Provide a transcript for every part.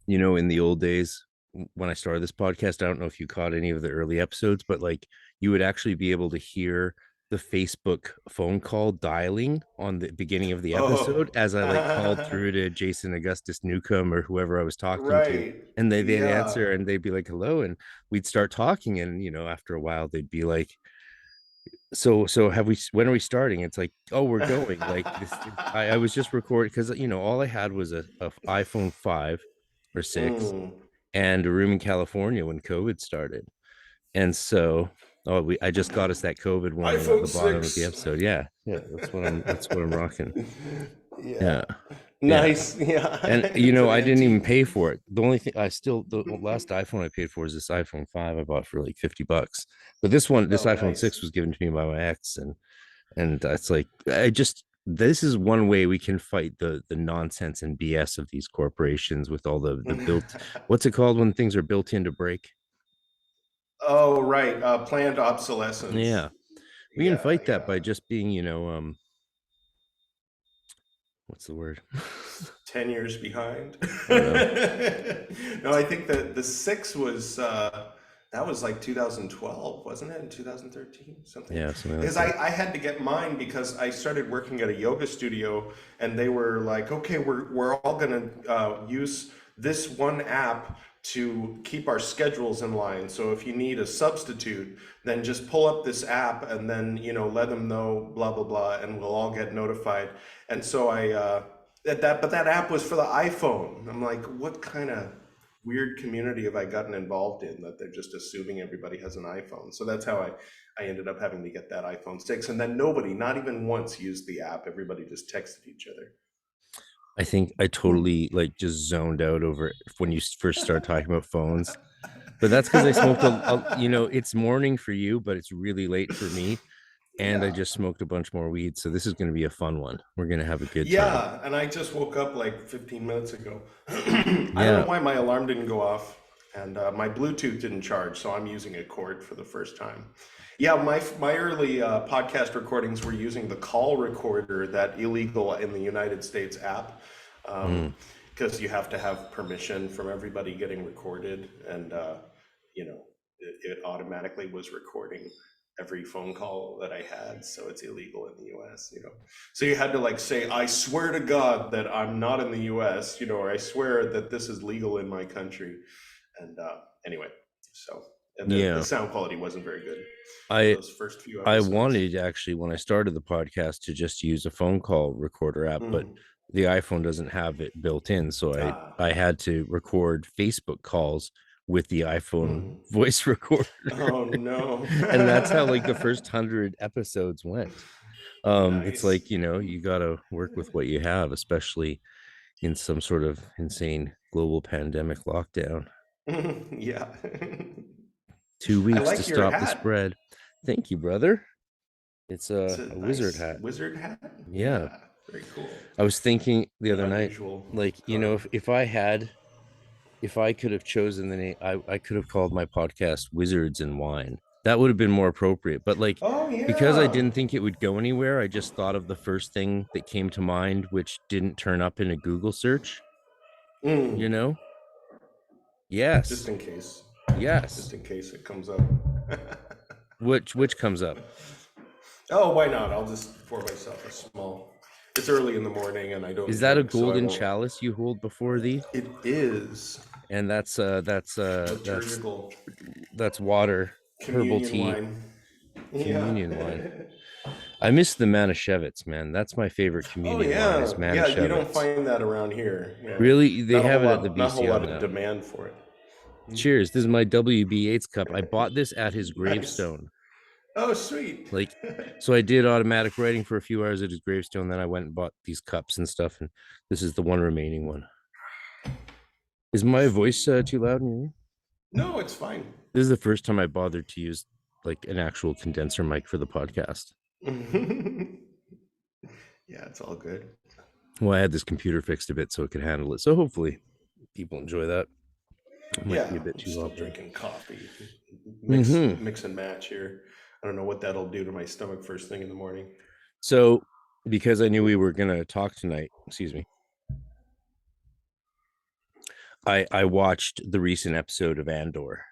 In the old days when I started this podcast, I don't know if you caught any of the early episodes, but like you would actually be able to hear the Facebook phone call dialing on the beginning of the episode Oh, as I like called through to Jason Augustus Newcomb or whoever I was talking to. right. And they'd Yeah. answer and they'd be like, hello. And we'd start talking. And, after a while, they'd be like, so have we, when are we starting? It's like, oh, we're going like this. I was just recording because, all I had was a iPhone 5 or 6 Mm. and a room in California when COVID started. And so, I just got us that COVID one at iPhone the bottom of the 6. episode. Yeah, yeah, that's what I'm rocking. Yeah. Yeah, yeah. Nice. Yeah. And It's an I didn't even antique. pay for it. The only thing the last iPhone I paid for is this iPhone 5 I bought for like $50. But this Oh, iPhone nice. 6 was given to me by my ex, and that's like I just this is one way we can fight the nonsense and BS of these corporations with all the built, what's it called when things are built in to break? Oh, right. Planned obsolescence. Yeah, we can Yeah, fight that yeah. by just being, what's the word? 10 years behind. I don't know. No, I think that the six was that was like 2012, wasn't it? In 2013, something. Yeah, something like Because that. I had to get mine because I started working at a yoga studio and they were like, okay, we're all gonna use this one app to keep our schedules in line. So if you need a substitute, then just pull up this app and then, let them know, blah, blah, blah, and we'll all get notified. And so but that app was for the iPhone. I'm like, what kind of weird community have I gotten involved in that they're just assuming everybody has an iPhone? So that's how I ended up having to get that iPhone 6. And then nobody, not even once, used the app. Everybody just texted each other. I think I totally like just zoned out over it when you first start talking about phones. But that's because I smoked it's morning for you, but it's really late for me. And I Yeah. just smoked a bunch more weed. So this is going to be a fun one. We're going to have a good time. Yeah, and I just woke up like 15 minutes ago. I don't know Yeah. why my alarm didn't go off, and my Bluetooth didn't charge, so I'm using a cord for the first time. Yeah, my early podcast recordings were using the call recorder, that illegal in the United States app, Mm. because you have to have permission from everybody getting recorded, and it automatically was recording every phone call that I had, so it's illegal in the U.S. So you had to like say, I swear to God that I'm not in the US, or I swear that this is legal in my country. And anyway, so, and the Yeah. sound quality wasn't very good for I those first few I episodes. wanted actually when I started the podcast to just use a phone call recorder app, but Mm. the iPhone doesn't have it built in, so I Ah. had to record Facebook calls with the iPhone Mm. voice recorder. Oh no. And that's how like the first 100 episodes went. It's Nice. like, you got to work with what you have, especially in some sort of insane global pandemic lockdown. Yeah. 2 I weeks to like your stop the hat. spread. Thank you, brother. It's It's a a wizard nice hat. wizard hat. Yeah. Yeah, very cool. I was thinking the An other night, unusual like, card. if I could have chosen the name, I could have called my podcast Wizards and Wine. That would have been more appropriate. But like, Oh because I yeah. didn't think it would go anywhere, I just thought of the first thing that came to mind, which didn't turn up in a Google search, you Mm. know? Just Yes. in case. Just Yes. in case it comes up. Which comes up. Oh, why not? I'll just pour myself a small. It's early in the morning and I don't Is that a drink, so I golden won't. chalice you hold before thee? It is And liturgical that's water, herbal communion tea, wine. Yeah. communion wine. I miss the Manischewitz, man. That's my favorite Oh communion wine is yeah. Yeah, you don't Manischewitz. find that around here. Yeah. Really, they Not a whole have it at the lot, not a whole lot BCM of now. demand for it. Cheers. This is my WB Yates cup. I bought this at his Nice. gravestone. Oh, sweet. Like, so I did automatic writing for a few hours at his gravestone. Then I went and bought these cups and stuff. And this is the one remaining one. Is my voice too loud in your ear? No, it's fine. This is the first time I bothered to use like an actual condenser mic for the podcast. Yeah, it's all good. Well, I had this computer fixed a bit so it could handle it. So hopefully people enjoy that. It might be Yeah, a bit I'm too still loud though. drinking coffee. Mm-hmm. Mix and match here. I don't know what that'll do to my stomach first thing in the morning. So, because I knew we were going to talk tonight, excuse me, I watched the recent episode of Andor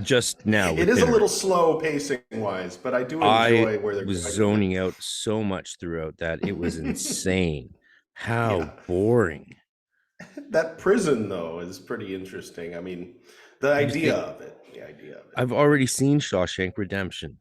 just now It with is a dinner. little slow pacing wise, but I do I enjoy where they're was going with zoning out so much throughout that. It was it. insane. Yeah. How boring. That prison though is pretty interesting. I mean, the You idea think of it, the idea of I've already seen Shawshank Redemption.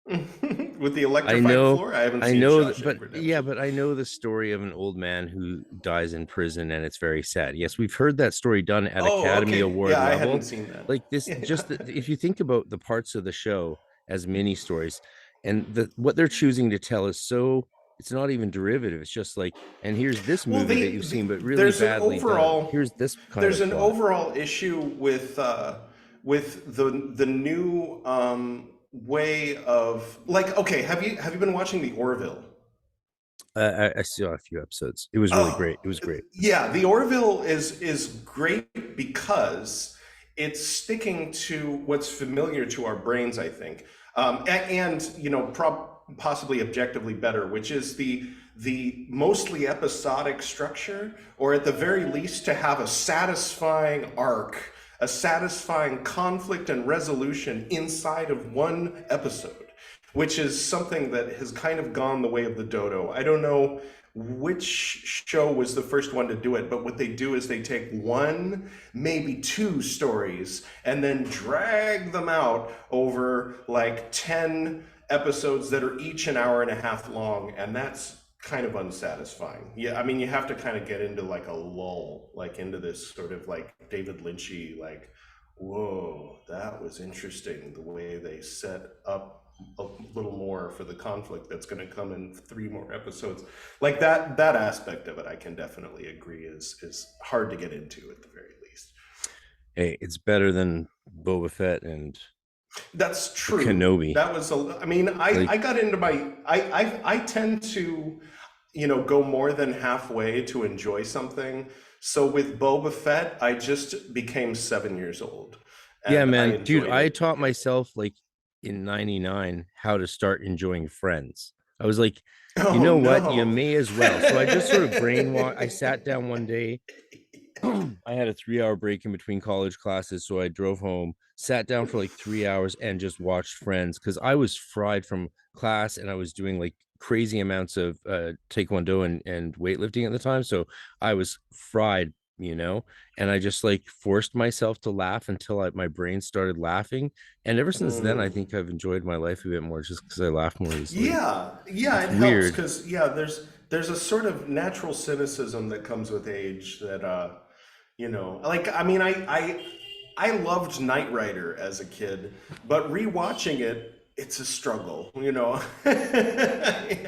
it. With the I electrified know, floor, I haven't I seen know, Shawshank but yeah, Redemption. but I know the story of an old man who dies in prison, and it's very sad. Yes, we've heard that story done at Oh, Academy okay. Award Yeah, I hadn't level. seen that. Like this, Yeah. just if you think about the parts of the show as mini stories, and what they're choosing to tell is so it's not even derivative. It's just like, and here's this Well, movie that you've seen, but really badly done. Here's this kind there's of an plot. overall issue with the new way of like. Okay, have you been watching the Orville? I saw a few episodes. It was really Oh, great. It was great. yeah, the Orville is great because it's sticking to what's familiar to our brains, I think, and you know, possibly objectively better, which is the mostly episodic structure, or at the very least, to have a satisfying arc, a satisfying conflict and resolution inside of one episode, which is something that has kind of gone the way of the dodo. I don't know which show was the first one to do it, but what they do is they take one, maybe two stories and then drag them out over like 10 episodes that are each an hour and a half long, and that's kind of unsatisfying. Yeah, I mean, you have to kind of get into like a lull, like into this sort of like David Lynchy, like, whoa, that was interesting the way they set up a little more for the conflict that's going to come in three more episodes. Like that aspect of it, I can definitely agree is hard to get into at the very least. Hey, it's better than Boba Fett and That's true. Kenobi. That was a. I mean, Like, I got into my. I tend to, you know, go more than halfway to enjoy something. So with Boba Fett, I just became 7 years old, yeah, and I man, dude, enjoyed I it taught immediately. myself like in 99 how to start enjoying Friends. I was like, you Oh know what? You no. may as well. So I just sort of brainwashed. I sat down one day. I had a 3 hour break in between college classes. So I drove home, sat down for like 3 hours and just watched Friends because I was fried from class and I was doing like crazy amounts of taekwondo and weightlifting at the time. So I was fried, you know, and I just like forced myself to laugh until my brain started laughing. And ever since then, I Mm. think I've enjoyed my life a bit more just because I laugh more easily. Yeah, yeah, It's it helps weird. because yeah, there's a sort of natural cynicism that comes with age that you know, like I mean, I loved Knight Rider as a kid, but rewatching it, it's a struggle. You know, you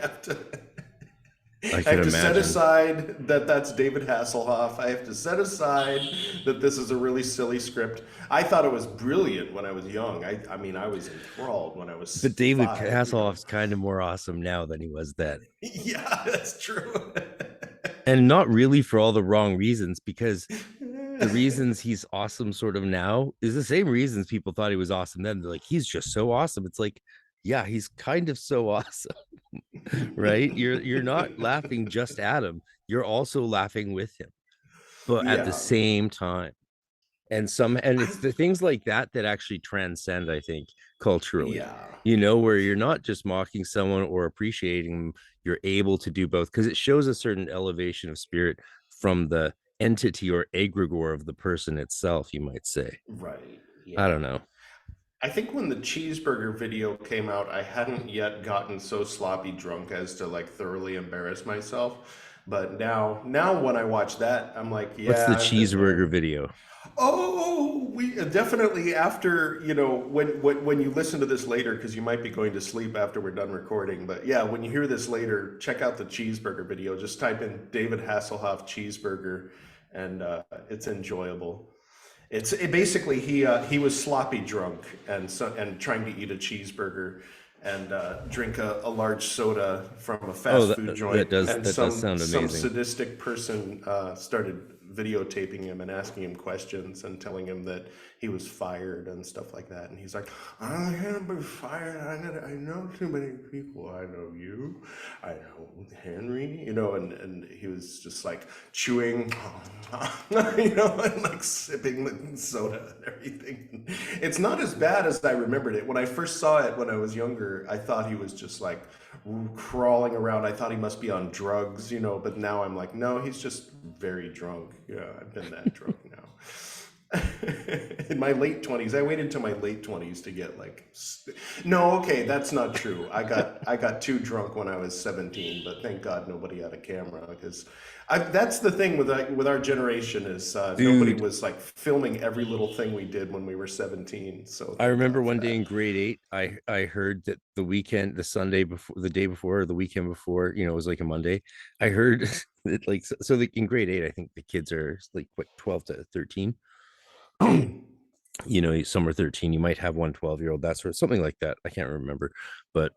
have to. I I can have to set imagine. aside that that's David Hasselhoff. I have to set aside that this is a really silly script. I thought it was brilliant when I was young. I mean, I was enthralled when I was But David 5, you know. Hasselhoff's kind of more awesome now than he was then. Yeah, that's true. And not really for all the wrong reasons, because the reasons he's awesome sort of now is the same reasons people thought he was awesome then. They're like, he's just so awesome. It's like, yeah, he's kind of so awesome, right? You're not laughing just at him, you're also laughing with him, but at the Yeah. same time. And I it's the things like that that actually transcend, I think, culturally, yeah. you know, where you're not just mocking someone or appreciating them, you're able to do both because it shows a certain elevation of spirit from the entity or egregore of the person itself, you might say. Right. I Yeah. don't know. I think when the cheeseburger video came out, I hadn't yet gotten so sloppy drunk as to like thoroughly embarrass myself. But now when I watch that, I'm like, What's the yeah, I've been cheeseburger there. video? Oh, we definitely after, you know, when you listen to this later, because you might be going to sleep after we're done recording. But yeah, when you hear this later, check out the cheeseburger video. Just type in David Hasselhoff cheeseburger, and it's enjoyable. Basically he was sloppy drunk and trying to eat a cheeseburger and drink a large soda from a Oh, fast food joint, and that does sound some amazing. sadistic person started videotaping him and asking him questions and telling him that he was fired and stuff like that. And he's like, I can't be fired. I know too many people. I know you. I know Henry, and he was just like chewing, and like sipping the soda and everything. It's not as bad as I remembered it. When I first saw it when I was younger, I thought he was just like crawling around. I thought he must be on drugs, but now I'm like, no, he's just very drunk. Yeah, I've been that drunk now. In my late 20s, I waited till my late 20s to get like no, okay, that's not true. I got too drunk when I was 17, but thank God nobody had a camera, because that's the thing with our generation is nobody Dude, was like filming every little thing we did when we were 17, so I thank remember God for one day that. in grade 8, I heard that the Sunday before, the day before, or the weekend before, it was like a Monday. I heard that, like, in grade 8, I think the kids are like what, 12 to 13. Mm. Some are 13. You might have one 12-year-old, that sort of something like that. I can't remember, but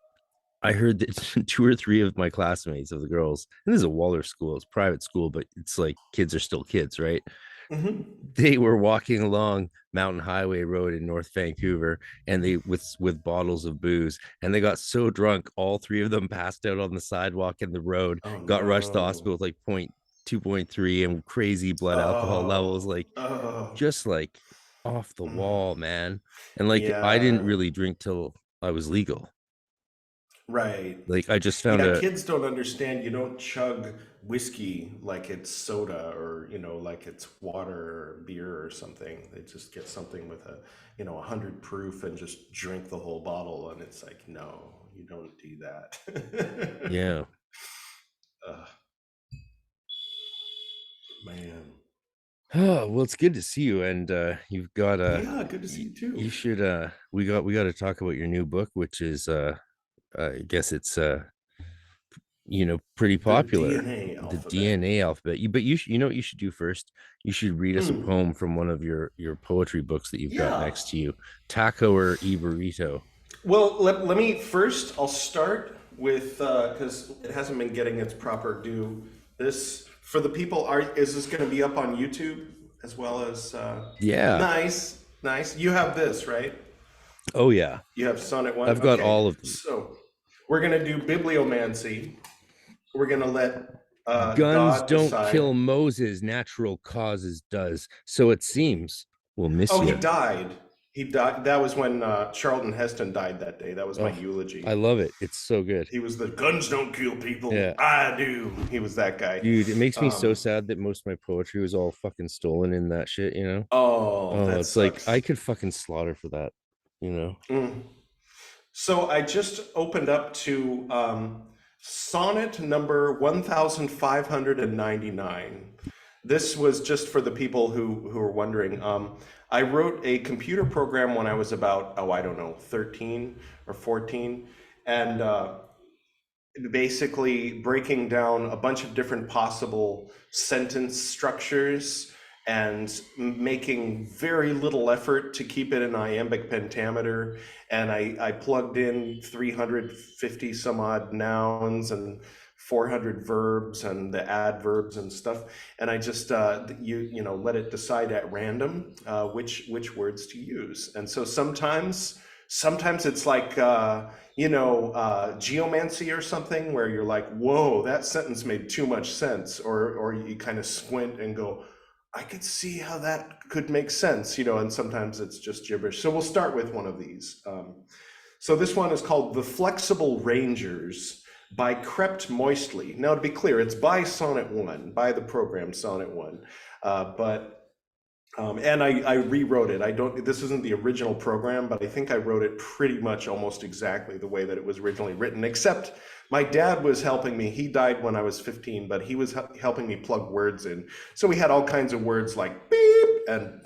I heard that two or three of my classmates, of the girls, and this is a Waller school, it's private school, but it's like kids are still kids, right? Hmm. They were walking along Mountain Highway Road in North Vancouver, and they with bottles of booze, and they got so drunk, all three of them passed out on the sidewalk in the road, Oh got rushed to the hospital no. with like point 2.3 and crazy blood alcohol levels, Oh. like Oh. just like off the wall, man. And like I didn't Yeah. really drink till I was legal. Right. Like I just found Yeah, a kids don't understand. You don't chug whiskey like it's soda, or, like it's water or beer or something. They just get something with 100 proof and just drink the whole bottle. And it's like, no, you don't do that. yeah. Ugh, man. Oh, well, it's good to see you, and you've got Yeah, good to see you you too. should we got to talk about your new book, which is I guess it's pretty The popular, DNA the alphabet. DNA alphabet. You know what you should do first? You should read us a Mm. poem from one of your poetry books that you've got Yeah. next to you, Taco or E Burrito. Well, let me first, I'll start with, because it hasn't been getting its proper due. This, for the people, is this going to be up on YouTube as well as, Yeah. nice, nice. You have this, right? Oh yeah. You have Sonnet 1? I've got Okay. all of them. So we're going to do bibliomancy. We're going to let Guns God don't kill decide. Moses, natural causes does. So it seems. We'll miss Oh, he you. died. He died. That was when Charlton Heston died that day. That was my Oh, I eulogy. love it. It's so good. He was the guns don't kill Yeah. people. I do. He was that guy. Dude, it makes me so Um, sad that most of my poetry was all fucking stolen in that shit. oh, Oh, that it's like I sucks. could fucking slaughter for that. Mm. So I just opened up to sonnet number 1599. This was just for the people who are wondering. I wrote a computer program when I was about, oh, I don't know, 13 or 14. And basically breaking down a bunch of different possible sentence structures and making very little effort to keep it in iambic pentameter. And I plugged in 350 some odd nouns and 400 verbs and the adverbs and stuff. And I just let it decide at random which words to use. And so sometimes it's like geomancy or something, where you're like, whoa, that sentence made too much sense, or you kind of squint and go, I could see how that could make sense, and sometimes it's just gibberish. So we'll start with one of these. So this one is called The Flexible Rangers by Crept Moistly. Now, to be clear, it's by Sonnet 1, by the program Sonnet 1. But and I rewrote it. I don't. This isn't the original program, but I think I wrote it pretty much almost exactly the way that it was originally written. Except my dad was helping me. He died when I was 15, but he was helping me plug words in. So we had all kinds of words like beep and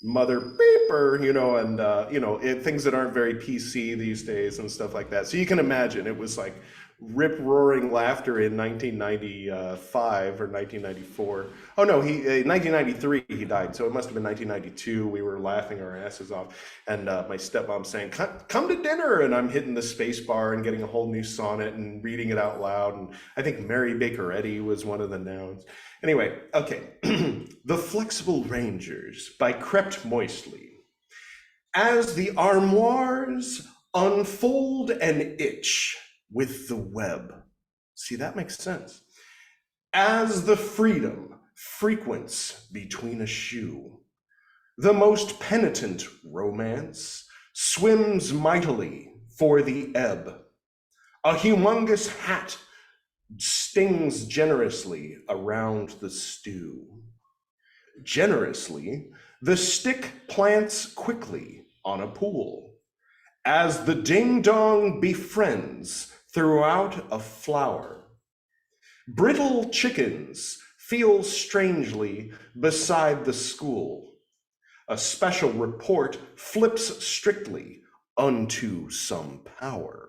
mother beeper, and things that aren't very PC these days and stuff like that. So you can imagine it was like rip roaring laughter in 1995 or 1994. Oh no, he 1993 he died, so it must have been 1992. We were laughing our asses off, and my stepmom saying, "Come to dinner," and I'm hitting the space bar and getting a whole new sonnet and reading it out loud. And I think Mary Baker Eddy was one of the nouns. Anyway, okay, The Flexible Rangers by Crept Moistly. As the armoires unfold and itch with the web, See, that makes sense. As the freedom frequents between a shoe, the most penitent romance swims mightily for the ebb. A humongous hat stings generously around the stew. Generously, the stick plants quickly on a pool, as the ding-dong befriends throughout a flower. Brittle chickens feel strangely beside the school. A special report flips strictly unto some power.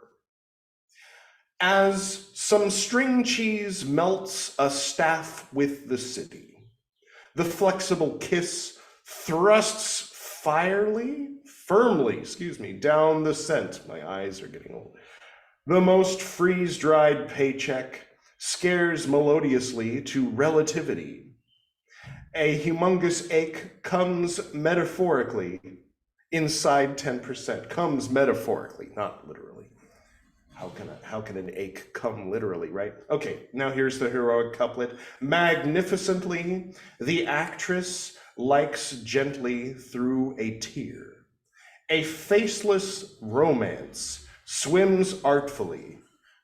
As some string cheese melts a staff with the city, the flexible kiss thrusts firmly, down the scent. My eyes are getting old. The most freeze-dried paycheck scares melodiously to relativity. A humongous ache comes metaphorically inside 10%. Comes metaphorically, not literally. How can an ache come literally, right? Okay, now here's the heroic couplet. Magnificently, the actress likes gently through a tear. A faceless romance swims artfully,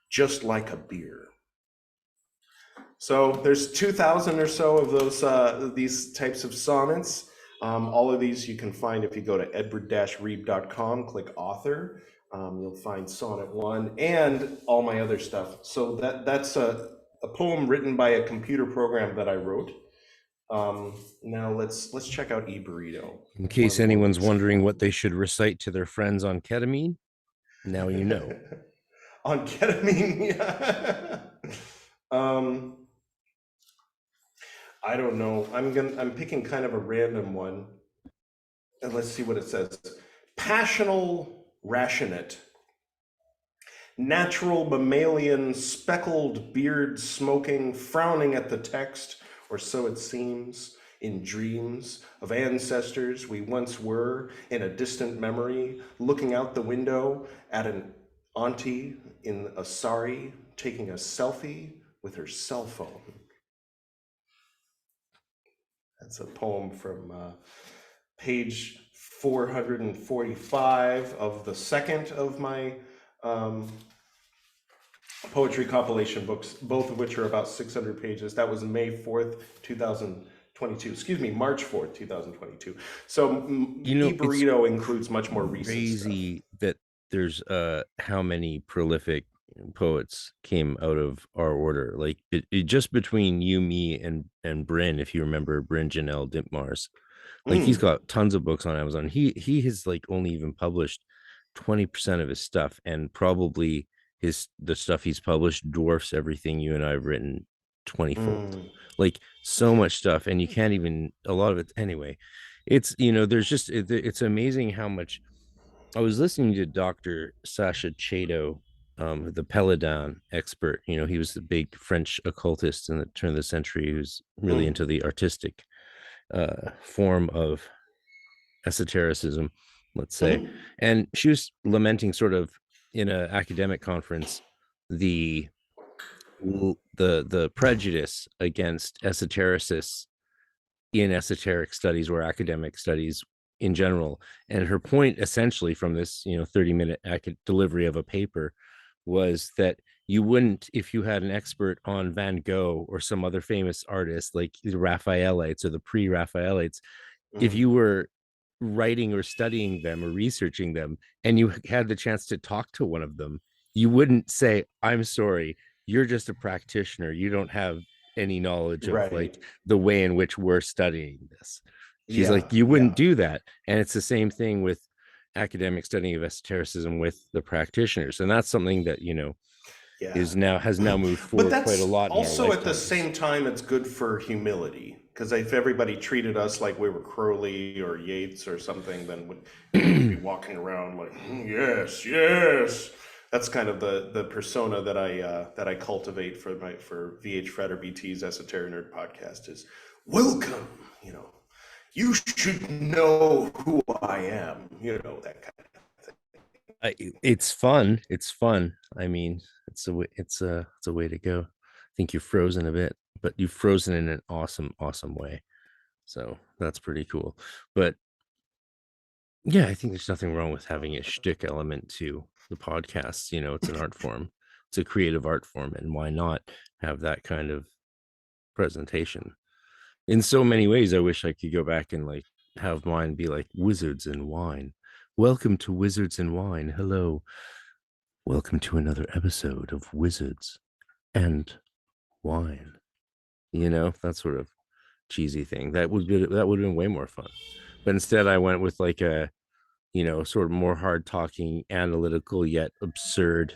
just like a beer. So there's 2,000 or so of these types of sonnets. All of these you can find if you go to edward-reeb.com, click author. You'll find Sonnet 1 and all my other stuff. So that's a poem written by a computer program that I wrote. Now let's check out eBurrito. In case anyone's wondering what they should recite to their friends on ketamine, now you know. On ketamine, yeah. I don't know. I'm picking kind of a random one. And let's see what it says. Passional rationate. Natural mammalian speckled beard smoking, frowning at the text, or so it seems, in dreams of ancestors we once were in a distant memory, looking out the window at an auntie in a sari taking a selfie with her cell phone. That's a poem from page 445 of the second of my poetry compilation books, both of which are about 600 pages. That was May 4th, 2022. Excuse me, March 4th, 2022. So eBurrito includes much more recent crazy stuff. That there's how many prolific poets came out of our order. Like it just between you, me, and Bryn, if you remember Bryn Janelle Dimpmars. Like he's got tons of books on Amazon. He has like only even published 20% of his stuff, and probably the stuff he's published dwarfs everything you and I've written 20-fold. Like so much stuff, and you can't even, a lot of it anyway. It's, there's just it's amazing how much. I was listening to Dr. Sasha Chato, the Peladon expert. He was the big French occultist in the turn of the century who's really into the artistic form of esotericism, let's say. And she was lamenting, sort of in an academic conference, the prejudice against esotericists in esoteric studies or academic studies in general. And her point, essentially, from this 30-minute delivery of a paper, was that you wouldn't, if you had an expert on Van Gogh or some other famous artist like the Raphaelites or the pre-Raphaelites, if you were writing or studying them or researching them and you had the chance to talk to one of them, you wouldn't say, I'm sorry, you're just a practitioner, you don't have any knowledge of like the way in which we're studying this. She's like, you wouldn't do that. And it's the same thing with academic studying of esotericism with the practitioners. And that's something that has now moved forward quite a lot. But that's also at the same time, it's good for humility, because if everybody treated us like we were Crowley or Yeats or something, then we'd be walking around like, yes, yes. That's kind of the persona that I cultivate for VH Frater BT's Esoterinerd podcast is, welcome, you should know who I am, that kind of thing. It's fun. I mean, it's a way to go. I think you're frozen a bit, but you've frozen in an awesome way. So that's pretty cool. But yeah, I think there's nothing wrong with having a shtick element to the podcast. It's an art form, it's a creative art form, and why not have that kind of presentation? In so many ways, I wish I could go back and like have mine be like Wizards and Wine. Welcome to Wizards and Wine. Hello. Welcome to another episode of Wizards and Wine. That sort of cheesy thing. That would have been way more fun. But instead I went with like a, sort of more hard talking, analytical yet absurd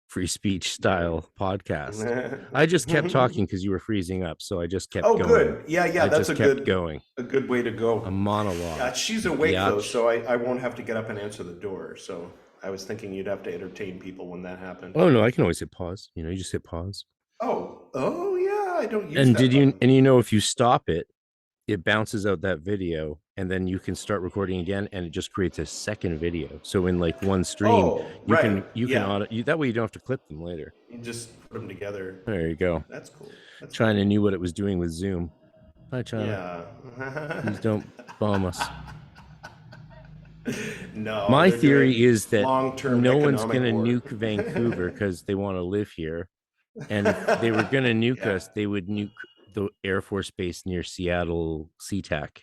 free speech style podcast. I just kept talking because you were freezing up, so I just kept Oh, going. good. Yeah, yeah, I that's just kept going. a good way to A go. monologue. She's awake though, Biatch. so I won't have to get up and answer the door. So I was thinking you'd have to entertain people when that happened. Oh no, I can always hit pause. You just hit pause. Oh yeah, I don't use And that did you button. and if you stop it, it bounces out that video, and then you can start recording again, and it just creates a second video. So in like one stream, Oh, you right. can you can Yeah. auto that way you don't have to clip them later. You just put them together. There you go. That's cool. That's cool. China knew what it was doing with Zoom. Hi, China. Yeah. Please don't bomb us. No, My they're theory doing is that long-term no one's economic going to war. nuke Vancouver because they want to live here. And if they were going to nuke Yeah. us, they would nuke the Air Force Base near Seattle, SeaTac.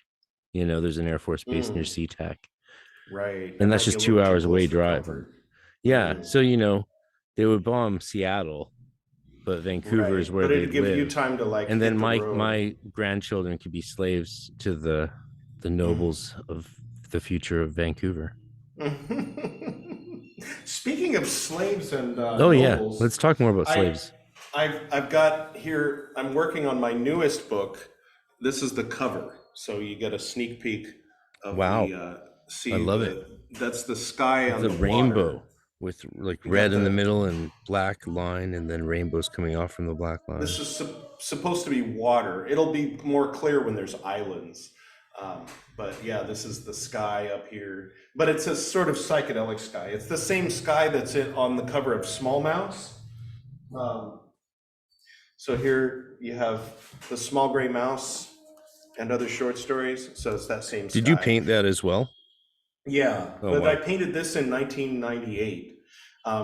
There's an Air Force Base near Mm, SeaTac. right. That And that's might be just a little 2 hours too away close for drive. And comfort. yeah, Mm, so they would bomb Seattle, but Vancouver is right. where But they'd it'd give you live. time to like And then hit the my road. grandchildren could be slaves to the nobles of the future of Vancouver. Speaking of slaves and Oh yeah, nobles, let's talk more about I slaves. I've got here. I'm working on my newest book. This is the cover, so you get a sneak peek of Wow, the I see love it. the that's the sky on The the water. rainbow with like We got red in the the middle and black line, and then rainbows coming off from the black this line. is supposed to be water. It'll be more clear when there's islands. Um, but yeah, this is the sky up here. But it's a sort of psychedelic sky. It's the same sky that's on the cover of Small Mouse. Um, so here you have the Small Gray Mouse and other short stories. So it's that same Did you sky. paint that as well? Yeah, Oh but I wow. painted this in 1998.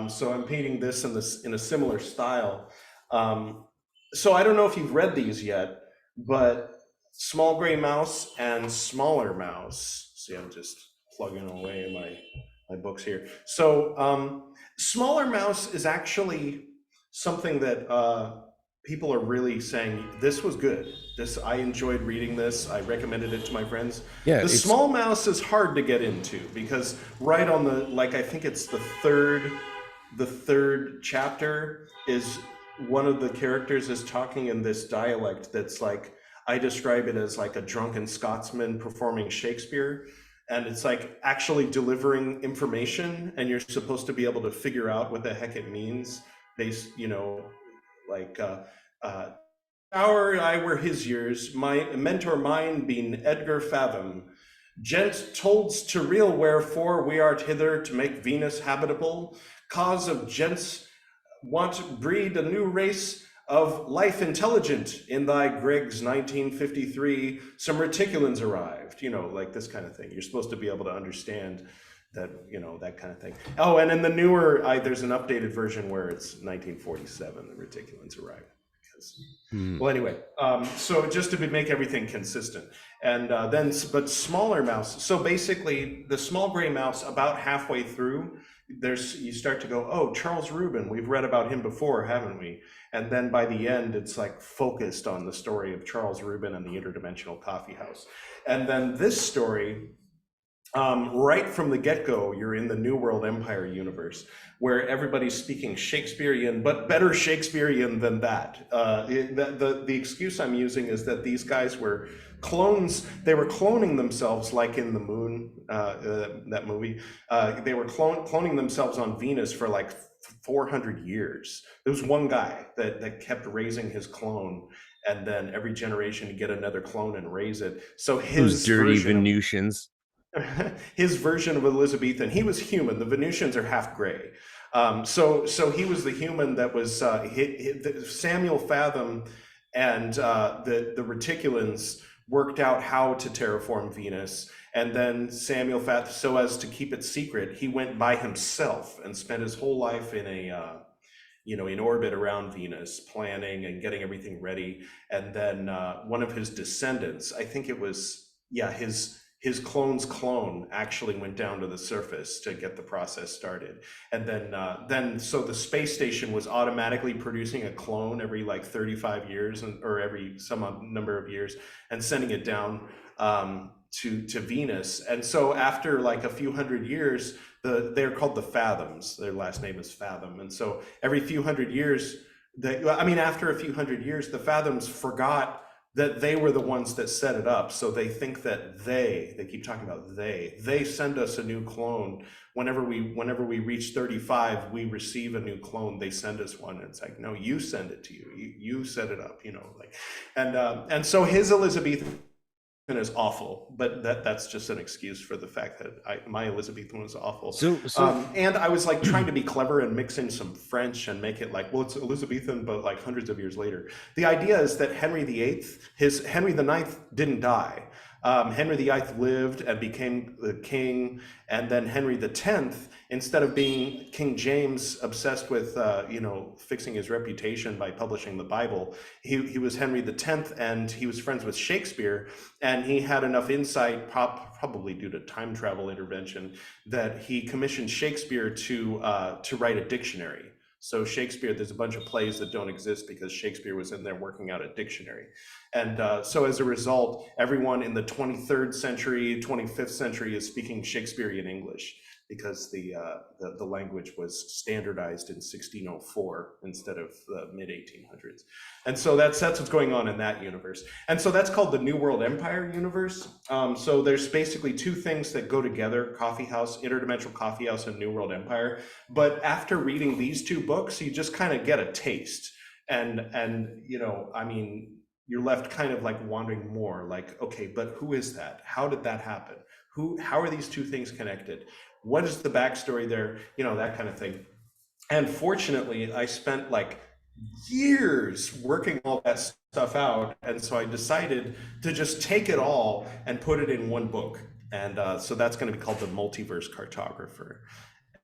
So I'm painting this in a similar style. Um, so I don't know if you've read these yet, but Small Gray Mouse and Smaller Mouse. See, I'm just plugging away my books here. So Smaller Mouse is actually something that people are really saying this was good. This I enjoyed reading this. I recommended it to my friends. Yeah, The it's Small Mouse is hard to get into because right on the like I think it's the third chapter is one of the characters is talking in this dialect that's like I describe it as like a drunken Scotsman performing Shakespeare, and it's like actually delivering information and you're supposed to be able to figure out what the heck it means based, like uh our I were his years, my mentor mine being Edgar Fathom. Gent tolds to real wherefore we art hither to make Venus habitable. Cause of gents want breed a new race of life intelligent. In thy Greg's 1953, some reticulans arrived. Like this kind of thing. You're supposed to be able to understand that, that kind of thing. Oh, and in the newer, there's an updated version where it's 1947. The reticulans arrived. hmm. Well, anyway, so just to make everything consistent, and but smaller mouse. So basically, the small gray mouse, about halfway through, you start to go, oh, Charles Rubin, we've read about him before, haven't we? And then by the end, it's like focused on the story of Charles Rubin and the Interdimensional Coffee House. And then this story, right from the get-go, you're in the New World Empire universe where everybody's speaking Shakespearean, but better Shakespearean than that. The excuse I'm using is that these guys were clones. They were cloning themselves, like in The Moon, that movie. They were cloning themselves on Venus for like 400 years. There was one guy that kept raising his clone, and then every generation to get another clone and raise it. So Those dirty Venusians. his version of Elizabethan, he was human. The Venusians are half gray. So he was the human that was Samuel Fathom and the Reticulans worked out how to terraform Venus. And then Samuel Fathom, so as to keep it secret, he went by himself and spent his whole life in a in orbit around Venus, planning and getting everything ready. And then one of his descendants, I think it was, yeah, his clone's clone actually went down to the surface to get the process started. And then so the space station was automatically producing a clone every like 35 years or every some number of years and sending it down to Venus. And so after like a few hundred years, they're called the Fathoms. Their last name is Fathom. And so every few hundred years, after a few hundred years, the Fathoms forgot that they were the ones that set it up. So they think that they keep talking about they send us a new clone. Whenever we reach 35, we receive a new clone. They send us one. And it's like, no, you send it to you. You set it up, and so his Elizabethan is awful, but that's just an excuse for the fact that my Elizabethan was awful. And I was like trying to be clever and mix in some French and make it like, well, it's Elizabethan, but like hundreds of years later. The idea is that Henry the Ninth didn't die. Henry VIII lived and became the king, and then Henry X, instead of being King James, obsessed with fixing his reputation by publishing the Bible, he was Henry X, and he was friends with Shakespeare, and he had enough insight, probably due to time travel intervention, that he commissioned Shakespeare to write a dictionary. So Shakespeare, there's a bunch of plays that don't exist because Shakespeare was in there working out a dictionary. And so as a result, everyone in the 23rd century, 25th century is speaking Shakespearean English because the language was standardized in 1604 instead of the mid 1800s. And so that's what's going on in that universe. And so that's called the New World Empire universe. So there's basically two things that go together: coffee house, interdimensional coffee house, and New World Empire. But after reading these two books, you just kind of get a taste. And you're left kind of like wondering more, like, okay, but who is that? How did that happen? How are these two things connected? What is the backstory there? That kind of thing. And fortunately, I spent like years working all that stuff out. And so I decided to just take it all and put it in one book. And so that's going to be called The Multiverse Cartographer.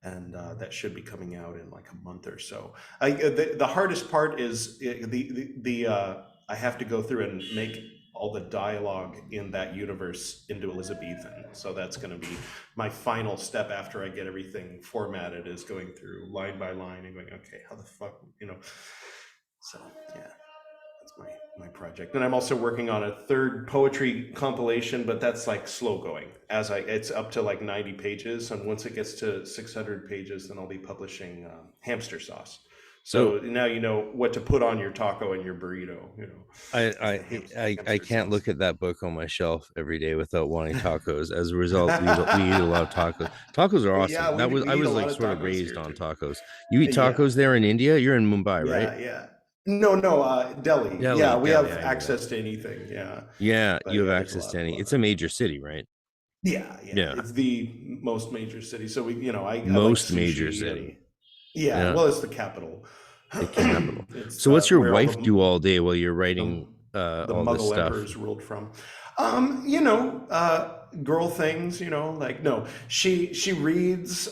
And that should be coming out in like a month or so. The hardest part is I have to go through and make all the dialogue in that universe into Elizabethan. So that's going to be my final step after I get everything formatted, is going through line by line and going, okay, how the fuck, So yeah, that's my project. And I'm also working on a third poetry compilation, but that's like slow going. It's up to like 90 pages, and once it gets to 600 pages, then I'll be publishing Hamster Sauce. So now you know what to put on your taco and your burrito. I can't look at that book on my shelf every day without wanting tacos. As a result, we eat a lot of tacos. Tacos are awesome. Yeah, we I eat a was lot like of sort of tacos raised here on too. tacos. You eat Yeah, tacos there in India? You're in Mumbai, right? yeah. No, Delhi. Yeah, we Delhi, have I knew that. access to anything. Yeah, Yeah, but you have yeah, there's access to a any. lot It's a of. major city, right? Yeah. Yeah, It's the most major city. So I like most major sushi city. and yeah. Yeah, Well, it's the capital. the capital. It's So what's your where all wife do all day while you're the writing the all this Muggle stuff? emperors ruled from. Girl things, like no, she reads.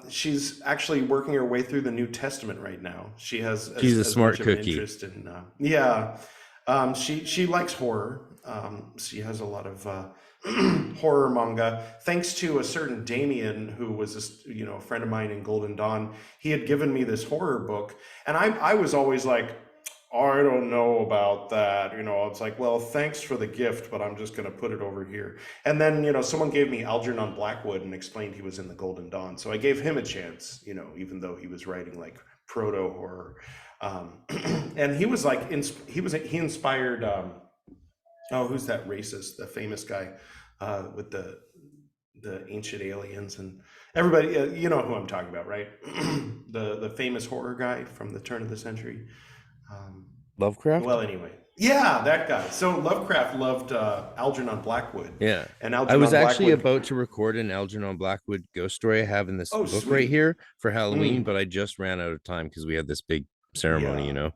She's actually working her way through the New Testament right now. She has She's a as much smart of an cookie. interest in. Yeah, she likes horror. She has a lot of horror manga. Thanks to a certain Damien, who was a friend of mine in Golden Dawn. He had given me this horror book, and I was always like, I don't know about that. It's like, well, thanks for the gift, but I'm just going to put it over here. And then, someone gave me Algernon Blackwood and explained he was in the Golden Dawn. So I gave him a chance, even though he was writing like proto horror. And he was like, he inspired, who's that racist, the famous guy with the ancient aliens and everybody, you know who I'm talking about, right? the famous horror guy from the turn of the century. Lovecraft? Well, anyway, Yeah, that guy. So Lovecraft loved Algernon Blackwood, Yeah. and I was Algernon actually Blackwood. about to record an Algernon Blackwood ghost story I have in this Oh, book right sweet. here for Halloween, Mm, but I just ran out of time because we had this big ceremony, yeah.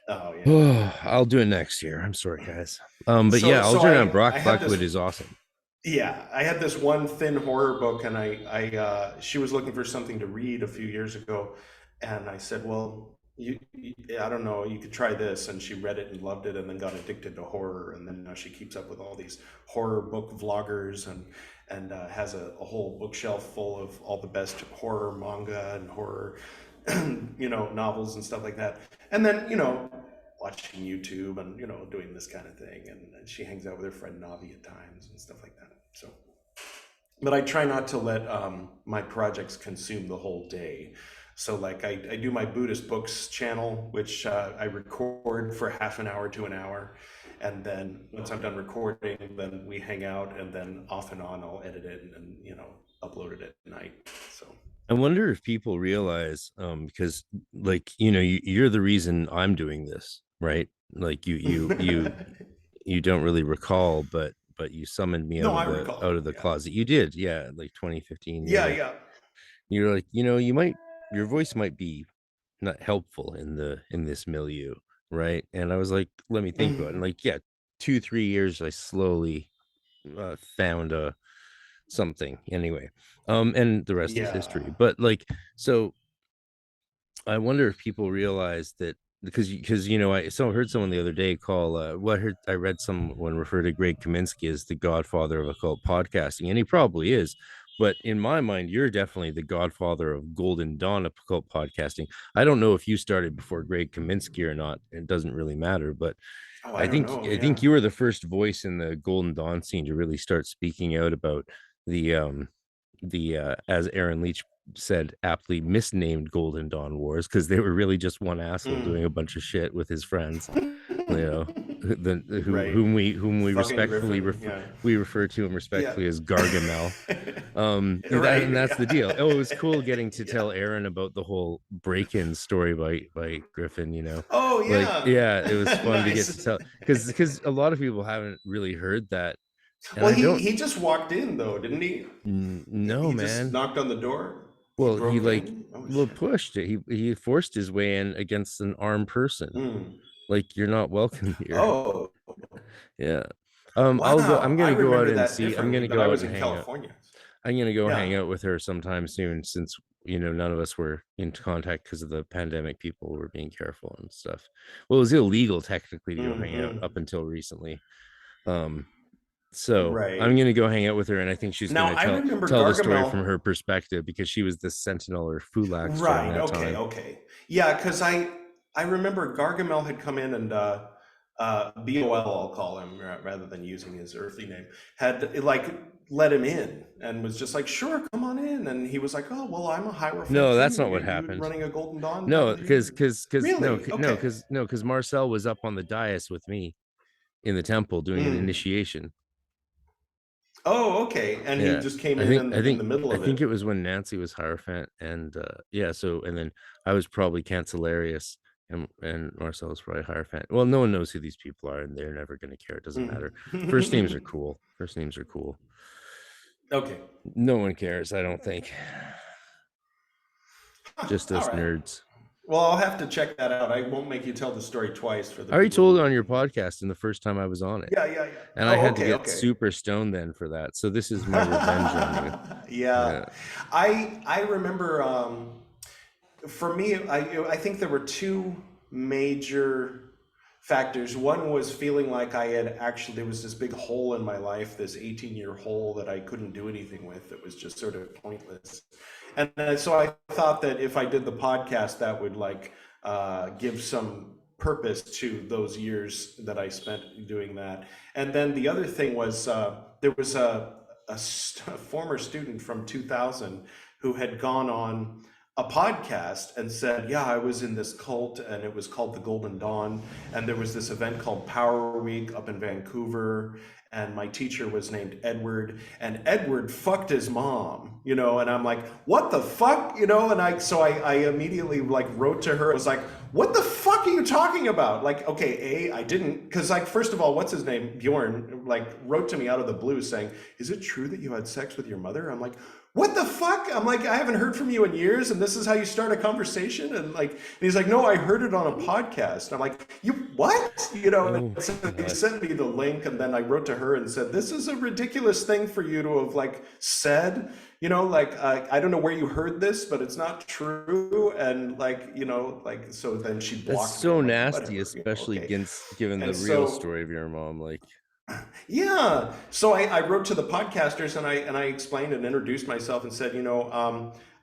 Oh, yeah. Oh, I'll do it next year. I'm sorry, guys. But So yeah, so Algernon I had this. Blackwood is awesome. Yeah, I had this one thin horror book, and she was looking for something to read a few years ago, and I said, "Well, I don't know, you could try this." And she read it and loved it, and then got addicted to horror, and then now she keeps up with all these horror book vloggers, and has a whole bookshelf full of all the best horror manga and horror, novels and stuff like that. And then, watching YouTube and doing this kind of thing, and she hangs out with her friend Navi at times and stuff like that. So, but I try not to let my projects consume the whole day. So, like, I do my Buddhist books channel, which I record for half an hour to an hour, and then once I'm done recording, then we hang out, and then off and on I'll edit it and upload it at night. So. I wonder if people realize, because like you're the reason I'm doing this, right? Like you don't really recall, but you summoned me No, I recall. out of the Yeah. closet. You did, yeah, like 2015. Yeah, yeah. You're like, your voice might be not helpful in this milieu, right? And I was like, let me think about it. And Mhm. like, yeah, 2-3 years, I slowly found something anyway. And the rest is Yeah. history. But like, so I wonder if people realize that because I heard someone the other day call I read someone refer to Greg Kaminsky as the godfather of occult podcasting, and he probably is. But in my mind, you're definitely the godfather of golden dawn of occult podcasting. I don't know if you started before Greg Kaminsky or not. It doesn't really matter, but Oh, I I don't think know. I Yeah. think you were the first voice in the golden dawn scene to really start speaking out about the as Aaron Leach said, aptly misnamed Golden Dawn Wars, because they were really just one asshole doing a Mm. bunch of shit with his friends, you know, Right. whom Fucking Griffin. Yeah. we refer to him Yeah. respectfully as Gargamel. Right. And that's the deal. Yeah. Oh, it was cool getting to Yeah. tell Aaron about the whole break-in story by Griffin, Oh, like, yeah. yeah, it was fun to get Nice. to tell, because a lot of people haven't really heard that, and Well, I he don't. just walked in though, didn't he? No, He just man. knocked on the door. He Well, he broke like in. Oh well shit. pushed it. He forced his way in against an armed person. Mm. Like, you're not welcome here. Oh, Yeah. wow. I'm I gonna go out remember and that see. I'm differently, gonna but go I out was and in hang out. California. I'm gonna go Yeah. hang out with her sometime soon, since none of us were in contact because of the pandemic. People were being careful and stuff. Well, it was illegal technically to go hang out up Hmm. until recently. Um, so Right. I'm gonna go hang out with her, and I think she's Now gonna I remember tell the story from Gargamel. her perspective, because she was the sentinel or Fulax during Right. that Okay. time. Okay. Yeah, because I remember Gargamel had come in, and Bol, I'll call him rather than using his earthly name, had like let him in and was just like, "Sure, come on in." And he was like, "Oh, well, I'm a Hierophant No, that's too. not what You happened. running a Golden Dawn No, title here?" no, Really? no, Okay. because Marcel was up on the dais with me in the temple doing an Mm. initiation. Oh, okay. And he Yeah, just came in in the middle I of think it. it was when Nancy was Hierophant, and yeah. So and then I was probably Cancellarius, and Marcel was probably Hierophant. Well, no one knows who these people are, and they're never going to care. It doesn't matter. First names are Mm. cool. First names are cool. Okay. No one cares, I don't think. Huh, Just all us right. nerds. Well, I'll have to check that out. I won't make you tell the story twice for the I already people told it who, on your podcast in the first time I was on it. Yeah, yeah, yeah. And I Oh, had to okay, get okay. super stoned then for that. So this is my revenge on you. Yeah. Yeah. I remember for me, I think there were two major factors. One was feeling like I had actually, there was this big hole in my life, this 18-year hole that I couldn't do anything with. It was just sort of pointless. And so I thought that if I did the podcast, that would like give some purpose to those years that I spent doing that. And then the other thing was there was a former student from 2000 who had gone on a podcast and said, "Yeah, I was in this cult, and it was called the Golden Dawn, and there was this event called Power Week up in Vancouver, and my teacher was named Edward, and Edward fucked his mom, and I'm like, what the fuck, and I immediately like wrote to her. I was like, what the fuck are you talking about? Like, okay, I didn't, because like, first of all, what's his name? Bjorn, like, wrote to me out of the blue saying, is it true that you had sex with your mother? I'm like, what the fuck? I'm like, I haven't heard from you in years, and this is how you start a conversation? And he's like, no, I heard it on a podcast. I'm like, you what? Oh And so my he God. sent me the link, and then I wrote to her and said, this is a ridiculous thing for you to have like said. I don't know where you heard this, but it's not true. And so then she That's blocked me. so I'm like, nasty, whatever, especially okay. against given the And real so story of your mom. Like, yeah. So I wrote to the podcasters, and I explained and introduced myself and said,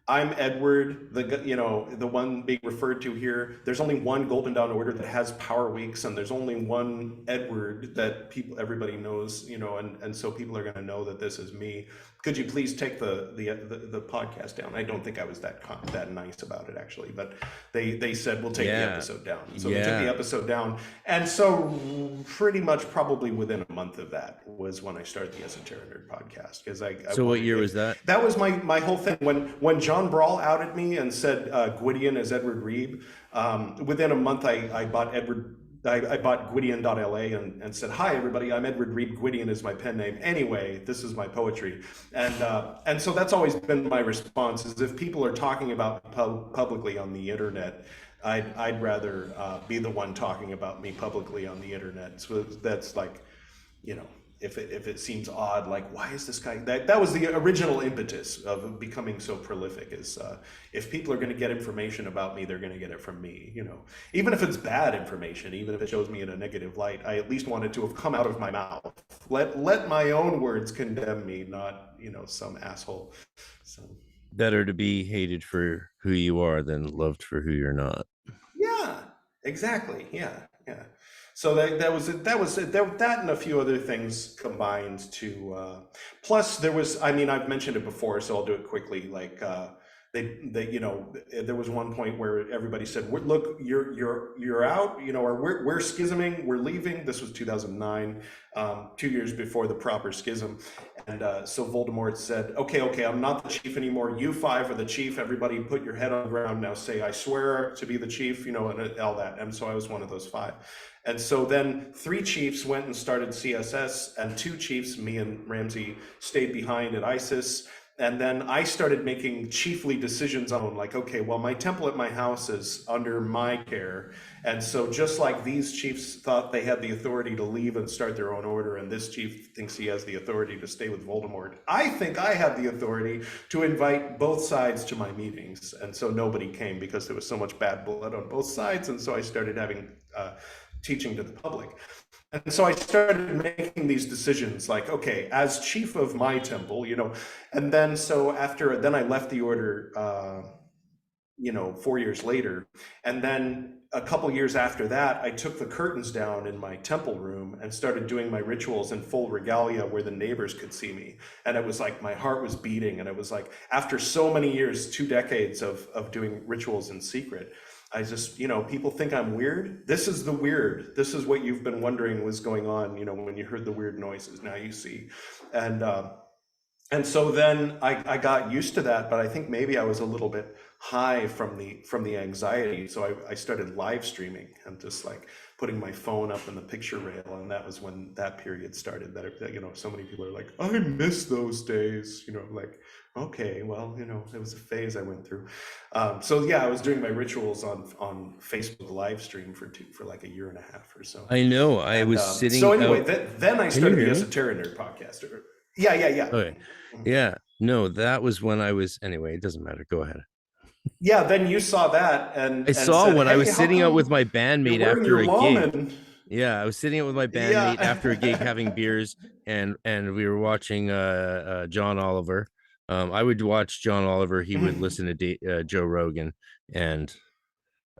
I'm Edward, the one being referred to here. There's only one Golden Dawn Order that has Power Weeks, and there's only one Edward that everybody knows, and so people are going to know that this is me. Could you please take the podcast down? I don't think I was that nice about it actually, but they said we'll take the yeah, episode down. So they took the yeah. episode down, and so pretty much probably within a month of that was when I started the Esoterinerd podcast, because I So what wanted year was if that? that was my whole thing when John Brawl outed me and said Gwydion as Edward Reeb. Within a month, I bought Edward. I bought Gwydion.la and said, "Hi, everybody. I'm Edward Reeb. Gwydion is my pen name. Anyway, this is my poetry." And so that's always been my response: is if people are talking about publicly on the internet, I'd rather be the one talking about me publicly on the internet. So that's like, you know, if it seems odd, like, why is this guy, that was the original impetus of becoming so prolific, is if people are going to get information about me, they're going to get it from me, even if it's bad information, even if it shows me in a negative light. I at least wanted to have come out of my mouth. Let my own words condemn me, not some asshole. So Better to be hated for who you are than loved for who you're not. yeah, exactly. Yeah, yeah. So that and a few other things combined to. Plus, there was. I mean, I've mentioned it before, so I'll do it quickly. There was one point where everybody said, "Look, you're out," or we're schisming, we're leaving. This was 2009, 2 years before the proper schism, and so Voldemort said, "Okay, I'm not the chief anymore. You five are the chief. Everybody, put your head on the ground now. Say, I swear to be the chief," and all that. And so I was one of those five. And so then three chiefs went and started CSS, and two chiefs, me and Ramsey, stayed behind at ISIS. And then I started making chiefly decisions on, like, okay, well, my temple at my house is under my care. And so just like these chiefs thought they had the authority to leave and start their own order, and this chief thinks he has the authority to stay with Voldemort, I think I have the authority to invite both sides to my meetings. And so nobody came because there was so much bad blood on both sides. And so I started having teaching to the public. And so I started making these decisions, like, okay, as chief of my temple, and then then I left the order, 4 years later. And then a couple years after that, I took the curtains down in my temple room and started doing my rituals in full regalia where the neighbors could see me. And it was like my heart was beating. And it was like, after so many years, 2 decades of doing rituals in secret, I just, people think I'm weird. This is the weird. This is what you've been wondering was going on, when you heard the weird noises. Now you see. And and so then I got used to that, but I think maybe I was a little bit high from the anxiety. So I started live streaming and just like putting my phone up in the picture rail, and that was when that period started. That so many people are like, I miss those days. Like, okay, well, it was a phase I went through. So yeah, I was doing my rituals on Facebook live stream for like a year and a half or so. I know. I And was so sitting anyway, out. then I Can you started the hear me? Esoterinerd podcast. Yeah, yeah, yeah. Okay. Yeah. No, that was when I was. Anyway, it doesn't matter. Go ahead. Yeah, then you saw that I and saw said, when I "Hey, was how sitting out with come my you're bandmate wearing after your a mom?" gig. And Yeah, I was sitting out with my bandmate after a gig yeah. having beers, and we were watching John Oliver. I would watch John Oliver. He would listen to Joe Rogan and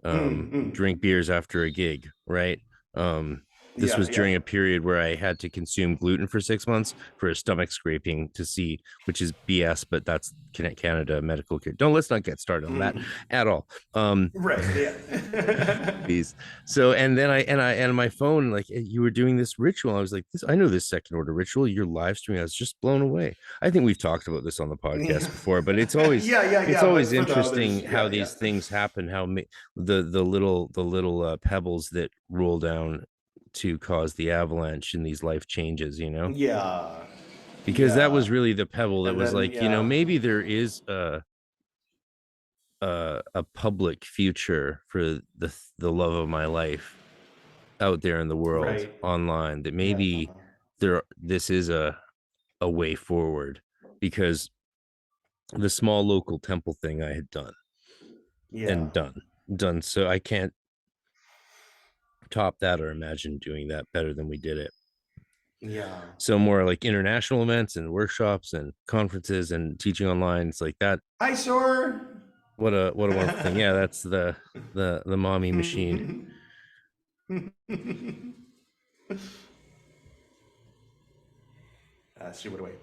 Mm, mm. drink beers after a gig, right? Um This Yeah, was yeah. during a period where I had to consume gluten for 6 months for a stomach scraping to see, which is BS, but that's Canada medical care. Don't let's not get started on that Mm. at all. Right, yeah. Please. So and my phone, like, you were doing this ritual. I was like, this, I know this second order ritual. You're live streaming. I was just blown away. I think we've talked about this on the Yeah. podcast before, but it's always Yeah, but for the others, interesting how yeah, yeah. these things happen, how the little pebbles that roll down to cause the avalanche in these life changes, Yeah. because that Yeah. was really the pebble that And was then like, yeah. maybe there is a public future for the love of my life out there in the world Right. online, that Yeah. maybe this is a way forward, because the small local temple thing I had done Yeah. and done so I can't top that or imagine doing that better than we did it. Yeah. So more like international events and workshops and conferences and teaching online, it's like that. Hi, Sor. What a wonderful thing. Yeah, that's the mommy machine. She would wait.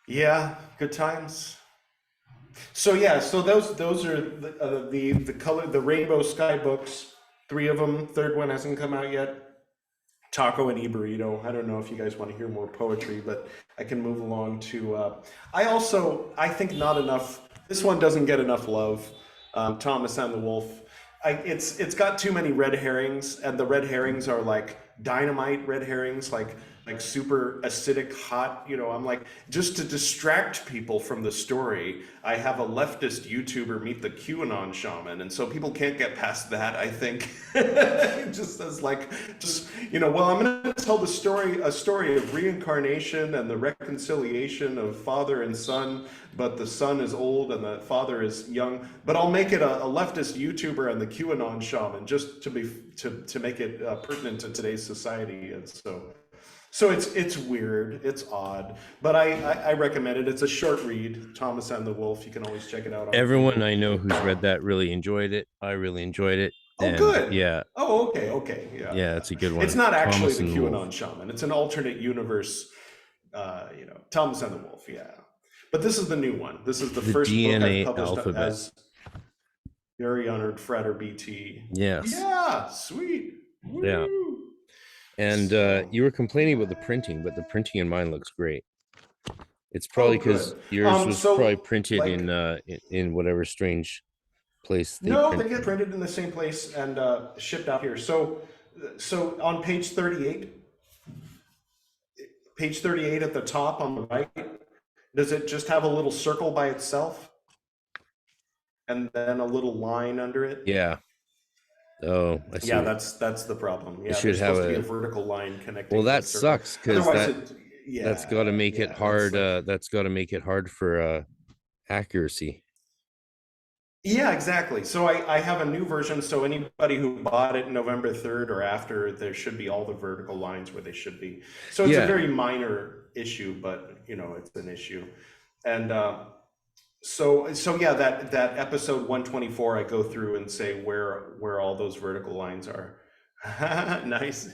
Yeah, good times. So yeah, so those are the color, the Rainbow Sky books. Three of them. Third one hasn't come out yet. Taco and Burrito. I don't know if you guys want to hear more poetry, but I can move along to. I think not enough. This one doesn't get enough love. Thomas and the Wolf. It's got too many red herrings, and the red herrings are like dynamite red herrings, like super acidic, hot. I'm like, just to distract people from the story, I have a leftist YouTuber meet the QAnon shaman, and so people can't get past that. I think just as like, well, I'm going to tell a story of reincarnation and the reconciliation of father and son, but the son is old and the father is young. But I'll make it a leftist YouTuber and the QAnon shaman, just to make it pertinent to today's society, and so it's weird, it's odd, but I recommend it. It's a short read, Thomas and the Wolf. You can always check it out on Everyone Kindle. I know who's read that really enjoyed it. I really enjoyed it. Oh, And good. yeah, Oh, okay, okay, yeah, yeah, yeah. it's a good It's one. not actually Thomas the and the Wolf. QAnon shaman. It's an alternate universe. Thomas and the Wolf. Yeah, but this is the new one. This is the The first book I've DNA published alphabet. as very honored Frater BT. Yes. Yeah, sweet. Yeah. Woo. And So you were complaining about the printing, but the yeah. printing in mine looks great. It's probably Oh, because good. yours was probably So printed like, in whatever strange place they no, print they get them. printed in the same place and shipped out here. So on page 38 at the top on the right, does it just have a little circle by itself and then a little line under it? Yeah. Oh, I see. Yeah, that's the problem. It Yeah, should there's have supposed to be a a. vertical line Well, connecting the that circle. sucks because Otherwise, that's got to make it yeah, that's hard. like, That's got to make it hard for accuracy. yeah, exactly. So I have a new version. So anybody who bought it November 3rd or after, there should be all the vertical lines where they should be. So it's a Yeah. very minor issue, but it's an issue. And so yeah, that episode 124, I go through and say where all those vertical lines are. Nice.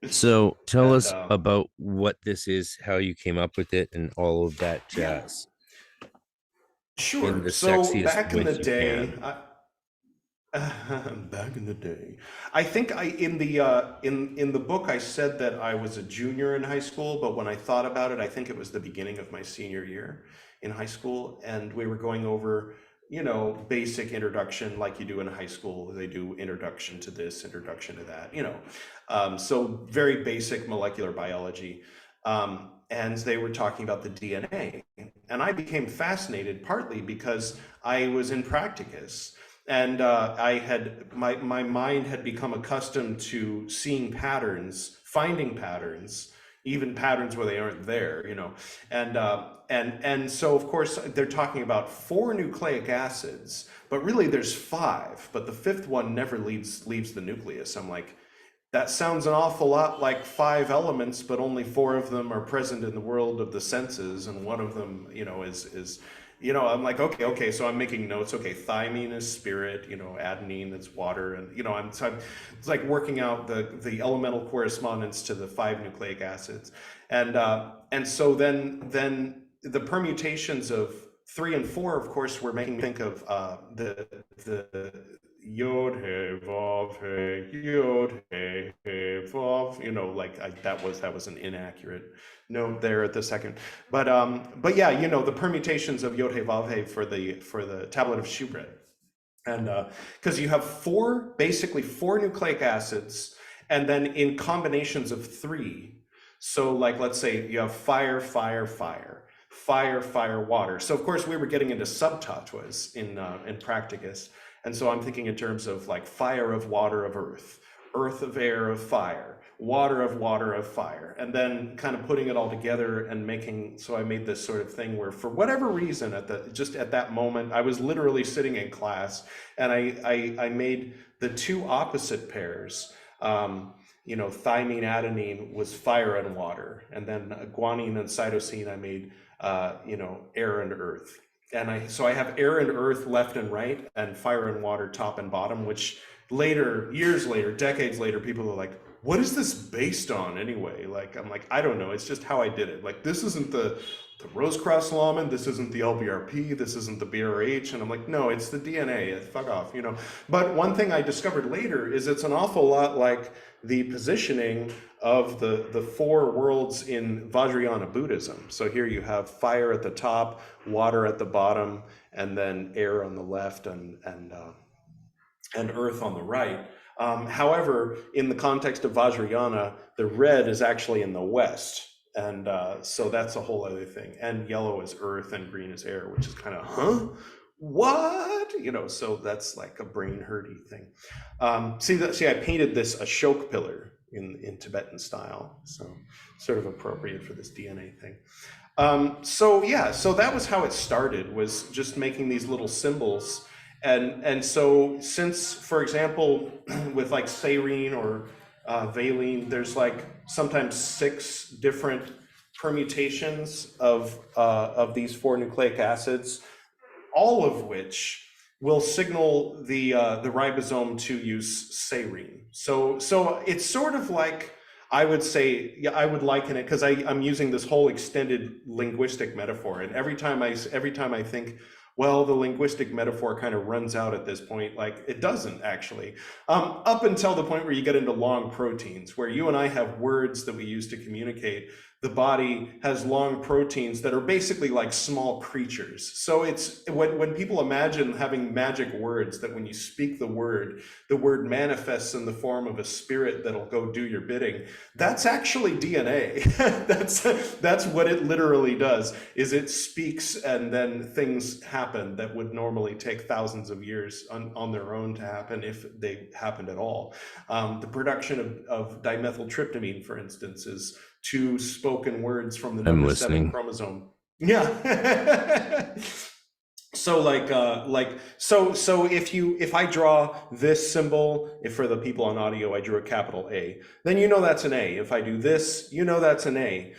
So tell And us about what this is, how you came up with it, and all of that yeah, jazz in sure. the So sexiest back in the voice you day, can. back in the day, I think I in the book I said that I was a junior in high school, but when I thought about it, I think it was the beginning of my senior year in high school, and we were going over, basic introduction like you do in high school. They do introduction to this, introduction to that, so very basic molecular biology. And they were talking about the DNA, and I became fascinated partly because I was in practicus. And I had my mind had become accustomed to seeing patterns, finding patterns, even patterns where they aren't there, and so of course they're talking about four nucleic acids, but really there's five, but the fifth one never leaves the nucleus. I'm like, that sounds an awful lot like five elements, but only four of them are present in the world of the senses, and one of them, is I'm like, okay, so I'm making notes. Okay, thymine is spirit, adenine is water, and it's like working out the elemental correspondence to the five nucleic acids, and so then the permutations of three and four, of course, were making me think of the yod hey vav hey yod hey hey vav. That was an inaccurate note there at the second. But yeah, the permutations of Yod He Vav He for the tablet of shewbread, and because you have basically four nucleic acids, and then in combinations of three. So like, let's say you have fire, fire, fire, fire, fire, water. So of course we were getting into subtatwas in Practicus, and so I'm thinking in terms of like fire of water of earth, earth of air of fire, water of fire, and then kind of putting it all together and making. So I made this sort of thing where, for whatever reason, at that moment, I was literally sitting in class, and I made the two opposite pairs. Thymine, adenine was fire and water, and then guanine and cytosine I made, air and earth. So I have air and earth left and right, and fire and water top and bottom, which later, years later, decades later, people are like, what is this based on anyway? Like, I'm like, I don't know. It's just how I did it. Like, this isn't the Rose-Cross Lawman, this isn't the LBRP, this isn't the BRH. And I'm like, no, it's the DNA. Fuck off. But one thing I discovered later is it's an awful lot like the positioning of the four worlds in Vajrayana Buddhism. So here you have fire at the top, water at the bottom, and then air on the left, and earth on the right. However, in the context of Vajrayana, the red is actually in the west. And so that's a whole other thing. And yellow is earth and green is air, which is kind of, huh? What? So that's like a brain herdy thing. See, I painted this Ashok pillar in Tibetan style, so sort of appropriate for this DNA thing. So that was how it started, was just making these little symbols. And so, since, for example, with like serine or valine, there's like sometimes 6 different permutations of these 4 nucleic acids, all of which will signal the ribosome to use serine. So it's sort of like, I would say, yeah, I would liken it, because I'm using this whole extended linguistic metaphor, and every time I think, well, the linguistic metaphor kind of runs out at this point. Like, it doesn't actually, up until the point where you get into long proteins, where you and I have words that we use to communicate. The body has long proteins that are basically like small creatures. So it's when people imagine having magic words, that when you speak the word manifests in the form of a spirit that'll go do your bidding. That's actually DNA. that's what it literally does, is it speaks, and then things happen that would normally take thousands of years on their own to happen, if they happened at all. The production of dimethyltryptamine, for instance, is 2 spoken words from the I'm number 7 listening. chromosome. Yeah. So so if I draw this symbol, if for the people on audio I drew a capital A, then that's an A. If I do this, that's an A.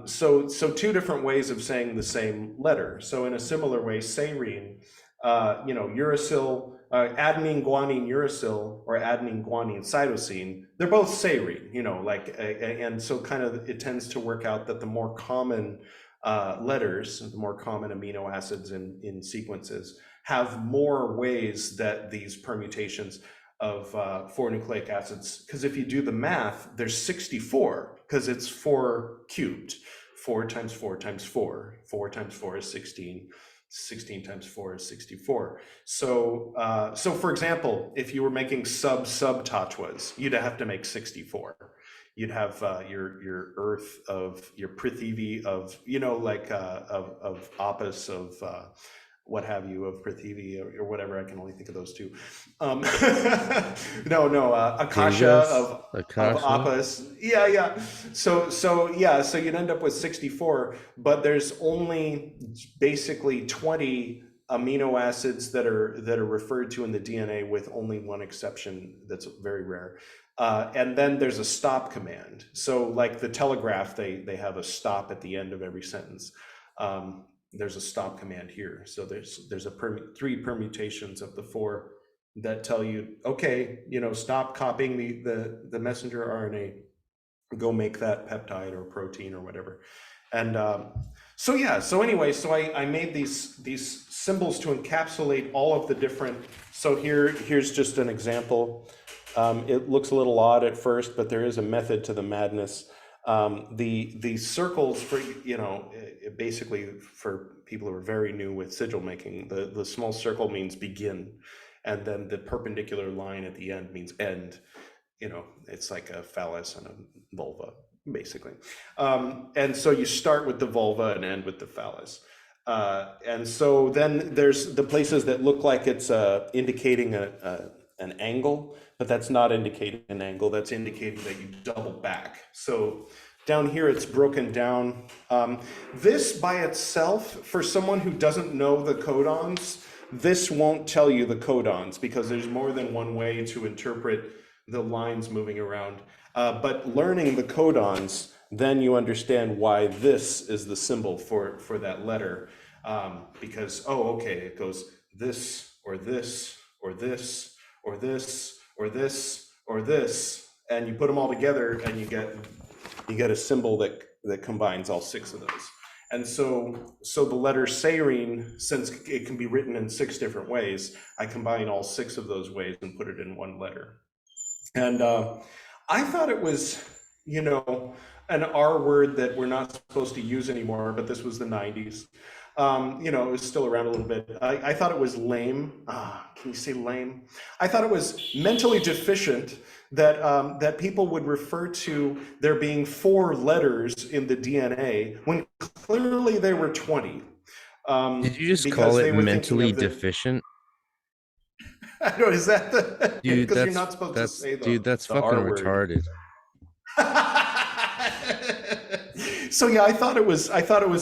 So 2 different ways of saying the same letter. So in a similar way, serine, uracil, adenine, guanine, uracil, or adenine, guanine, cytosine, they're both serine, and so kind of it tends to work out that the more common letters, the more common amino acids in sequences, have more ways that these permutations of 4 nucleic acids, because if you do the math, there's 64, because it's 4 cubed. 4 times 4 times 4. 4 times 4 is 16. 16 times 4 is 64. So for example, if you were making sub-tatwas, you'd have to make 64. You'd have your earth of your Prithivi of, of Apis, of what have you, of Prithivi, or whatever. I can only think of those 2. Akasha of Akasha. Apis. Yeah. So you'd end up with 64, but there's only basically 20 amino acids that are referred to in the DNA, with only one exception that's very rare. And then there's a stop command. So like the telegraph, they have a stop at the end of every sentence. there's a stop command here. So there's three permutations of the four that tell you, okay, stop copying the messenger RNA, go make that peptide or protein or whatever. And so yeah, so anyway, so I made these symbols to encapsulate all of the different. So here's just an example. It looks a little odd at first, but there is a method to the madness. The circles for, basically for people who are very new with sigil making, the small circle means begin, and then the perpendicular line at the end means end. It's like a phallus and a vulva, basically. And so you start with the vulva and end with the phallus. And so then there's the places that look like it's indicating an angle, but that's not indicating an angle. That's indicating that you double back. So down here, it's broken down. This by itself, for someone who doesn't know the codons, this won't tell you the codons because there's more than one way to interpret the lines moving around. But learning the codons, then you understand why this is the symbol for that letter. Because, okay, it goes this, or this, or this, or this, or this, or this, and you put them all together and you get a symbol that combines all six of those. And so the letter serine, since it can be written in 6 different ways, I combine all 6 of those ways and put it in one letter. And I thought it was, an R word that we're not supposed to use anymore, but this was the 90s. It was still around a little bit. I thought it was lame. Can you say lame? I thought it was mentally deficient that people would refer to there being 4 letters in the DNA when clearly there were 20. Did you just call it mentally deficient? I don't know, is that the Dude, because you're not supposed to say that's the fucking R word. retarded. So yeah, I thought it was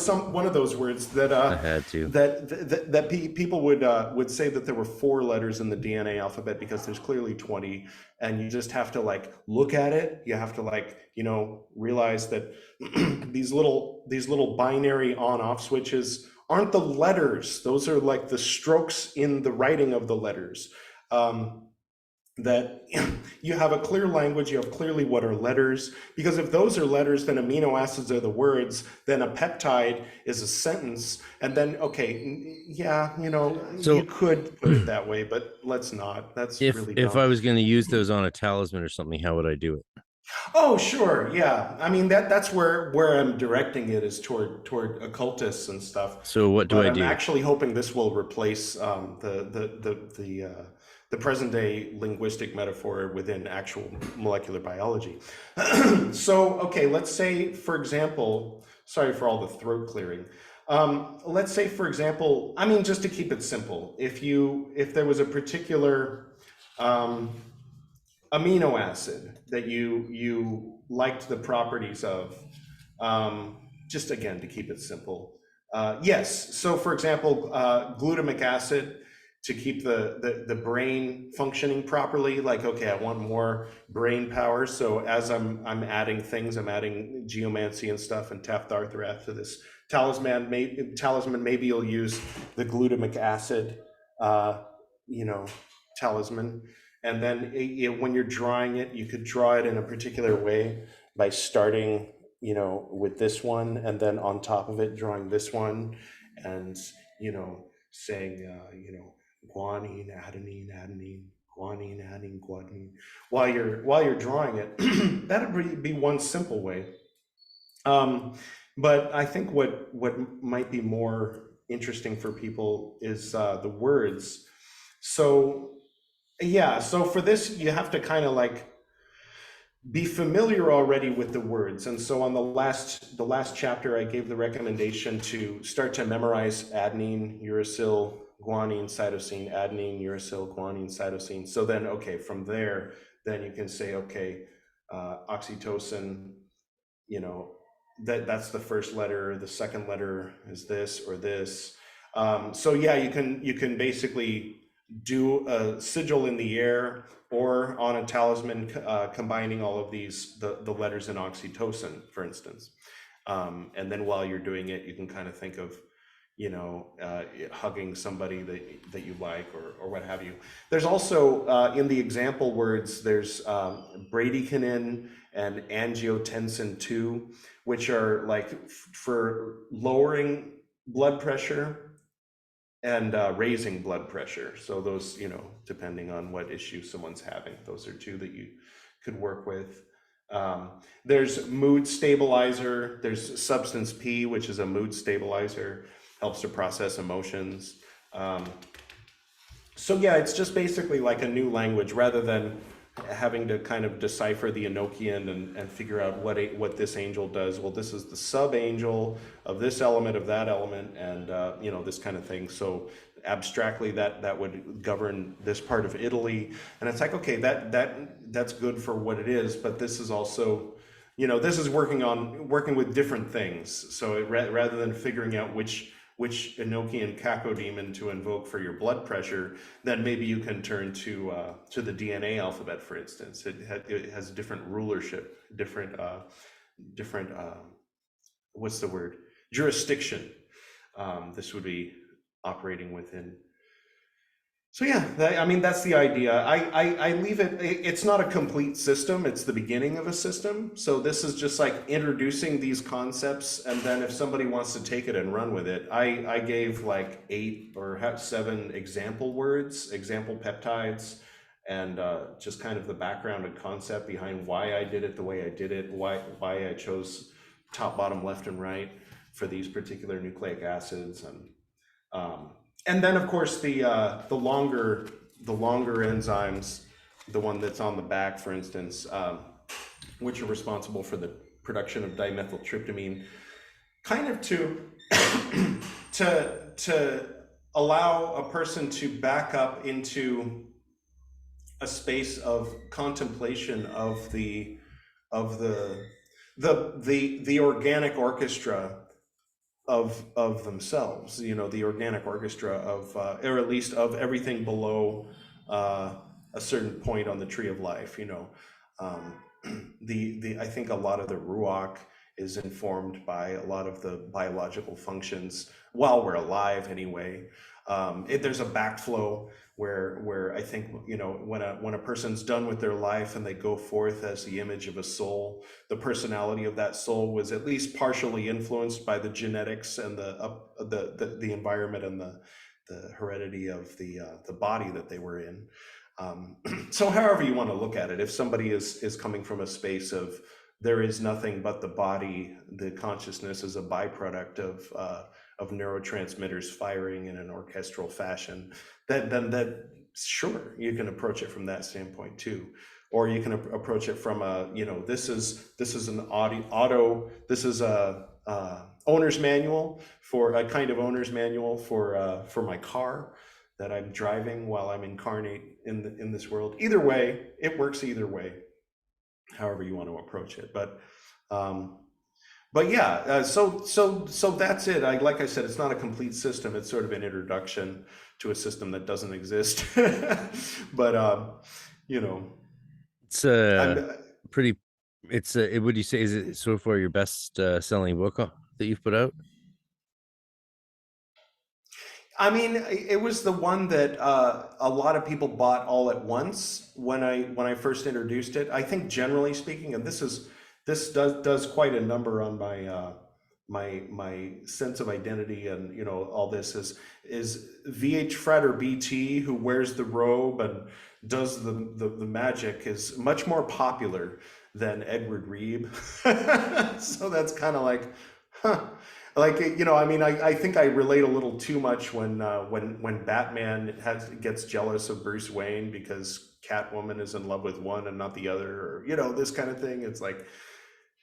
one of those words that I had to. that people would say that there were 4 letters in the DNA alphabet because there's clearly 20, and you just have to look at it. You have to realize that these little binary on-off switches aren't the letters. Those are like the strokes in the writing of the letters. That you have a clear language, you have clearly what are letters, because if those are letters, then amino acids are the words, then a peptide is a sentence, and then, okay, yeah, So, you could put it that way, but let's not. That's really dumb. If I was going to use those on a talisman or something, how would I do it? Oh, sure, yeah. I mean, that's where I'm directing it is toward occultists and stuff. So what do But I I'm do? actually hoping this will replace the present day linguistic metaphor within actual molecular biology. So, okay, let's say, for example, sorry for all the throat clearing. Let's say, for example, I mean, just to keep it simple, if there was a particular amino acid that you liked the properties of, just again to keep it simple. Yes, so for example, glutamic acid, to keep the brain functioning properly, like, okay, I want more brain power, so as I'm adding things, I'm adding geomancy and stuff and Taft-Arthrath to this talisman. Maybe you'll use the glutamic acid talisman. And then when you're drawing it, you could draw it in a particular way by starting, with this one, and then on top of it, drawing this one, and, saying, guanine, adenine, adenine, guanine, adenine, guanine, while you're drawing it. That'd be one simple way. But I think what might be more interesting for people is the words. So yeah, so for this, you have to kind of be familiar already with the words. And so on the last chapter, I gave the recommendation to start to memorize adenine, uracil, guanine, cytosine, adenine, uracil, guanine, cytosine. So then, okay, from there, then you can say, okay, oxytocin, that's the first letter, the second letter is this or this. So yeah, you can basically do a sigil in the air or on a talisman, combining all of these, the letters in oxytocin, for instance. And then while you're doing it, you can kind of think of, hugging somebody that you like, or what have you. There's also, in the example words, there's bradykinin and angiotensin 2, which are like for lowering blood pressure and raising blood pressure. So those, depending on what issue someone's having, those are two that you could work with. There's mood stabilizer. There's substance P, which is a mood stabilizer, helps to process emotions. So yeah, it's just basically like a new language rather than having to kind of decipher the Enochian and figure out what this angel does. Well, this is the sub angel of this element of that element, and this kind of thing. So abstractly, that would govern this part of Italy, and it's like, okay, that's good for what it is, but this is also, this is working with different things. So rather than figuring out which Enochian cacodemon to invoke for your blood pressure, then maybe you can turn to the DNA alphabet, for instance. It has different rulership, different what's the word? Jurisdiction. This would be operating within. So yeah, that's the idea. I leave it. It's not a complete system. It's the beginning of a system. So this is just like introducing these concepts, and then if somebody wants to take it and run with it, I gave like 8 or 7 example words, example peptides, and just kind of the background and concept behind why I did it the way I did it, why I chose top, bottom, left, and right for these particular nucleic acids, and then, of course, the longer enzymes, the one that's on the back, for instance, which are responsible for the production of dimethyltryptamine, kind of to allow a person to back up into a space of contemplation of the organic orchestra of themselves, the organic orchestra of, or at least of everything below a certain point on the tree of life. I think a lot of the ruach is informed by a lot of the biological functions while we're alive anyway. There's a backflow where I think, when a person's done with their life and they go forth as the image of a soul, the personality of that soul was at least partially influenced by the genetics and the environment and the heredity of the body that they were in. So however you want to look at it, if somebody is coming from a space of there is nothing but the body, the consciousness is a byproduct of neurotransmitters firing in an orchestral fashion, then sure, you can approach it from that standpoint too. Or you can approach it from this is an this is a owner's manual for a kind of owner's manual for my car that I'm driving while I'm incarnate in this world. Either way, it works either way, however you want to approach it. But yeah, so that's it. Like I said, it's not a complete system. It's sort of an introduction to a system that doesn't exist. But It's I'm, pretty. It's would you say, is it so far your best selling book that you've put out? it was the one that a lot of people bought all at once when I first introduced it. I think generally speaking, and this does quite a number on my sense of identity, and all this is VH Frater BT, who wears the robe and does the magic, is much more popular than Edward Reeb. So that's kind of like, huh. Like, I think I relate a little too much when Batman gets jealous of Bruce Wayne because Catwoman is in love with one and not the other, or this kind of thing. It's like,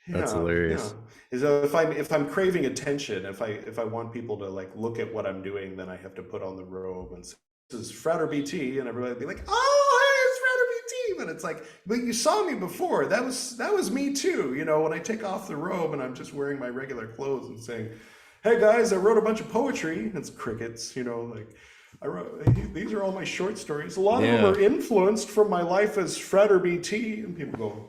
That's hilarious. so if I'm craving attention, if I want people to like look at what I'm doing, then I have to put on the robe and say, this is Frater BT, and everybody would be like, oh, hey, it's Frater BT. But it's like, but you saw me before. That was me too. When I take off the robe and I'm just wearing my regular clothes and saying, hey guys, I wrote a bunch of poetry. It's crickets. Like, I wrote, these are all my short stories. A lot of them are influenced from my life as Frater BT. And people go,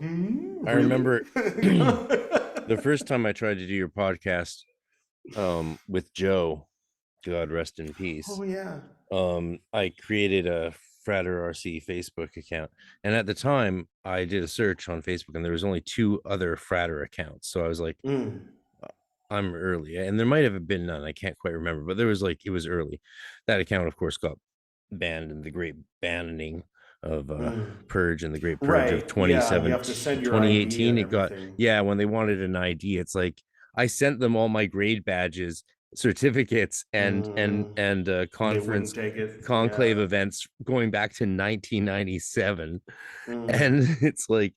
I remember the first time I tried to do your podcast with Joe, God rest in peace. Oh yeah. I created a Frater RC Facebook account, and at the time I did a search on Facebook, and there was only two other Frater accounts. So I was like, Mm, I'm early, and there might have been none. I can't quite remember, but there was like it was early. That account, of course, got banned in the great banning of mm. Purge and the Great Purge of Right. Yeah. You 2017, have to send your ID 2018. and It got, everything. yeah, when they wanted an ID, it's like I sent them all my grade badges, certificates, Mm-hmm. and They conference wouldn't take it. conclave Yeah. events going back to 1997. Mm. And it's like,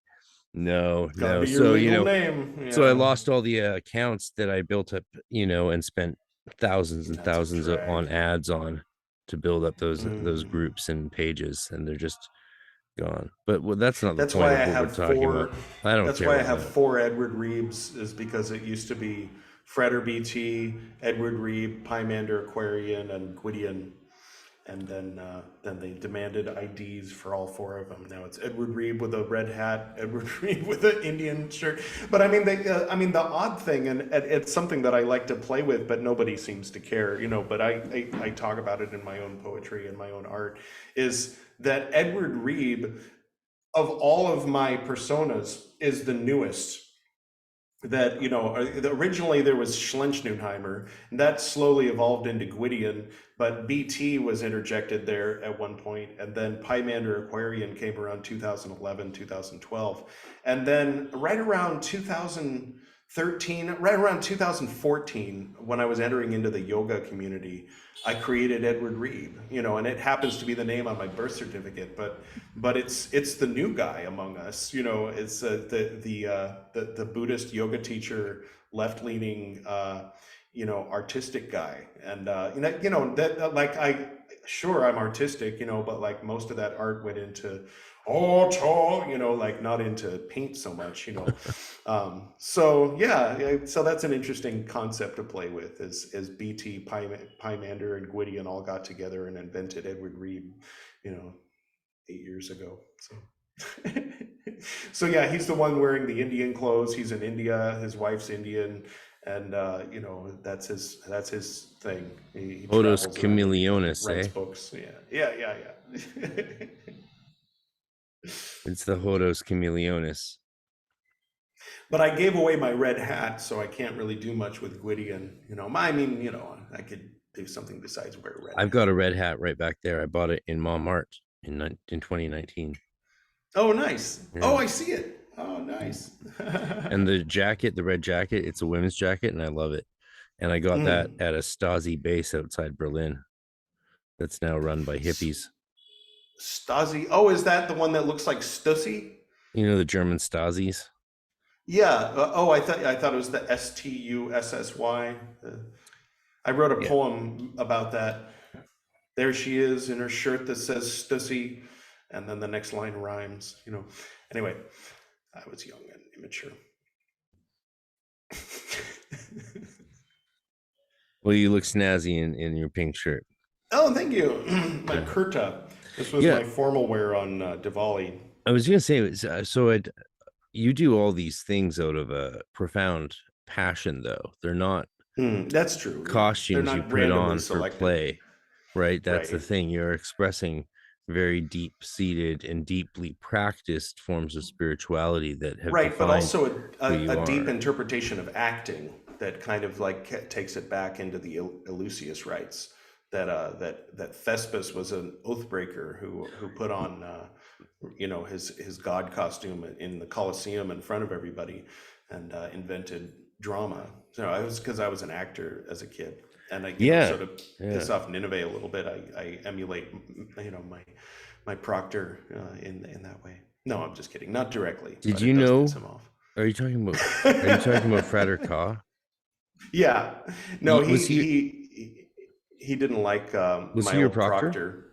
no, It's got to no. be your So, legal name. so I Yeah. lost all the accounts that I built up, and spent thousands and That's a thousands on drag. ads on to build up those Mm. groups and pages, and they're just gone. But well, that's not the That's point why of I what we're have talking about. I don't That's care why I about have that. four Edward Reeves, is because it used to be Frater BT, Edward Reeb, Pymander Aquarian, and Gwydion, and then they demanded IDs for all four of them. Now it's Edward Reeb with a red hat, Edward Reeb with an Indian shirt. But I mean, I mean, the odd thing, and it's something that I like to play with, but nobody seems to care, you know. But I talk about it in my own poetry and my own art, is that Edward Reeb, of all of my personas, is the newest. That, originally there was Schlenchnunheimer, and that slowly evolved into Gwydion, but BT was interjected there at one point, and then Pymander Aquarian came around 2011, 2012, and then right around 2013, right around 2014, when I was entering into the yoga community, I created Edward Reeb, and it happens to be the name on my birth certificate, but it's the new guy among us, it's the Buddhist yoga teacher, left leaning, artistic guy, and that like sure, I'm artistic, but like most of that art went into like not into paint so much, so yeah, so that's an interesting concept to play with, as BT, Pymander, and Gwydion all got together and invented Edward Reeb, 8 years ago. So, so yeah, he's the one wearing the Indian clothes. He's in India. His wife's Indian, and that's his thing. He Odos travels around India, chameleonis, writes eh? books. Yeah. It's the Hodos chameleonis. But I gave away my red hat, so I can't really do much with Gwydion. I mean, I could do something besides wear a red I've got hat. a red hat right back there. I bought it in Montmartre in 2019. Oh, nice. Oh, Yeah. I see it. Oh, nice. And the jacket, the red jacket, it's a women's jacket, and I love it. And I got that Mm. at a Stasi base outside Berlin that's now run by hippies. Stasi. Oh, is that the one that looks like Stussy? The German Stasis. Yeah. Oh, I thought it was the Stussy. I wrote a Yeah. poem about that. There she is in her shirt that says Stussy, and then the next line rhymes. Anyway, I was young and immature. Well, you look snazzy in your pink shirt. Oh, thank you. My Yeah. kurta. This was Yeah. my formal wear on Diwali. I was gonna say, you do all these things out of a profound passion, though. They're not That's true. Yeah, they're costumes you not put randomly on for selected. play, right? That's the Right. thing. You're expressing very deep seated and deeply practiced forms of spirituality that have Right, but defined also who a you deep are. interpretation of acting that kind of like takes it back into the Eleusis rites. That Thespis was an oathbreaker who put on his god costume in the Colosseum in front of everybody, and invented drama. So I was because I was an actor as a kid, and I Yeah. sort of Yeah. piss off Nineveh a little bit. I emulate my proctor in that way. No, I'm just kidding. Not directly, Did but you it does piss know? him off. Are you talking about Frater Ka? Yeah. No, he Was he he didn't like was he my your old proctor? proctor.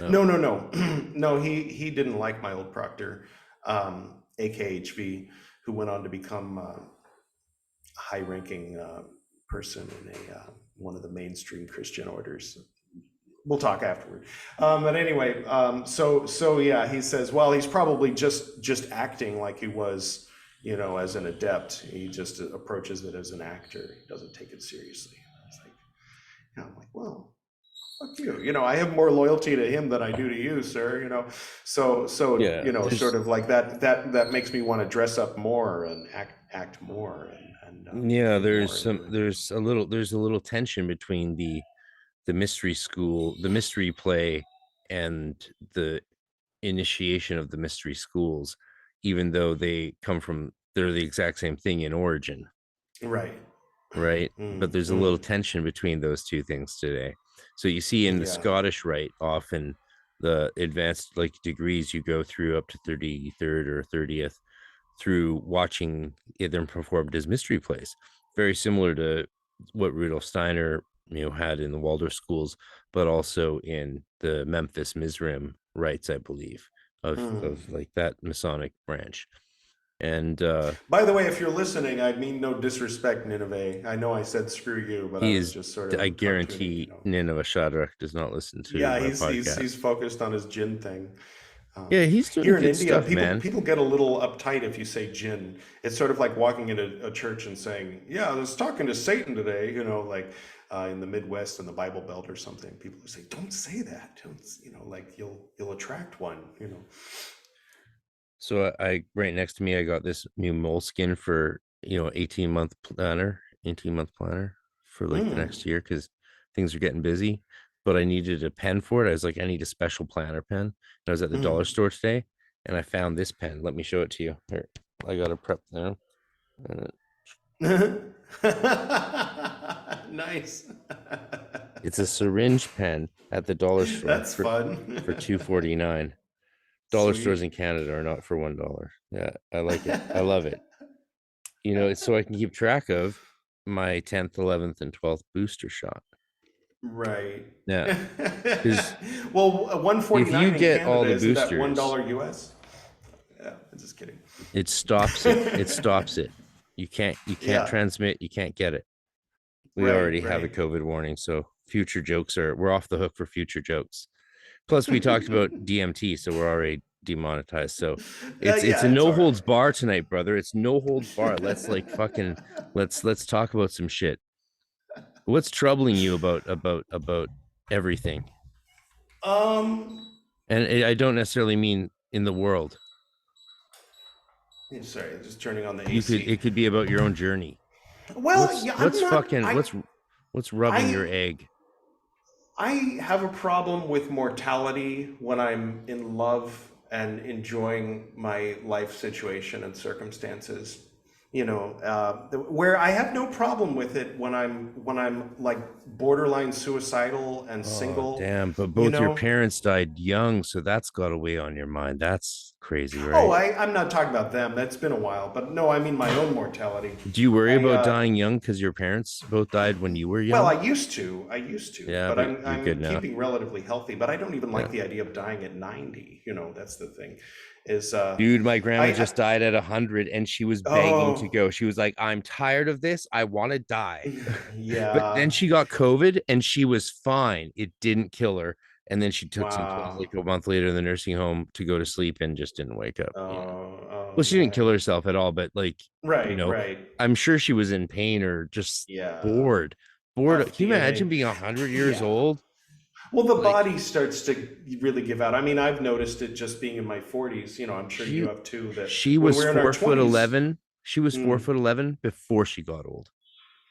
No. No, no, no, no. He didn't like my old proctor, AKHV, who went on to become a high-ranking person in one of the mainstream Christian orders. We'll talk afterward. But anyway, so yeah, he says, well, he's probably just acting like he was, as an adept. He just approaches it as an actor. He doesn't take it seriously. It's like, Yeah, I'm like, well, fuck you. You know, I have more loyalty to him than I do to you, sir. You know, so Yeah, you know, sort there's of like that makes me want to dress up more and act more and yeah, be more into it. there's a little tension between the mystery school, the mystery play, and the initiation of the mystery schools, even though they're the exact same thing in origin, Right. right? But Mm, there's a little mm, tension between those two things today. So you see in the yeah. Scottish rite, often the advanced like degrees you go through up to 33rd or 30th through watching them performed as mystery plays, very similar to what Rudolf Steiner had in the Waldorf schools, but also in the Memphis Mizraim rites, I believe, Mm. of like that Masonic branch. And By the way, if you're listening, I mean no disrespect, Nineveh. I know I said screw you, but I he was is, just sort I of cartooning, you guarantee know. Nineveh Shadrach does not listen to Yeah, our he's podcast. focused on his gin thing. Yeah, he's doing Here in good India, stuff, people man. people get a little uptight if you say jinn. It's sort of like walking into a church and saying, "Yeah, I was talking to Satan today." You know, like in the Midwest in the Bible Belt or something. People say, "Don't say that." Don't, you know, like you'll attract one. You know. So I right next to me, I got this new moleskin for 18-month planner for like the Mm, next year because things are getting busy. But I needed a pen for it. I was like, I need a special planner pen. And I was at the dollar mm. store today, and I found this pen. Let me show it to you. Here, I got a prep now. And Nice. it's a syringe pen at the dollar store That's for fun. 2.49. Dollar stores in Sweet. Canada are not for $1. Yeah, I like it. I love it. It's so I can keep track of my 10th, 11th, and 12th booster shot. Right. Yeah, because Well, if you 149 in get all Canada, the isn't that boosters, $1 US? Yeah, I'm just kidding. it stops it. It stops it. You can't Yeah, transmit. You can't get it. We right, already have a right. COVID warning, so we're off the hook for future jokes. Plus, we talked about DMT, so we're already demonetized. So it's Yeah, a it's no all right. holds bar tonight, brother. It's no holds bar. Let's like fucking let's talk about some shit. What's troubling you about everything? Um, And I don't necessarily mean in the world. yeah, sorry, just turning on the You could AC. It could be about your own journey. Well, yeah, I'm What's not. fucking what's rubbing your I, egg? I have a problem with mortality when I'm in love and enjoying my life situation and circumstances. You know, where I have no problem with it when I'm like borderline suicidal and Oh single. damn! But You both your know, parents died young, so that's got to weigh on your mind. That's crazy, oh, right? I'm not talking about them. That's been a while, but no, I mean my own mortality. Do you worry I about dying young because your parents both died when you were Well, young? I used to, Yeah, but but you're good I'm now. keeping relatively healthy. But I don't even Yeah. like the idea of dying at 90. You know, that's the thing. Is Dude, my grandma I just died at 100 and she was begging to oh go. She was like, I'm tired of this. I want to die. But then yeah, she got COVID and she was fine. It didn't kill her. And then she took some pills wow, like a month later in the nursing home to go to sleep and just didn't wake up. oh Well, she didn't kill man, herself at all, but like, you right, know, right, I'm sure she was in pain or just yeah, bored. Bored. tough Can you imagine DNA, being 100 years yeah. old? Well, the Like body starts to really give out. I mean, I've noticed it just being in my 40s. You know, I'm sure you she have too. That she when was we're in our four foot 20s, 11. She was four mm, foot 11 before she got old.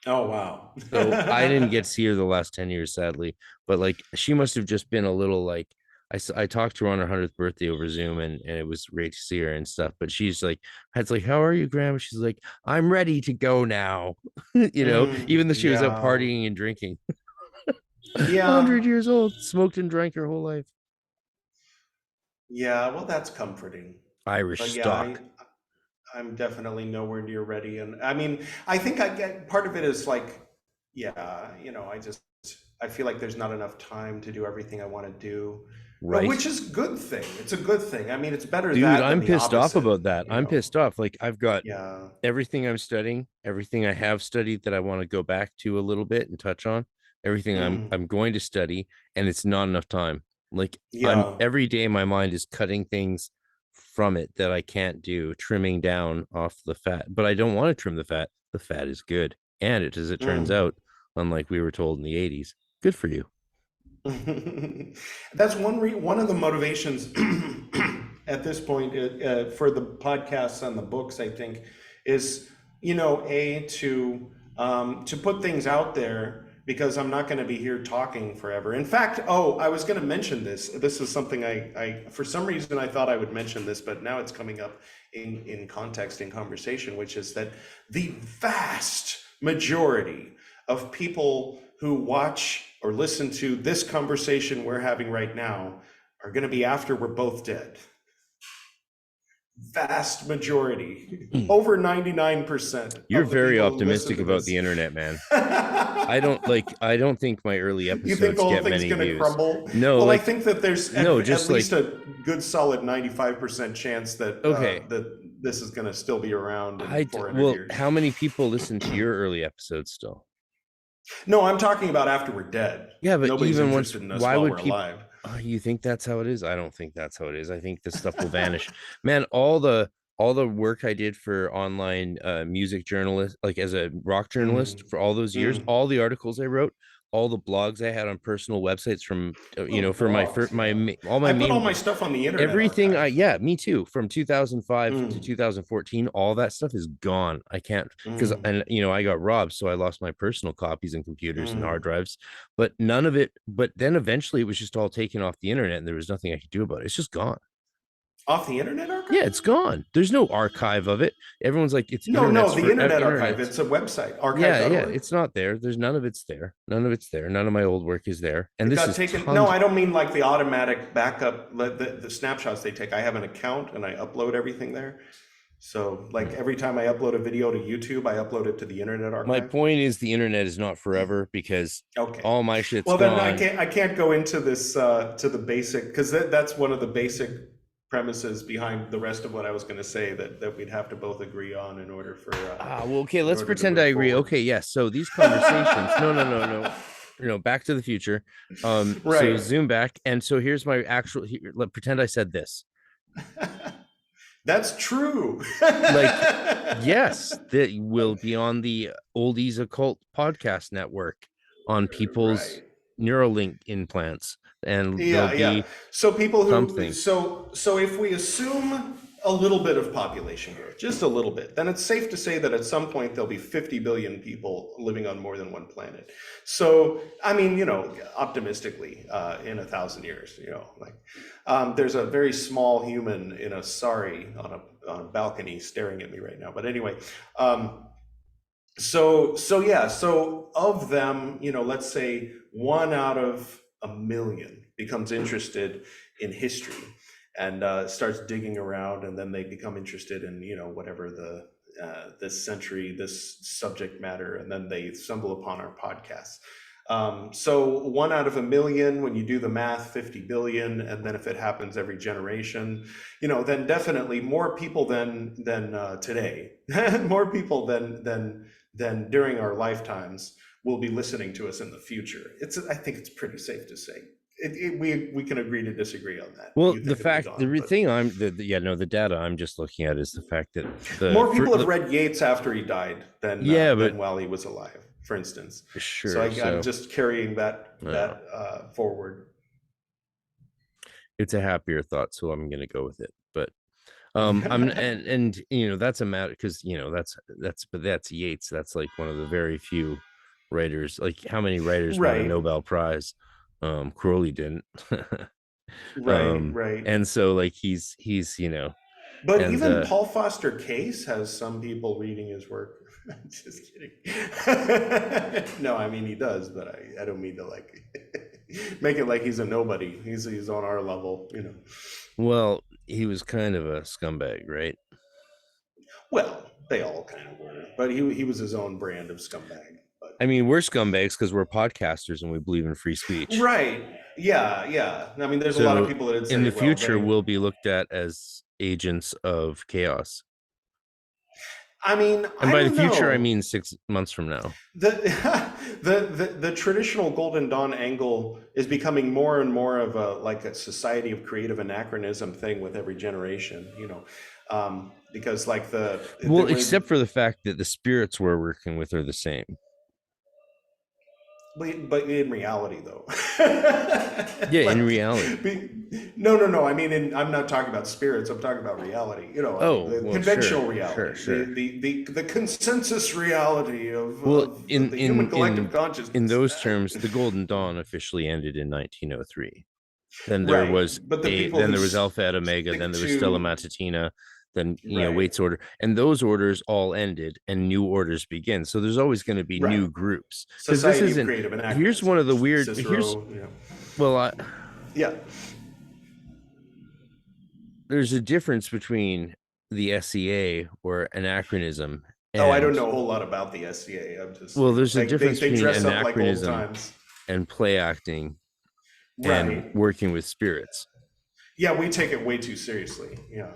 oh wow, So I didn't get to see her the last 10 years, sadly. But like she must have just been a little like I talked to her on her 100th birthday over Zoom and it was great to see her and stuff. But she's like, I was like, how are you, Grandma? She's like, I'm ready to go now. Even though she was out yeah. partying and drinking. Yeah, 100 years old, smoked and drank her whole life. yeah, well, that's comforting. Irish But yeah, stock. I'm definitely nowhere near ready. And I mean, I think I get part of it is like, yeah, you know, I feel like there's not enough time to do everything I want to do, Right. which is a good thing. It's a good thing. I mean, it's better Dude, that than I'm the pissed off opposite, about that. you I'm know? pissed off. Like I've got Yeah. everything I'm studying, everything I have studied that I want to go back to a little bit and touch on, everything Mm, I'm going to study, and it's not enough time. Like I'm yeah. every day my mind is cutting things from it that I can't do, trimming down off the fat. But I don't want to trim the fat. The fat is good. And it as it turns Mm, out, unlike we were told in the 80s. Good for you. That's one of the motivations at this point for the podcasts and the books. I think is to put things out there because I'm not going to be here talking forever. In fact, I was going to mention this. This is something I for some reason I thought I would mention this, but now it's coming up in context in conversation, which is that the vast majority of people who watch or listen to this conversation we're having right now are going to be after we're both dead. Vast majority, over 99% You're of the very people who listen optimistic to about the this. internet, man. I don't think my early You think the episodes whole get thing's many going to views. crumble? No, Well, I like think that there's no, at just least like a good solid 95% chance that okay. that this is going to still be around in I 400 well, years. how many people listen to your early episodes still? No, I'm talking about after we're dead. Yeah, but Nobody's even once, interested in us why while would we're people? alive. You think that's how it is? I don't think that's how it is. I think this stuff will vanish. Man, all the work I did for online music journalist, like as a rock journalist Mm, for all those years, mm. all the articles I wrote, all the blogs I had on personal websites from Oh, for blogs, my yeah. all my I put all my main stuff on the Internet everything I Archive. yeah, me too. From 2005 to Mm, 2014, all that stuff is gone. I can't because mm, and I got robbed, so I lost my personal copies and computers and hard mm. drives. But none of it. But then eventually, it was just all taken off the internet, and there was nothing I could do about it. It's just gone. Off the Internet Yeah, Archive? it's gone. There's no archive of it. Everyone's like, it's No, no, internet's the for Internet Archive. internet's. It's a website, Yeah, archive.org. it's not there. There's none of it's there. None of it's there. None of my old work is there. And It this got is taken. No, tons. I don't mean like the automatic backup, the snapshots they take. I have an account and I upload everything there. So, like every time I upload a video to YouTube, I upload it to the Internet My Archive. point is, the internet is not forever because Okay. all my shit's Well, then gone. I can't go into this to the basic because that's one of the basic premises behind the rest of what I was going to say that we'd have to both agree on Well, okay, in let's order to pretend I move agree. forward. Okay, yes. So these conversations, no. Back to the future. So Right. zoom back, and so here's my actual. Pretend I said this. That's true. Like, yes, that will be on the Oldies Occult podcast network on people's Right. Neuralink implants, and there'll Yeah, yeah. be So people who something. so if we assume a little bit of population growth, just a little bit, then it's safe to say that at some point there'll be 50 billion people living on more than one planet. So, I mean, optimistically, in 1,000 years, there's a very small human in a sari on a balcony staring at me right now. But anyway, so of them, let's say 1 out of 1 million becomes interested in history and starts digging around, and then they become interested in whatever this century, this subject matter, and then they stumble upon our podcast. So 1 out of 1 million, when you do the math, 50 billion, and then if it happens every generation, then definitely more people than today, more people than during our lifetimes will be listening to us in the future. I think it's pretty safe to say. We can agree to disagree on that. Well, You the think it'll be fact, gone, but thing yeah, no, the data I'm just looking at is the fact that more people have read Yeats after he died yeah, but than while he was alive, for instance. So sure. I'm So just carrying that yeah, forward. it's a happier thought, so I'm gonna go with it. But I'm and that's a matter because that's Yeats. That's like one of the very few writers. Like how many writers won a Right, Nobel Prize? Crowley didn't. right, right. And so like he's But and even Paul Foster Case has some people reading his work. Just kidding. No, I mean he does, but I don't mean to like make it like he's a nobody. He's on our level. well, he was kind of a scumbag, right? Well, they all kind of were, but he was his own brand of scumbag. But I mean, we're scumbags because we're podcasters and we believe in free speech. right, yeah, yeah. I mean, there's a lot of So people that would in say, the well, future, we'll be looked at as agents of chaos. I mean, And I by the don't future, I know. mean 6 months from now. The, the traditional Golden Dawn angle is becoming more and more of a society of creative anachronism thing with every generation. Because like the Well, way except for the fact that the spirits we're working with are the same. But in reality, though, Yeah, in like, reality. no, no, no. I mean, I'm not talking about spirits. I'm talking about reality. I mean, Oh, the well, conventional sure, sure, reality, sure. the consensus reality Well, of the human collective in consciousness. those terms, the Golden Dawn officially ended in 1903. Right, but the people Then who there was Alpha et Omega, then stick there was Stella to Matutina, then right, Waite's Order, and those orders all ended, and new orders begin. So there's always going to be right, new groups because this Society of isn't. Creative Here's one of Anachronism, the weird. Here's Cicero. well, Yeah. there's a difference between the SEA or anachronism Oh, I and don't know a whole lot about the SCA. I'm just, well, there's a they difference they between dress up like old anachronism times. and play acting and Right. working with spirits. Yeah, we take it way too seriously. Yeah.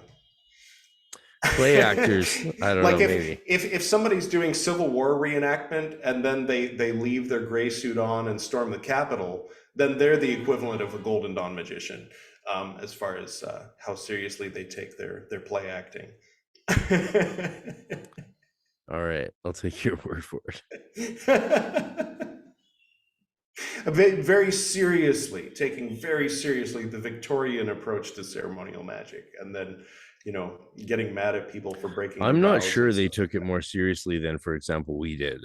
Play actors, I don't Like know, maybe. if somebody's doing Civil War reenactment and then they leave their gray suit on and storm the Capitol, then they're the equivalent of a Golden Dawn magician, as far as how seriously they take their play acting. All right, I'll take your word for it. Very seriously, taking very seriously the Victorian approach to ceremonial magic, and then, getting mad at people for breaking their I'm not vows sure and they stuff like took it that. more seriously than, for example, we did.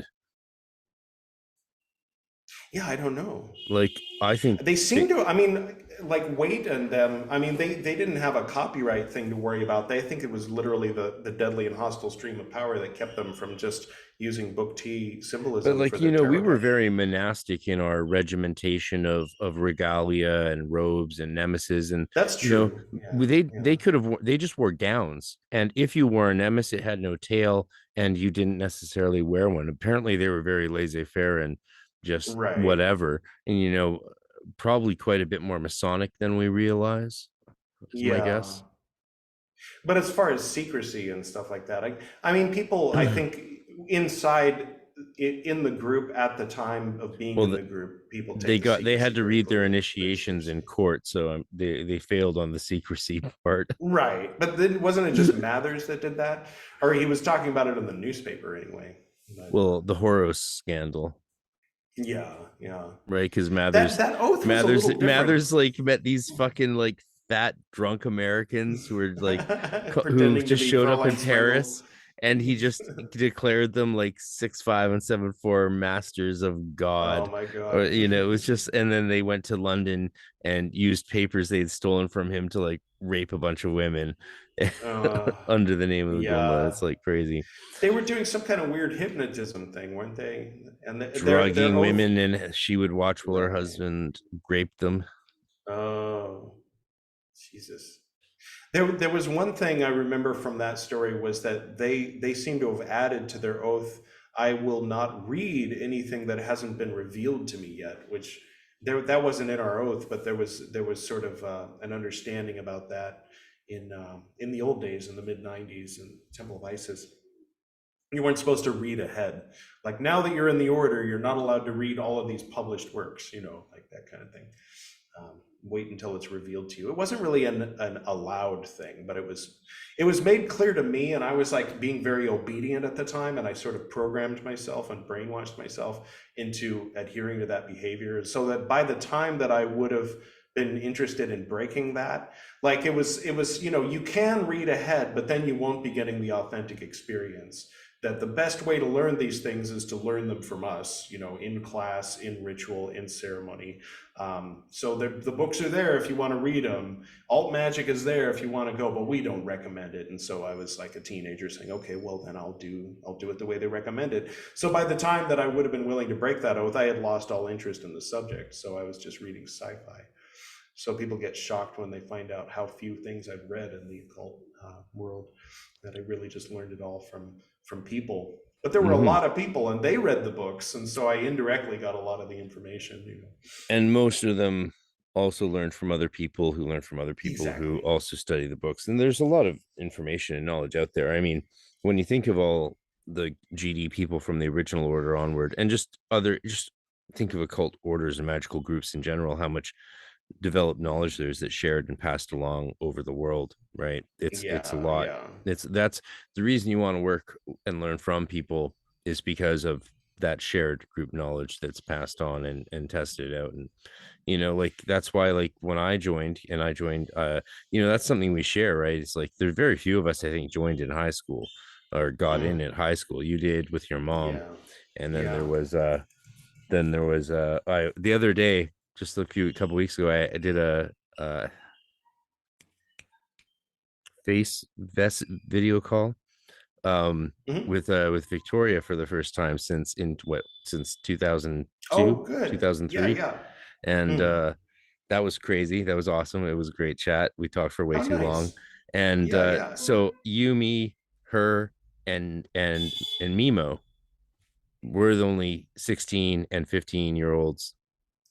Yeah, I don't know. Like, I think They they, seem to, I mean, like Waite and them, I mean, they didn't have a copyright thing to worry about. They think it was literally the deadly and hostile stream of power that kept them from just using Book T but symbolism for like, their we tarot were cards. very monastic in our regimentation of regalia and robes and nemesis, and That's true. Yeah, they yeah. could have they just wore gowns, and if you wore a nemesis, it had no tail, and you didn't necessarily wear one. Apparently, they were very laissez-faire and just Right. whatever, and probably quite a bit more Masonic than we realize. Is my Yeah. guess. But as far as secrecy and stuff like that, I mean, people, I think inside in the group at the time of being Well, in the group, people take they the got they had secrecy to very, read their very initiations in seriously. court, so they failed on the secrecy part. Right. But then wasn't it just Mathers that did that? Or he was talking about it in the newspaper anyway. But Well, the Horos scandal, yeah, yeah. right? Because That oath was a little different. Mathers like met these fucking like fat drunk Americans who were like who Pretending to just be showed up Fraulein in Sprengel. Paris, and he just declared them like 6'5" and 7'4" masters of Oh God. my Or God. it was just, and then they went to London and used papers they'd stolen from him to like rape a bunch of women Uh, under the name of the Goomba. yeah. It's like crazy. They were doing some kind of weird hypnotism thing, weren't they? And their Drugging oath, women, and she would watch while her right? husband raped them. Oh, Jesus. There was one thing I remember from that story was that they seem to have added to their oath, "I will not read anything that hasn't been revealed to me yet," which that wasn't in our oath, but there was sort of an understanding about that in the old days, in the mid '90s, in Temple of Isis. You weren't supposed to read ahead. Like now that you're in the order, you're not allowed to read all of these published works, like that kind of thing. Wait until it's revealed to you. It wasn't really an allowed thing, but it was made clear to me, and I was like being very obedient at the time, and I sort of programmed myself and brainwashed myself into adhering to that behavior, so that by the time that I would have been interested in breaking that, like it was you can read ahead, but then you won't be getting the authentic experience. That the best way to learn these things is to learn them from us, in class, in ritual, in ceremony. So the books are there if you want to read them. Alt magic is there if you want to go, but we don't recommend it. And so I was like a teenager saying, okay, well then I'll do it the way they recommend it. So by the time that I would have been willing to break that oath, I had lost all interest in the subject. So I was just reading sci-fi. So people get shocked when they find out how few things I've read in the occult world. That I really just learned it all from people. But there were a Hmm. lot of people, and they read the books, and so I indirectly got a lot of the information. And most of them also learned from other people who learned from other people who Exactly. also study the books. And there's a lot of information and knowledge out there. I mean, when you think of all the GD people from the original order onward, and just think of occult orders and magical groups in general, how much developed knowledge there's that's shared and passed along over the world, right? It's a Yeah, lot. yeah. That's the reason you want to work and learn from people, is because of that shared group knowledge that's passed on and tested out. And like that's why, like when I joined, that's something we share, right? It's like there's very few of us, I think, joined in high school or got in Mm, at high school. You did with your mom. yeah. And then Yeah. I the other day, just a couple weeks ago, I did a face vest video call Hmm. with Victoria for the first time since 2002, Oh, good. Yeah, 2003. yeah. And Mm. that was crazy. That was awesome. It was a great chat. We talked for way Oh, too long. nice. And Yeah, yeah. so you, me, her, and Mimo were the only 16 and 15-year olds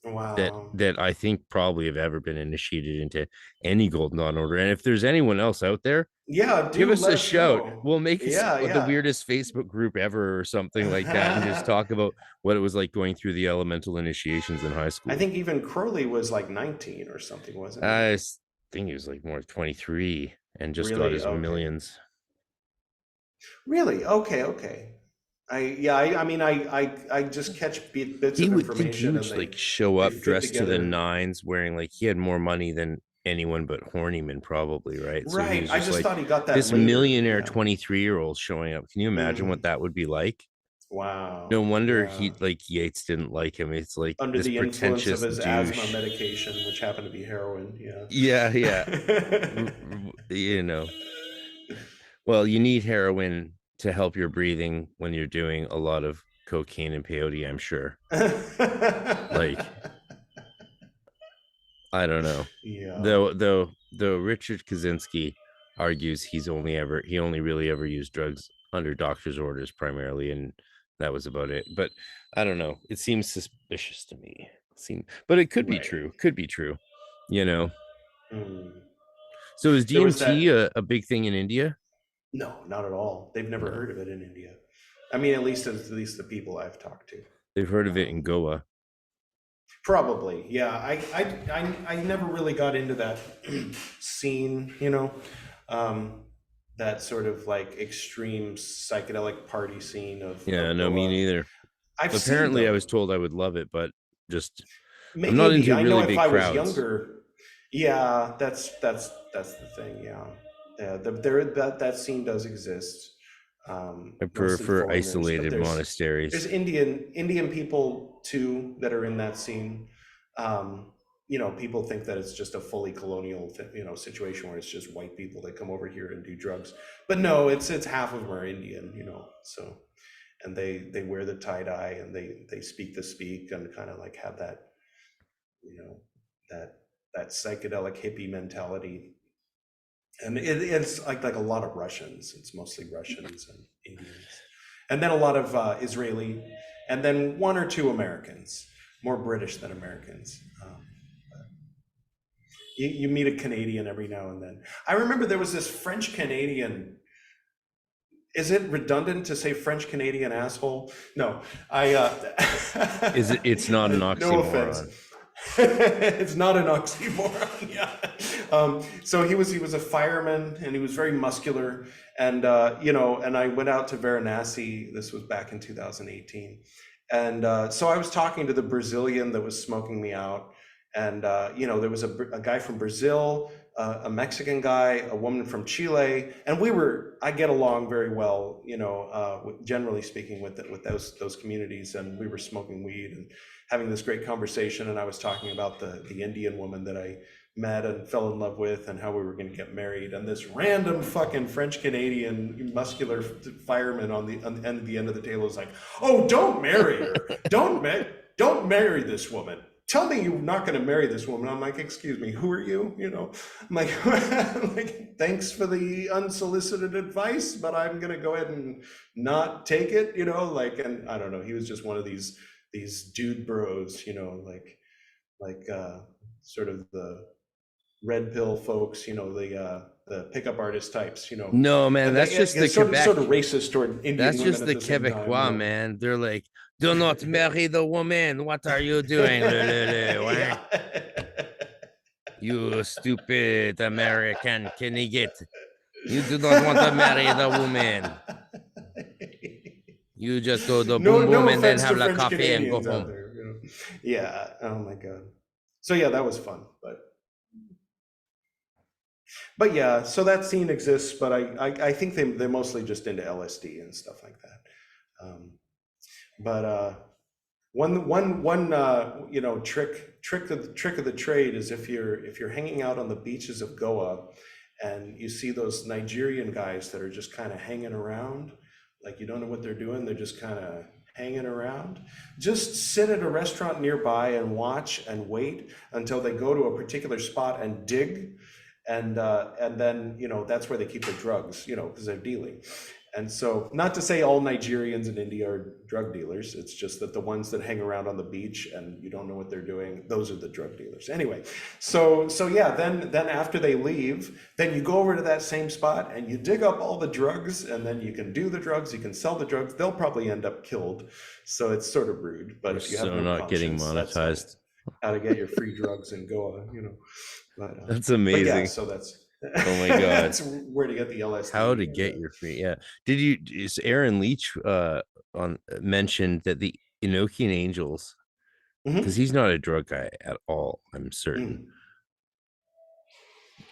that Wow. I think probably have ever been initiated into any Golden Dawn order. And if there's anyone else out there, Yeah, give do us let a us shout. know. We'll make Yeah, the yeah. weirdest Facebook group ever or something like that, and just talk about what it was like going through the elemental initiations in high I school. think even Crowley was like 19 or something, wasn't he? I think he was like more 23 and just got Really? his Okay. millions. Really? Okay, okay. I mean, I just catch bits He of would think he information would and just like show they up fit dressed to the together. nines, wearing like he had more money than anyone but Horniman probably, right? So he Right. was I just just like thought he got that this later. millionaire Yeah. 23-year-old showing up. Can you imagine what Mm. that would be like? No Wow. wonder Yeah. he like Yates didn't like him. It's like Under this the influence of pretentious his asthma douche. medication, which happened to be heroin. Yeah, yeah. Yeah. You know, well, you need heroin to help your breathing when you're doing a lot of cocaine and peyote, I'm sure. Like, I don't know. Yeah. Though Richard Kaczynski argues he only really ever used drugs under doctor's orders primarily, and that was about it. But I don't know. It seems suspicious to me. But it could be Right. true. Could be true. You know. Mm. So is There was DMT that. a big thing in India? No, not at all. They've never No. heard of it in India. I mean, at least the people I've talked to. They've heard of it in Um, Goa. Probably, yeah. I never really got into that scene, um, that sort of like extreme psychedelic party scene Yeah, of no, me Goa. neither. I've seen Apparently I was them. told I would love it, but just I'm not Maybe into I know really if big I was crowds. younger, yeah, that's the thing, yeah, yeah. That scene does exist, I mostly prefer foreigners, but isolated there's monasteries. Indian people too that are in that scene. Um, people think that it's just a fully colonial, situation where it's just white people that come over here and do drugs, but no, it's half of them are Indian, so and they wear the tie dye and they speak the speak and kind of like have that you know that that psychedelic hippie mentality, and it's like a lot of Russians. It's mostly Russians and Indians, and then a lot of Israeli, and then one or two Americans, more British than Americans. You meet a Canadian every now and then. I remember there was this French Canadian. Is it redundant to say French Canadian asshole? No, I. It's not an No offense. oxymoron. It's not an oxymoron. Yeah. So he was a fireman and he was very muscular, and and I went out to Varanasi. This was back in 2018, and so I was talking to the Brazilian that was smoking me out, and there was a guy from Brazil, a Mexican guy, a woman from Chile, and I get along very well, generally speaking with those communities, and we were smoking weed and having this great conversation, and I was talking about the Indian woman that I met and fell in love with and how we were going to get married, and this random fucking French Canadian muscular fireman on the end of the table was like, "Oh, don't marry her. Don't marry this woman. Tell me you're not going to marry this woman." I'm like, "Excuse me, who are you?" I'm like, I'm like, "Thanks for the unsolicited advice, but I'm going to go ahead and not take it." And I don't know. He was just one of these dude bros, like sort of the red pill folks, the pickup artist types, No, man, and that's just the it's sort of Quebec. racist toward Indian That's women just at the the same time. Quebecois, man. They're like, do not marry the woman. What are you doing? Yeah. You stupid American can you get? You do not want to marry the woman. You just go to No, boom boom no and then offense have to la French coffee and go Canadians out home. there, you know. Yeah. Oh my God. So yeah, that was fun. But yeah, so that scene exists, but I think they're mostly just into LSD and stuff like that. Um, but one you know, trick of the trade is if you're hanging out on the beaches of Goa and you see those Nigerian guys that are just kind of hanging around, like you don't know what they're doing, they're just kind of hanging around. Just sit at a restaurant nearby and watch and wait until they go to a particular spot and dig, and then you know that's where they keep their drugs, you know, because they're dealing. And so, not to say all Nigerians in India are drug dealers, it's just that the ones that hang around on the beach and you don't know what they're doing, those are the drug dealers. Anyway, so yeah, then after they leave, then you go over to that same spot and you dig up all the drugs, and then you can do the drugs, you can sell the drugs. They'll probably end up killed, so it's sort of rude. But We're if you have so no not getting conscience, that's monetized. how to get your free drugs in Goa, you know. That's But yeah, amazing. so that's Oh my God. that's where to get the How to LSD and get your free, yeah. Did you is Aaron Leach on mentioned that the Enochian Angels, because Mhm. he's not a drug guy at all, I'm certain. Mm.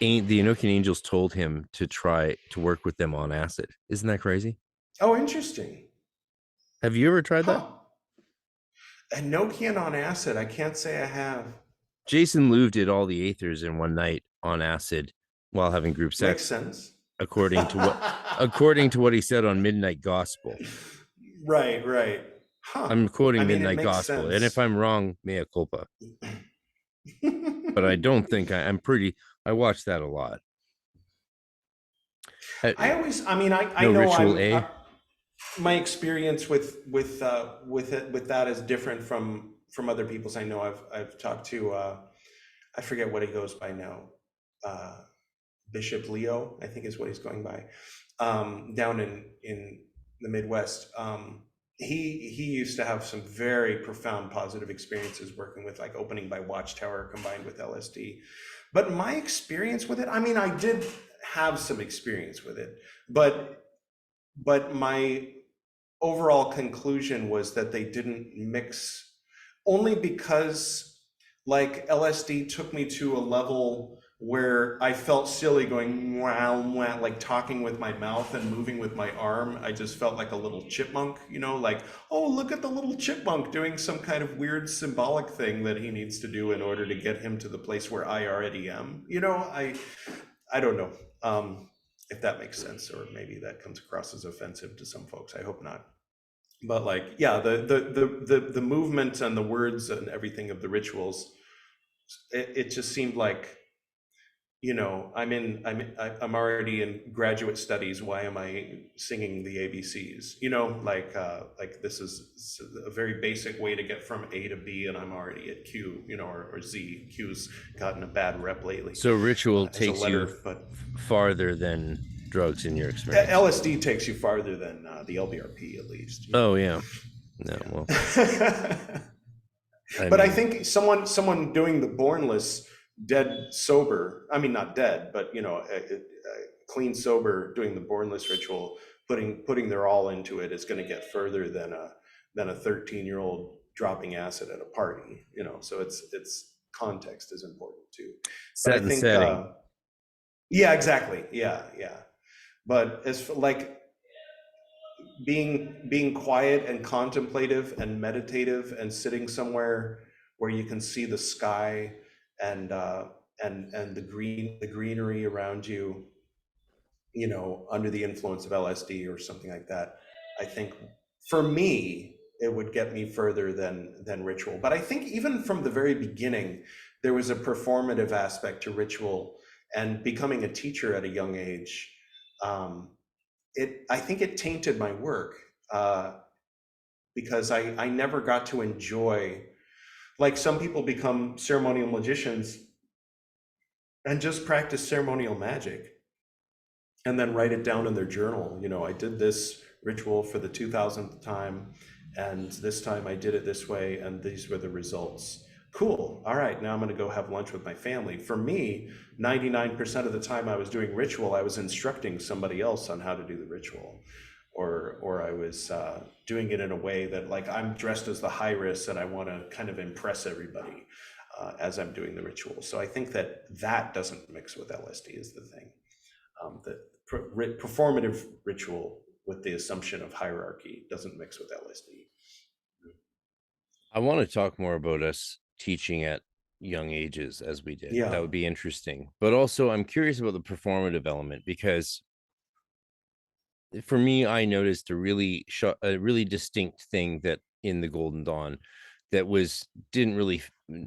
Ain't the Enochian Angels told him to try to work with them on acid. Isn't that crazy? Oh, interesting. Have you ever tried that? Huh. A Nokian on acid. I can't say I have. Jason Louv did all the Aethers in one night on acid while having group Makes sex, sense. according to what he said on Midnight Gospel. Right, right. Huh. I'm I quoting mean, it Midnight makes Gospel, and if sense. I'm wrong, mea culpa. But I don't think I'm pretty. I watch that a lot. I always, I mean, I No know ritual A. my experience with it with that is different from other people's. I know I've talked to I forget what he goes by now. Uh, Bishop Leo, I think is what he's going by, down in the Midwest. He used to have some very profound positive experiences working with like opening by Watchtower combined with LSD. But my experience with it, I mean, I did have some experience with it, but my overall conclusion was that they didn't mix, only because like LSD took me to a level where I felt silly going wow, wow, like talking with my mouth and moving with my arm. I just felt like a little chipmunk, you know, like, oh, look at the little chipmunk doing some kind of weird symbolic thing that he needs to do in order to get him to the place where I already am. You know, I don't know if that makes sense, or maybe that comes across as offensive to some folks. I hope not. But like, yeah, the movement and the words and everything of the rituals, it just seemed like, you know, I'm already in graduate studies. Why am I singing the ABCs? You know, like this is a very basic way to get from A to B, and I'm already at Q, you know, or Z. Q's gotten a bad rep lately So ritual as a takes you letter, but farther than drugs in your experience. LSD takes you farther than the LBRP, at least, you Oh know. yeah. No, well, Yeah. I But I mean, think someone doing the bornless, dead sober, I mean not dead, but you know, clean sober, doing the bornless ritual, putting their all into it is going to get further than a 13-year-old dropping acid at a party. You know, so it's context is important too. But I set and think setting. yeah, exactly, yeah, yeah. But as for, like, being quiet and contemplative and meditative and sitting somewhere where you can see the sky and and the greenery around you, you know, under the influence of LSD or something like that, I think for me it would get me further than ritual. But I think even from the very beginning there was a performative aspect to ritual, and becoming a teacher at a young age, um, it I think it tainted my work, uh, because I never got to enjoy, like some people become ceremonial magicians and just practice ceremonial magic and then write it down in their journal. You know, I did this ritual for the 2000th time, and this time I did it this way, and these were the results. Cool. All right, now I'm going to go have lunch with my family. For me, 99% of the time I was doing ritual, I was instructing somebody else on how to do the ritual, or I was doing it in a way that like I'm dressed as the high-risk and I want to kind of impress everybody as I'm doing the ritual. So I think that that doesn't mix with LSD is the thing. The performative ritual with the assumption of hierarchy doesn't mix with LSD. I want to talk more about us teaching at young ages as we did. Yeah. That would be interesting. But also, I'm curious about the performative element because for me, I noticed a really distinct thing that in the Golden Dawn that was didn't really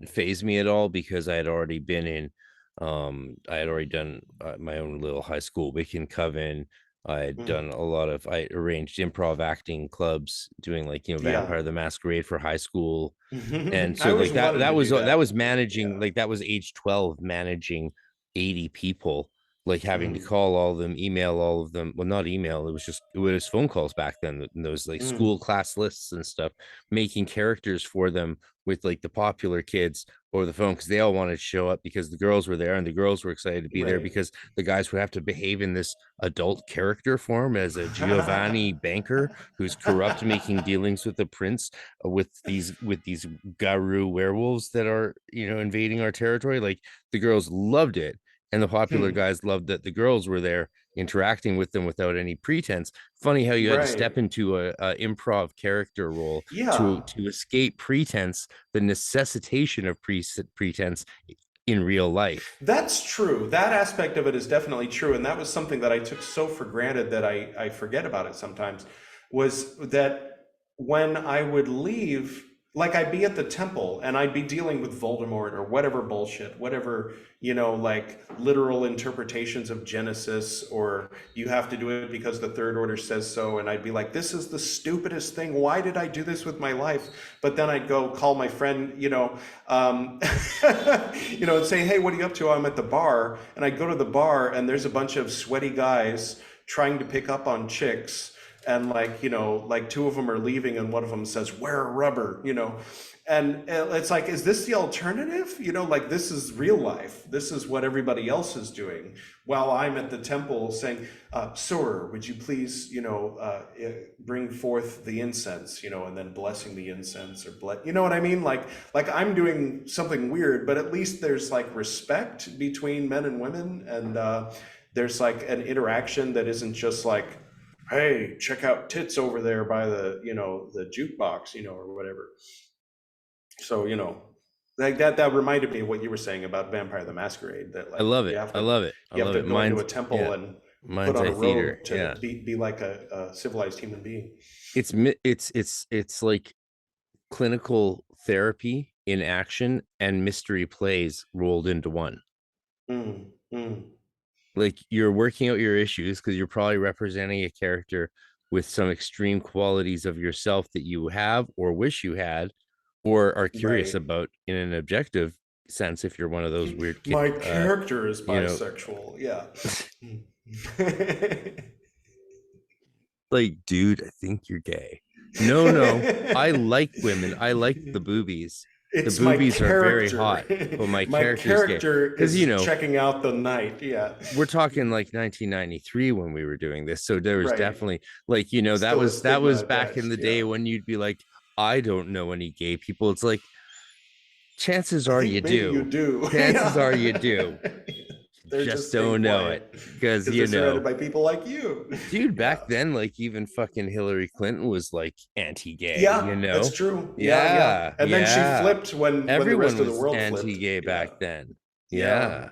phase me at all because I had already done my own little high school Wiccan coven. I had Mm. done a lot of I arranged improv acting clubs, doing like Yeah. Vampire the Masquerade for high school, and I so always like wanted to do that that. was managing, Yeah. like that was age 12, managing 80 people, like having to Mm. call all of them, email all of them. Well, not email, it was phone calls back then, and those like Mm. school class lists and stuff, making characters for them with like the popular kids over the phone because they all wanted to show up because the girls were there and the girls were excited to be there Right. because the guys would have to behave in this adult character form as a Giovanni banker who's corrupt, making dealings with the prince, with these Garu werewolves that are invading our territory. Like the girls loved it, and the popular Hmm. guys loved that the girls were there interacting with them without any pretense. Funny how you had to Right. step into a improv character role Yeah. to escape pretense, the necessitation of pretense in real life. That's true. That aspect of it is definitely true. And that was something that I took so for granted that I forget about it sometimes, was that when I would leave, like I'd be at the temple and I'd be dealing with Voldemort or whatever bullshit, whatever, like literal interpretations of Genesis, or you have to do it because the third order says so. And I'd be like, this is the stupidest thing. Why did I do this with my life? But then I'd go call my friend, and say, hey, what are you up to? I'm at the bar. And I go to the bar and there's a bunch of sweaty guys trying to pick up on chicks. And like two of them are leaving and one of them says, wear rubber. And it's like, is this the alternative? Like this is real life. This is what everybody else is doing. While I'm at the temple saying, sir, would you please, bring forth the incense, and then blessing the incense or you know what I mean? Like I'm doing something weird, but at least there's like respect between men and women. And there's like an interaction that isn't just like, hey, check out tits over there by the jukebox, or whatever. So, like that reminded me of what you were saying about Vampire the Masquerade, that I like love you it. have I to love it. I you have love to it. go into a temple Yeah, and put mind's on a eye theater. robe to Yeah, be like a civilized human being. it's like clinical therapy in action and mystery plays rolled into one. Mm, mm, Like you're working out your issues because you're probably representing a character with some extreme qualities of yourself that you have or wish you had or are curious right. about in an objective sense if you're one of those weird My character is you know bisexual. Yeah. like, dude, I think you're gay. No, I like women. I like the boobies. The It's my boobies are very character. hot, but my My character is gay. character Because is checking out the night. Yeah. we're talking like 1993 when we were doing this, so there was Right. definitely like Still a that stigma was back in the attached. day Yeah. when you'd be like, I don't know any gay people. It's like chances I are you think maybe you do. do. Chances are you do. Yeah. They're Just just staying don't know it quiet because because they're surrounded by people like you. dude, back Yeah. then, like even fucking Hillary Clinton was like anti-gay, Yeah, that's true. Yeah, yeah. Yeah, And then she yeah. flipped when the Everyone rest of the was world flipped. anti-gay Yeah. back then. Yeah.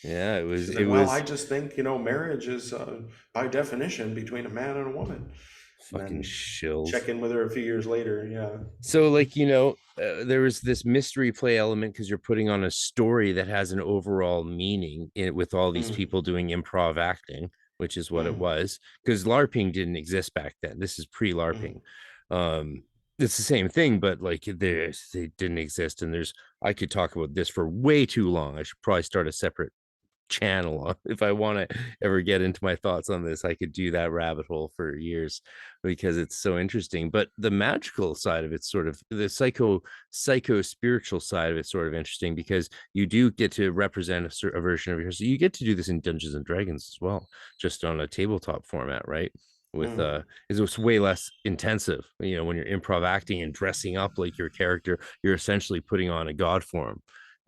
Yeah. Yeah, She's it like, well, I was just think, marriage is by definition between a man and a woman. And fucking then shills. check in with her a few years later. Yeah. So like, there was this mystery play element because you're putting on a story that has an overall meaning with all these Mm, people doing improv acting, which is what it mm, was, because LARPing didn't exist back then. This is mm. pre-LARPing. Um, it's the same thing, but like they didn't exist. And I could talk about this for way too long. I should probably start a separate channel. If I want to ever get into my thoughts on this, I could do that rabbit hole for years because it's so interesting. But the magical side of it's sort of the psycho spiritual side of it's sort of interesting because you do get to represent a version of yourself. You get to do this in Dungeons and Dragons as well, just on a tabletop format, right? with Mm. is it's way less intensive. You know, when you're improv acting and dressing up like your character, you're essentially putting on a god form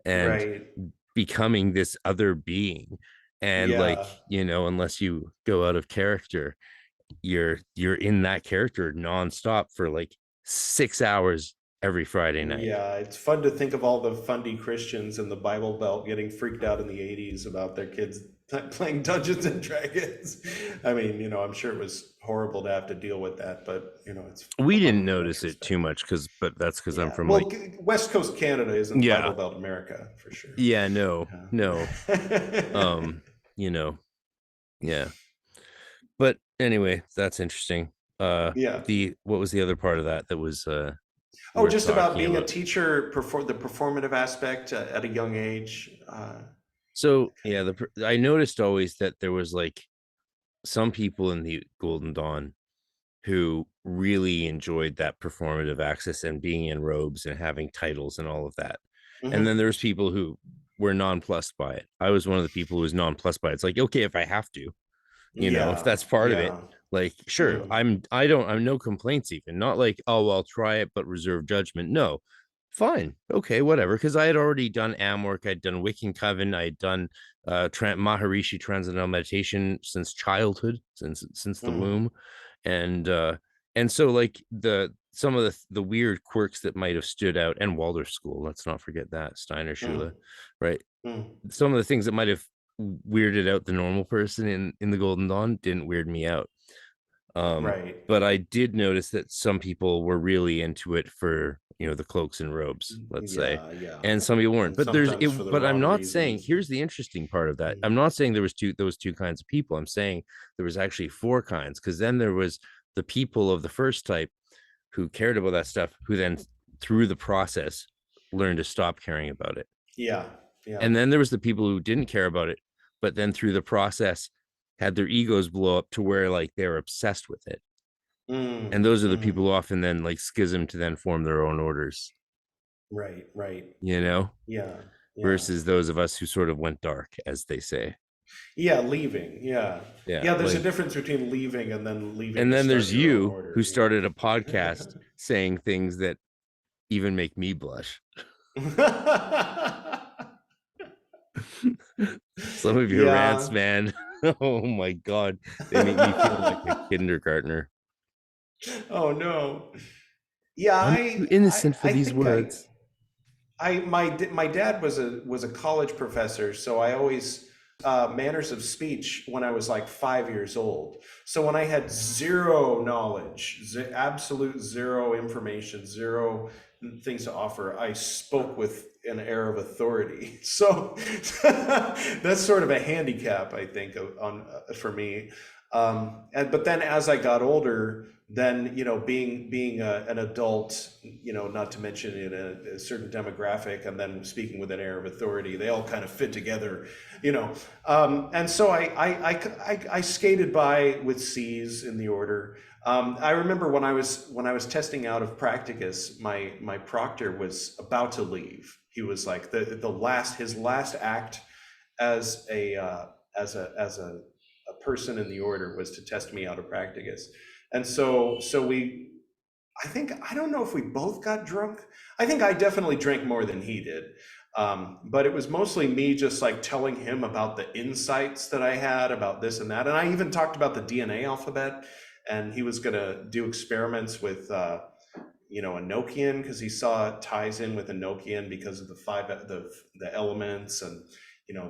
and Right. becoming this other being. And like, Yeah. you know, unless you go out of character, you're in that character nonstop for like 6 hours every Friday night. Yeah, it's fun to think of all the fundy Christians in the Bible Belt getting freaked out in the 80s about their kids playing Dungeons and Dragons. I mean, I'm sure it was horrible to have to deal with that, but it's We didn't fun in notice it too retrospect. much but that's because I'm Yeah. from like, Well, West Coast Canada isn't yeah, Bible Belt America for sure. yeah, no, no, Yeah. you know, yeah. But anyway, that's interesting. Yeah. The what was the other part of that that was Oh, worth just about talking being a about? teacher, the performative aspect at a young age. So yeah, I noticed always that there was like some people in the Golden Dawn who really enjoyed that performative access and being in robes and having titles and all of that. And then Mhm. there's people who were nonplussed by it. I was one of the people who was nonplussed by it. It's like, okay, if I have to, if Yeah. that's part of it, Yeah. like sure, Mm. I'm no complaints, even not like, oh, well, I'll try it but reserve judgment. No, fine, okay, whatever, because I had already done am work, I'd done Wiccan Coven, I'd done Maharishi Transcendental Meditation since childhood, since the Mm. womb. And so like some of the weird quirks that might have stood out, and Waldorf school, let's not forget that, Steiner Mm. Schule, right? Mm. Some of the things that might have weirded out the normal person in the Golden Dawn didn't weird me out. um Right. but I did notice that some people were really into it for the cloaks and robes, let's say, Yeah. Yeah. and some people weren't. And But there's sometimes it for the but I'm wrong not saying, reasons. here's the interesting part of that, Mm. I'm not saying there was those two kinds of people. I'm saying there was actually four kinds, because then there was the people of the first type who cared about that stuff, who then through the process learned to stop caring about it. Yeah. Yeah. And then there was the people who didn't care about it, but then through the process had their egos blow up to where like they're obsessed with it. Mm. And those are the Mm. people who often then like schism to then form their own orders, Right. Right. you know, Yeah. Yeah. versus those of us who sort of went dark, as they say. Yeah. Leaving. Yeah. Yeah. Yeah. There's a Like, difference between leaving and then leaving and to then start there's your own you who order. started a podcast saying things that even make me blush. Yeah. Some of your rants, Yeah. man. Oh my God. They make me feel like a kindergartner. Oh no. Yeah, I'm too innocent for I these think words. my dad was a college professor, so I always manners of speech when I was like 5 years old. So when I had zero knowledge, absolute zero information, zero things to offer, I spoke with an air of authority. So that's sort of a handicap, I think, on for me. But then as I got older, then being an adult, not to mention in a certain demographic, and then speaking with an air of authority, they all kind of fit together, you know. And so I skated by with C's in the order. I remember when I was testing out of practicus, my proctor was about to leave. He was like his last act as a person in the order was to test me out of practicus. And so I don't know if we both got drunk. I think I definitely drank more than he did. But it was mostly me just like telling him about the insights that I had about this and that. And I even talked about the DNA alphabet, and he was going to do experiments with Enochian, because he saw it ties in with Enochian because of the elements, and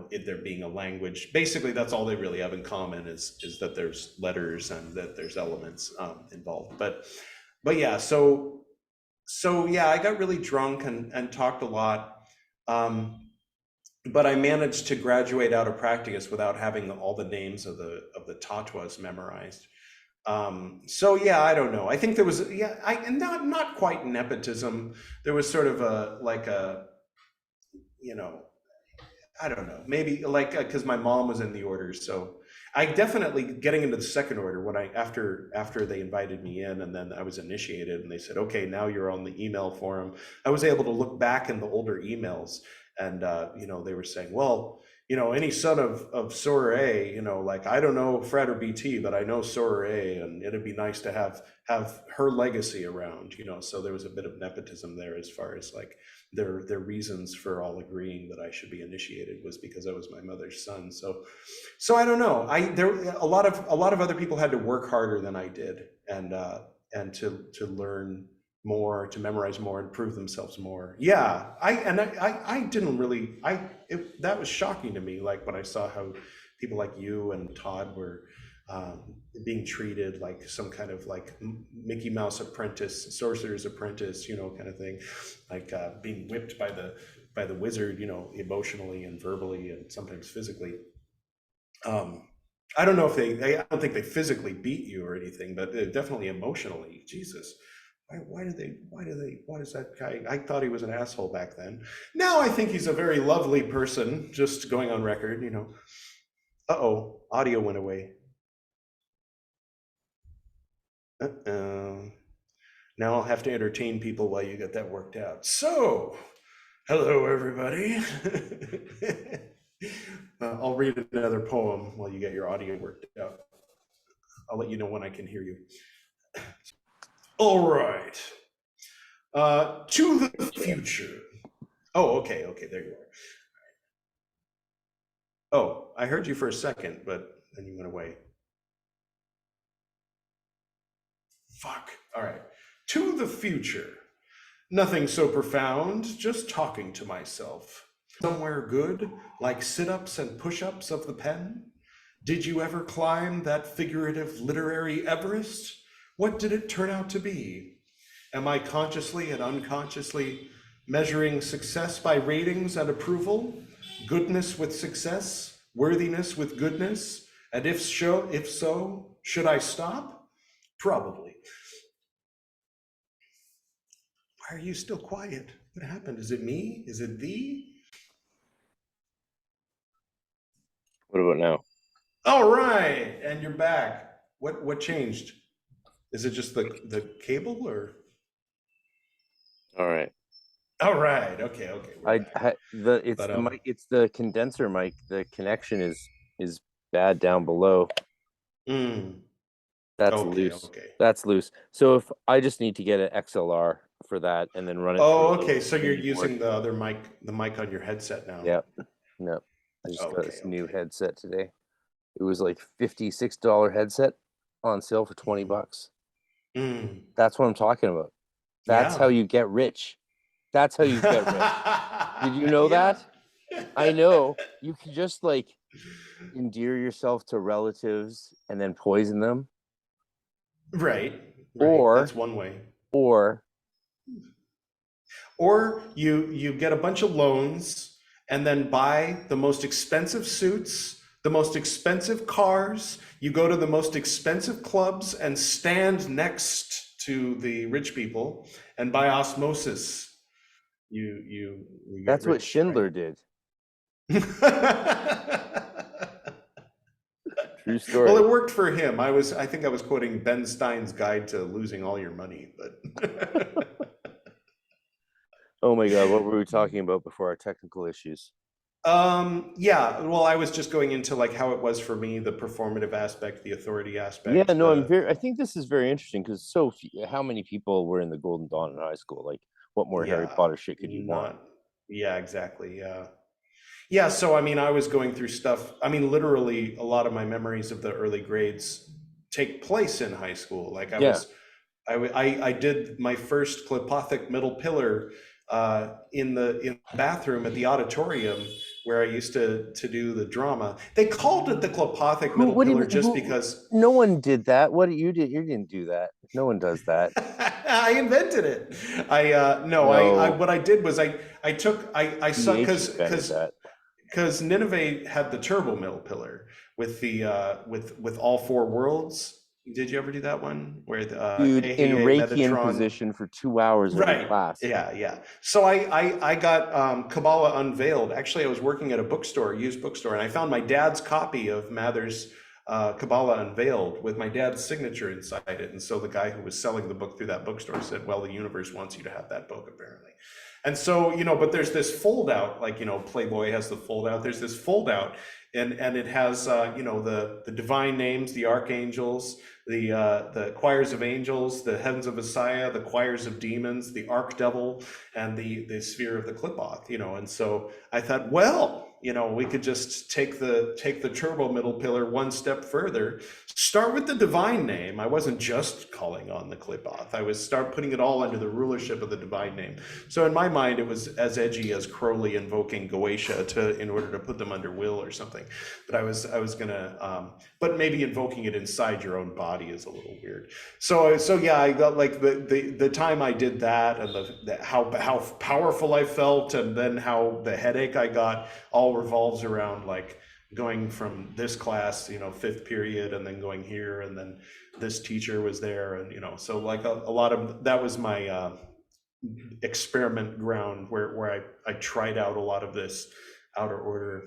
it there being a language. Basically, that's all they really have in common is that there's letters and that there's elements involved. But yeah, so yeah, I got really drunk and talked a lot. But I managed to graduate out of practicus without having all the names of the tatwas memorized. So yeah, I don't know. I think there was, yeah, and not quite nepotism. There was sort of you know, I don't know, maybe like because my mom was in the order, so I definitely getting into the second order when after they invited me in, and then I was initiated, and they said, okay, now you're on the email forum. I was able to look back in the older emails, and they were saying, well, any son of Sorare, like I don't know Frater BT, but I know Sorare, and it'd be nice to have her legacy around, So there was a bit of nepotism there as far as like their reasons for all agreeing that I should be initiated was because I was my mother's son. So I don't know. There a lot of other people had to work harder than I did, and to learn more, to memorize more, and prove themselves more. Yeah, I didn't really. That was shocking to me. Like when I saw how people like you and Todd were being treated like some kind of like Mickey Mouse apprentice, sorcerer's apprentice, kind of thing, like being whipped by the wizard, emotionally and verbally and sometimes physically. I don't know if I don't think they physically beat you or anything, but definitely emotionally. Jesus, why does that guy? I thought he was an asshole back then. Now I think he's a very lovely person. Just going on record, Uh-oh, audio went away. Uh-oh. Now I'll have to entertain people while you get that worked out. So, hello everybody. I'll read another poem while you get your audio worked out. I'll let you know when I can hear you. All right. To the future. Oh, okay, there you are. Oh, I heard you for a second, but then you went away. Fuck. All right. To the future. Nothing so profound, just talking to myself. Somewhere good, like sit-ups and push-ups of the pen? Did you ever climb that figurative literary Everest? What did it turn out to be? Am I consciously and unconsciously measuring success by ratings and approval? Goodness with success? Worthiness with goodness? And if so, should I stop? Probably. Why are you still quiet? What happened? Is it me? Is it thee? What about now? All right, and you're back. What changed? Is it just the cable or? All right. All right. Okay. Mic. It's the condenser mic. The connection is bad down below. That's loose. Okay. That's loose. So if I just need to get an XLR for that and then run it. Oh, okay. So you're using the other mic, the mic on your headset now. Yep. No. I just got this new headset today. It was like $56 headset on sale for $20. That's what I'm talking about. That's how you get rich. That's how you get rich. Did you know that? I know. You can just like endear yourself to relatives and then poison them. Right. Or that's one way. Or you get a bunch of loans and then buy the most expensive suits, the most expensive cars. You go to the most expensive clubs and stand next to the rich people, and by osmosis, you that's rich, what Schindler right? did. True story. Well, it worked for him. I think I was quoting Ben Stein's Guide to Losing All Your Money, but. Oh my God, what were we talking about before our technical issues? Yeah, well, I was just going into like how it was for me, the performative aspect, the authority aspect. Yeah, no, I think this is very interesting because how many people were in the Golden Dawn in high school? Like, what more Harry Potter shit could you want? Yeah, exactly. Yeah. So, I mean, I was going through stuff. I mean, literally, a lot of my memories of the early grades take place in high school. Like, I did my first Klipothic middle pillar in the bathroom at the auditorium where I used to do the drama. They called it the Klipothic middle pillar just because. No one did that. What you did? You didn't do that. No one does that. I invented it. What I did was I saw because Nineveh had the turbo middle pillar with the with all four worlds. Did you ever do that one where dude in Reikian position for 2 hours right class? Yeah. So I got Kabbalah Unveiled. Actually, I was working at a bookstore, used bookstore, and I found my dad's copy of Mather's Kabbalah Unveiled with my dad's signature inside it. And so the guy who was selling the book through that bookstore said, well, the universe wants you to have that book, apparently. And so, but there's this fold out, like, Playboy has the fold out. There's this fold out, and it has, the divine names, the archangels, the choirs of angels, the heavens of Messiah, the choirs of demons, the archdevil, and the sphere of the Qliphoth. And so I thought, well, we could just take the turbo middle pillar one step further. Start with the divine name. I wasn't just calling on the Qliphoth. I was start putting it all under the rulership of the divine name. So in my mind, it was as edgy as Crowley invoking Goetia in order to put them under will or something. But I was gonna, but maybe invoking it inside your own body is a little weird. So yeah, I got like the time I did that, and how powerful I felt, and then how the headache I got all revolves around like going from this class, fifth period, and then going here, and then this teacher was there, and so like a lot of that was my experiment ground where I tried out a lot of this outer order,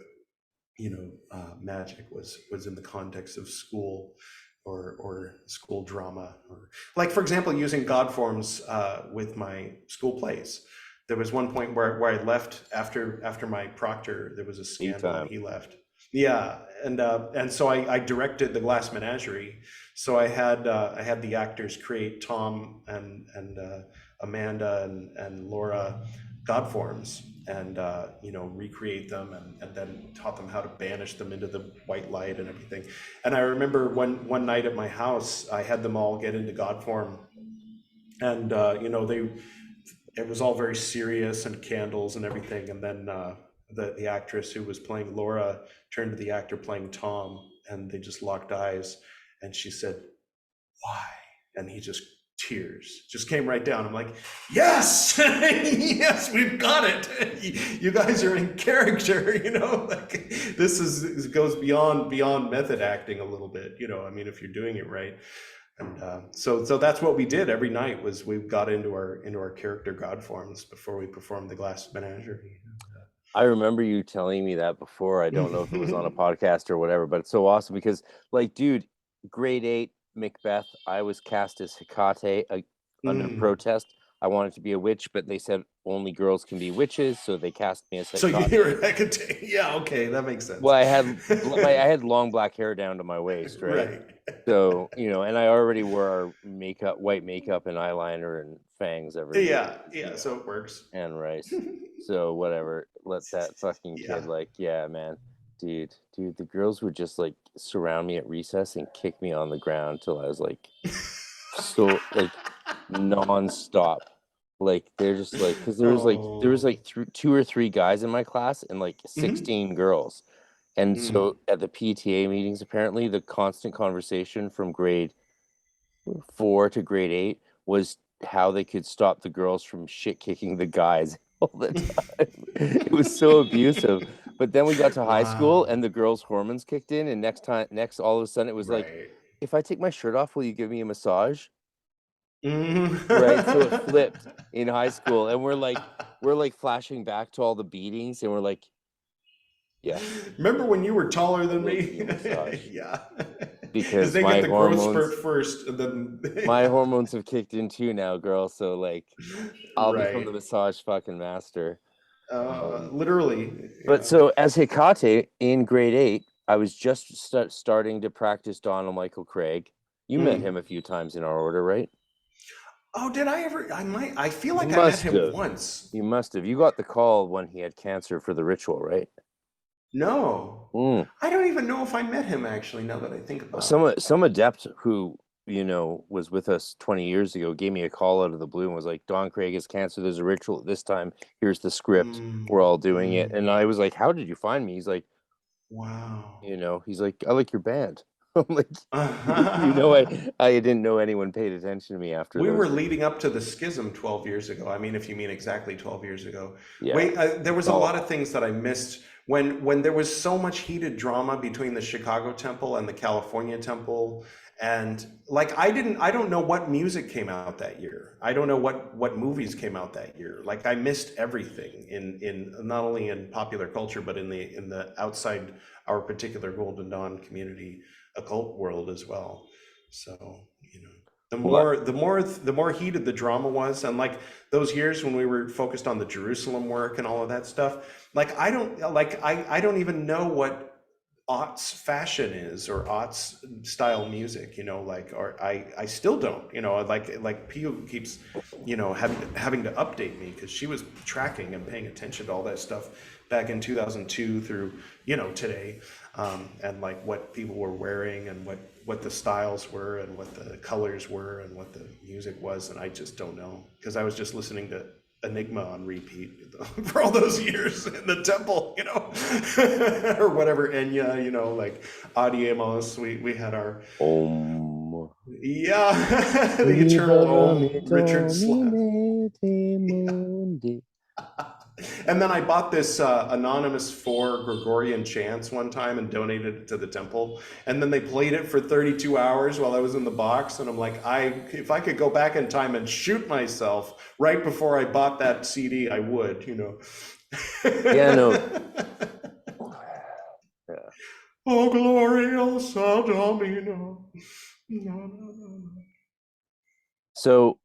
magic was in the context of school or school drama, or like, for example, using God forms with my school plays. There was one point where I left after my proctor. There was a scandal and he left. Yeah, and so I directed the Glass Menagerie. So I had the actors create Tom and Amanda and Laura God forms, and recreate them, and then taught them how to banish them into the white light and everything. And I remember one night at my house, I had them all get into God form, and it was all very serious and candles and everything. And then the actress who was playing Laura turned to the actor playing Tom, and they just locked eyes, and she said, "Why?" And he just, tears just came right down. I'm like, yes, yes, we've got it. You guys are in character, like this goes beyond method acting a little bit, I mean, if you're doing it right. And so that's what we did every night, was we got into our character God forms before we performed the Glass Menagerie. I remember you telling me that before. I don't know if it was on a podcast or whatever, but it's so awesome because, like, dude, grade 8 Macbeth, I was cast as Hecate under protest. I wanted to be a witch, but they said only girls can be witches, so they cast me as Hecate. So you're Hecate. Yeah, okay, that makes sense. Well, I had long black hair down to my waist, right? So, and I already wore white makeup and eyeliner and fangs every yeah, so it works. And rice. So whatever. Let that fucking kid, like, yeah, man. Dude, the girls would just like surround me at recess and kick me on the ground till I was like so like nonstop. Like they're just like, because there was like 2 or 3 guys in my class and like 16 girls. And so at the PTA meetings, apparently the constant conversation from grade 4 to grade 8 was how they could stop the girls from shit kicking the guys all the time. It was so abusive. But then we got to high school and the girls' hormones kicked in, and next all of a sudden it was like, if I take my shirt off, will you give me a massage? Right. So it flipped in high school, and we're like flashing back to all the beatings, and we're like, yeah. Remember when you were taller than me? Yeah. Because they get the growth spurt first, and then my hormones have kicked in too now, girl. So like, I'll become the massage fucking master. Literally. But so as Hecate in grade 8, I was just starting to practice Donald Michael Craig. You met him a few times in our order, right? Oh, did I ever? I feel like I met him once. You must have. You got the call when he had cancer for the ritual, right? No. I don't even know if I met him, actually, now that I think about it. Some adept who, was with us 20 years ago gave me a call out of the blue and was like, Don Craig has cancer. There's a ritual at this time. Here's the script. We're all doing it. And I was like, how did you find me? He's like, wow. He's like, I like your band. I'm like, I didn't know anyone paid attention to me after we were leading up to the schism 12 years ago. I mean, if you mean exactly 12 years ago. Yeah. Wait, there was a lot of things that I missed when there was so much heated drama between the Chicago temple and the California temple. And like, I don't know what music came out that year. I don't know what movies came out that year. Like, I missed everything in not only in popular culture, but in the outside our particular Golden Dawn community occult world as well. So, What? The more heated the drama was, and like those years when we were focused on the Jerusalem work and all of that stuff, like I don't even know what aughts fashion is or aughts style music, you know, like, or I still don't, you know, like Pio keeps, you know, having to update me because she was tracking and paying attention to all that stuff back in 2002 through, you know, today, and like what people were wearing and what the styles were and what the colors were and what the music was, and I just don't know because I was just listening to Enigma on repeat for all those years in the temple, you know, or whatever Enya, you know, like Adiemos. We had our Om. yeah, the eternal Om Richard Slam. And then I bought this Anonymous 4 Gregorian chants one time and donated it to the temple. And then they played it for 32 hours while I was in the box. And I'm like, if I could go back in time and shoot myself right before I bought that CD, I would, you know. Yeah, no. Yeah. Oh, gloriosa Domino. No, no, no. So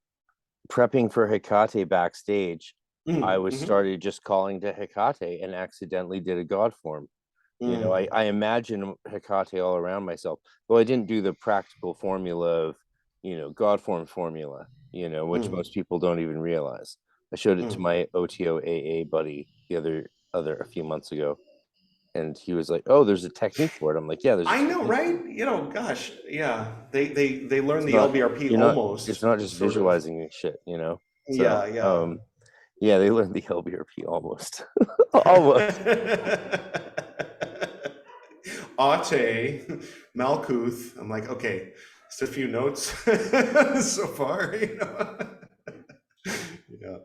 prepping for Hecate backstage, I was Mm-hmm. started just calling to Hecate and accidentally did a god form. You know, I imagine Hecate all around myself, though I didn't do the practical formula of, you know, god form formula, you know, which most people don't even realize. I showed it to my OTOAA buddy the other a few months ago, and he was like, "Oh, there's a technique for it." I'm like, "Yeah, there's a I know, technique for right? it." You know, gosh, yeah. They learn It's the not LBRP you're not it's almost, not just sort of. visualizing and shit, you know. So, Yeah, yeah. yeah, they learned the LBRP almost, almost. Ate, Malkuth. I'm like, okay, just a few notes so far, you know. Yeah.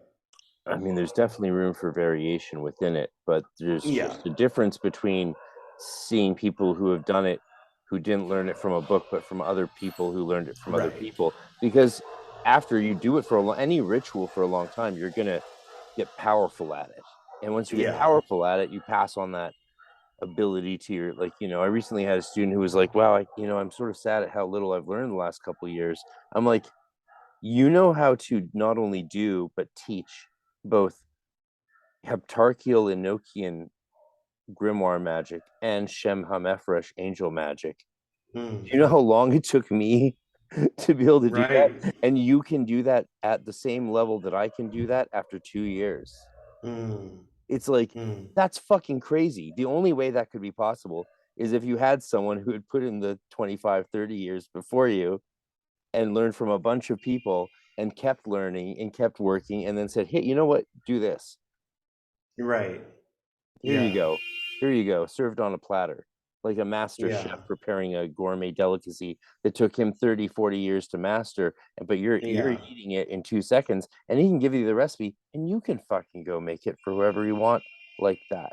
I mean, there's definitely room for variation within it, but there's Yeah. just a difference between seeing people who have done it who didn't learn it from a book, but from other people who learned it from other Right. people. Because after you do it for any ritual for a long time, you're gonna get powerful at it. And once you get Yeah. powerful at it, you pass on that ability to your, like, you know, I recently had a student who was like, wow, I'm sort of sad at how little I've learned the last couple of years. I'm like, you know how to not only do but teach both Heptarchial Enochian grimoire magic and Shem HaMephoresh angel magic. Do you know how long it took me to be able to do Right. that? And you can do that at the same level that I can do that after 2 years. Mm. It's like, Mm. that's fucking crazy. The only way that could be possible is if you had someone who had put in the 25, 30 years before you and learned from a bunch of people and kept learning and kept working and then said, hey, you know what? Do this. Right. Here you Yeah. go. Here you go. Served on a platter, like a master Yeah. chef preparing a gourmet delicacy that took him 30, 40 years to master. But you're Yeah. eating it in 2 seconds, and he can give you the recipe, and you can fucking go make it for whoever you want like that.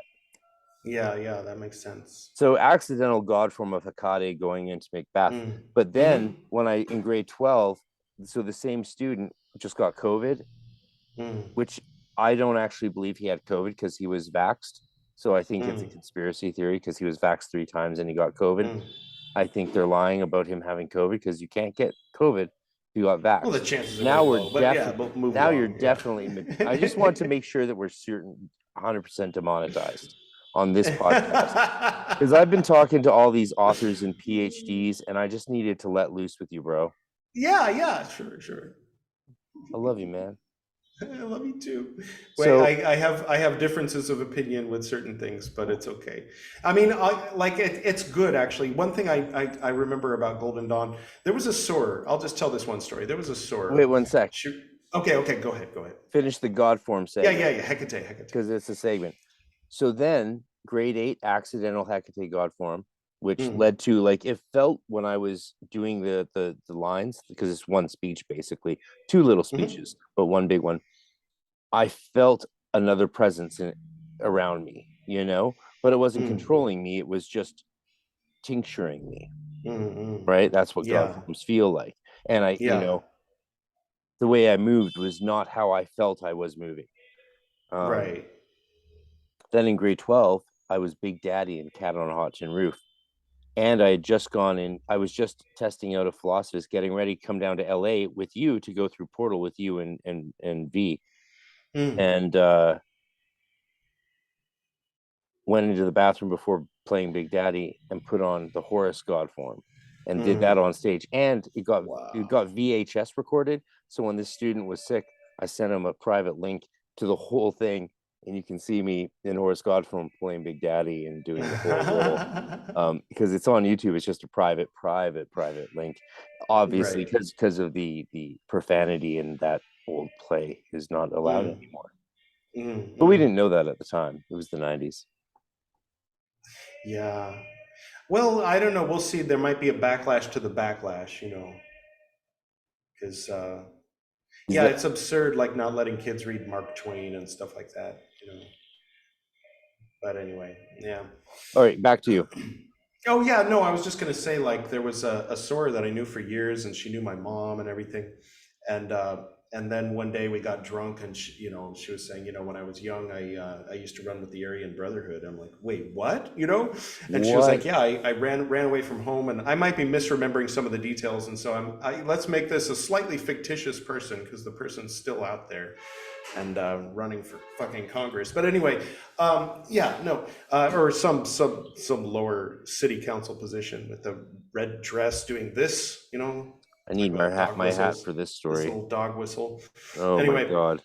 Yeah. Yeah. That makes sense. So accidental god form of Hecate going into Macbeth. Mm. But then Mm-hmm. when I in grade 12, so the same student just got COVID, Mm. which I don't actually believe he had COVID because he was vaxxed. So I think it's a Mm. conspiracy theory because he was vaxxed 3 times and he got COVID. Mm. I think they're lying about him having COVID because you can't get COVID if you got Well, the vaxxed. chances are Now very we're low, but yeah, definitely we'll move now you're along. Yeah. definitely. I just want to make sure that we're certain 100% demonetized on this podcast because I've been talking to all these authors and PhDs and I just needed to let loose with you, bro. Yeah, yeah, sure, sure. I love you, man. I love you too. Wait, So I have differences of opinion with certain things, but it's okay. I mean, it's good actually. One thing I remember about Golden Dawn, there was a soror. I'll just tell this one story. There was a wait soror. 1 sec. Shoot. Okay, okay, go ahead, go ahead. Finish the God form Yeah, segment. yeah, yeah. Hecate, Hecate. Because it's a segment. So then grade 8 accidental Hecate God form, which Mm. led to, like, it felt when I was doing the lines, because it's one speech basically, two little speeches, but one big one. I felt another presence around me, you know, but it wasn't Mm. controlling me. It was just tincturing me, Mm. right? That's what God Yeah, forms feel like. And yeah, the way I moved was not how I felt I was moving. right. Then in grade 12, I was Big Daddy in Cat on a Hot Tin Roof. and I had just gone in. I was just testing out a philosopher's, getting ready to come down to LA with you to go through Portal with you and V, and went into the bathroom before playing Big Daddy and put on the Horus God form and did that on stage. And it got VHS recorded. So when this student was sick, I sent him a private link to the whole thing, and you can see me in Horus God form playing Big Daddy and doing the whole role. Because it's on YouTube. It's just a private link. Obviously, because of the profanity in that old play is not allowed anymore. But we didn't know that at the time. It was the 90s. Yeah. Well, I don't know. We'll see. There might be a backlash to the backlash, you know, because it's absurd, like not letting kids read Mark Twain and stuff like that, you know. But anyway, yeah. All right, back to you. Oh yeah, no, I was just gonna say, like, there was a soror that I knew for years, and she knew my mom and everything, and then one day we got drunk, and she was saying, when I was young, I used to run with the Aryan Brotherhood. I'm like, wait, what? And she was like, yeah, I ran away from home, and I might be misremembering some of the details, and so let's make this a slightly fictitious person because the person's still out there and running for fucking Congress. But anyway, or some lower city council position with a red dress doing this, I need my hat for this story. This little dog whistle. Oh anyway, my God.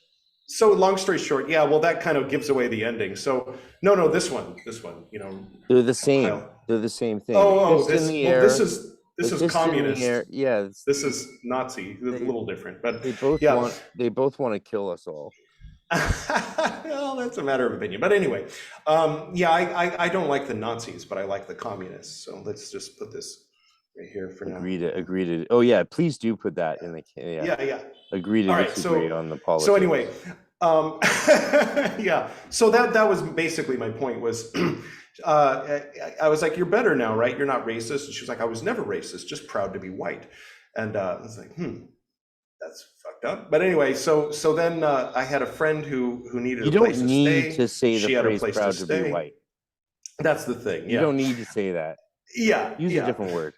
So long story short, well, that kind of gives away the ending. So no, this one, they're the same. They're the same thing. This is communist. Yeah. This is Nazi. It's a little different, but they both want to kill us all. Well, that's a matter of opinion. But anyway, I don't like the Nazis, but I like the communists. So let's just put this right here for now. Agreed to. Oh yeah, please do put that in the Agree to disagree on the politics. So anyway, So that was basically my point. Was I was like, you're better now, right? You're not racist. And she was like, I was never racist, just proud to be white. And I was like, that's fucked up. But anyway, so then I had a friend who needed a place to stay. You don't need to say the phrase proud to be white. That's the thing. You don't need to say that. Yeah. Use a different word.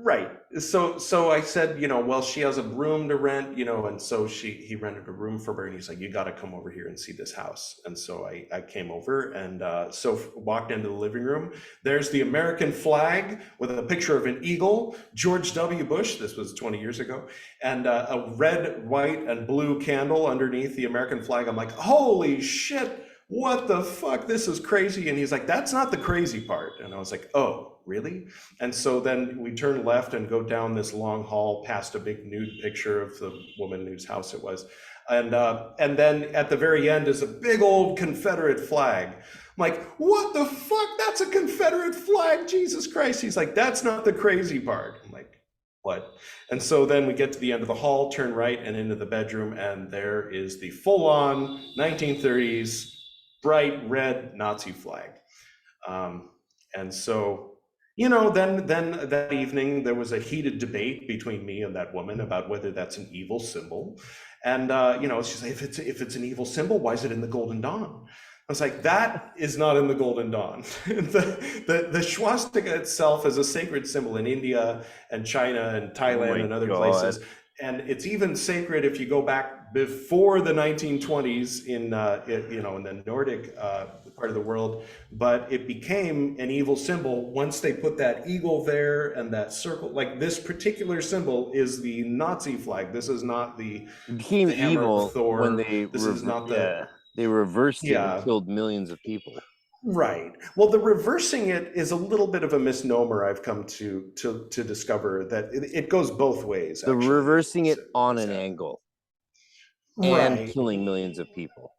Right. So I said, well, she has a room to rent, and so he rented a room for her, and he's like, you got to come over here and see this house. And so I came over, and so walked into the living room. There's the American flag with a picture of an eagle, George W. Bush. This was 20 years ago, and a red, white, and blue candle underneath the American flag. I'm like, holy shit, what the fuck? This is crazy. And he's like, that's not the crazy part. And I was like, oh, really? And so then we turn left and go down this long hall past a big nude picture of the woman whose house it was. And then at the very end is a big old Confederate flag. I'm like, what the fuck? That's a Confederate flag, Jesus Christ. He's like, that's not the crazy part. I'm like, what? And so then we get to the end of the hall, turn right and into the bedroom, and there is the full-on 1930s bright red Nazi flag. And so, then that evening there was a heated debate between me and that woman about whether that's an evil symbol. And she's like, if it's an evil symbol, why is it in the Golden Dawn? I was like, that is not in the Golden Dawn. The swastika itself is a sacred symbol in India and China and Thailand and other places. And it's even sacred if you go back before the 1920s in the Nordic part of the world. But it became an evil symbol once they put that eagle there and that circle. Like, this particular symbol is the Nazi flag. This is not the it became the hammer evil of Thor. when they they reversed it and killed millions of people. Right. Well, the reversing it is a little bit of a misnomer. I've come to discover that it goes both ways. The reversing it on an angle and killing millions of people.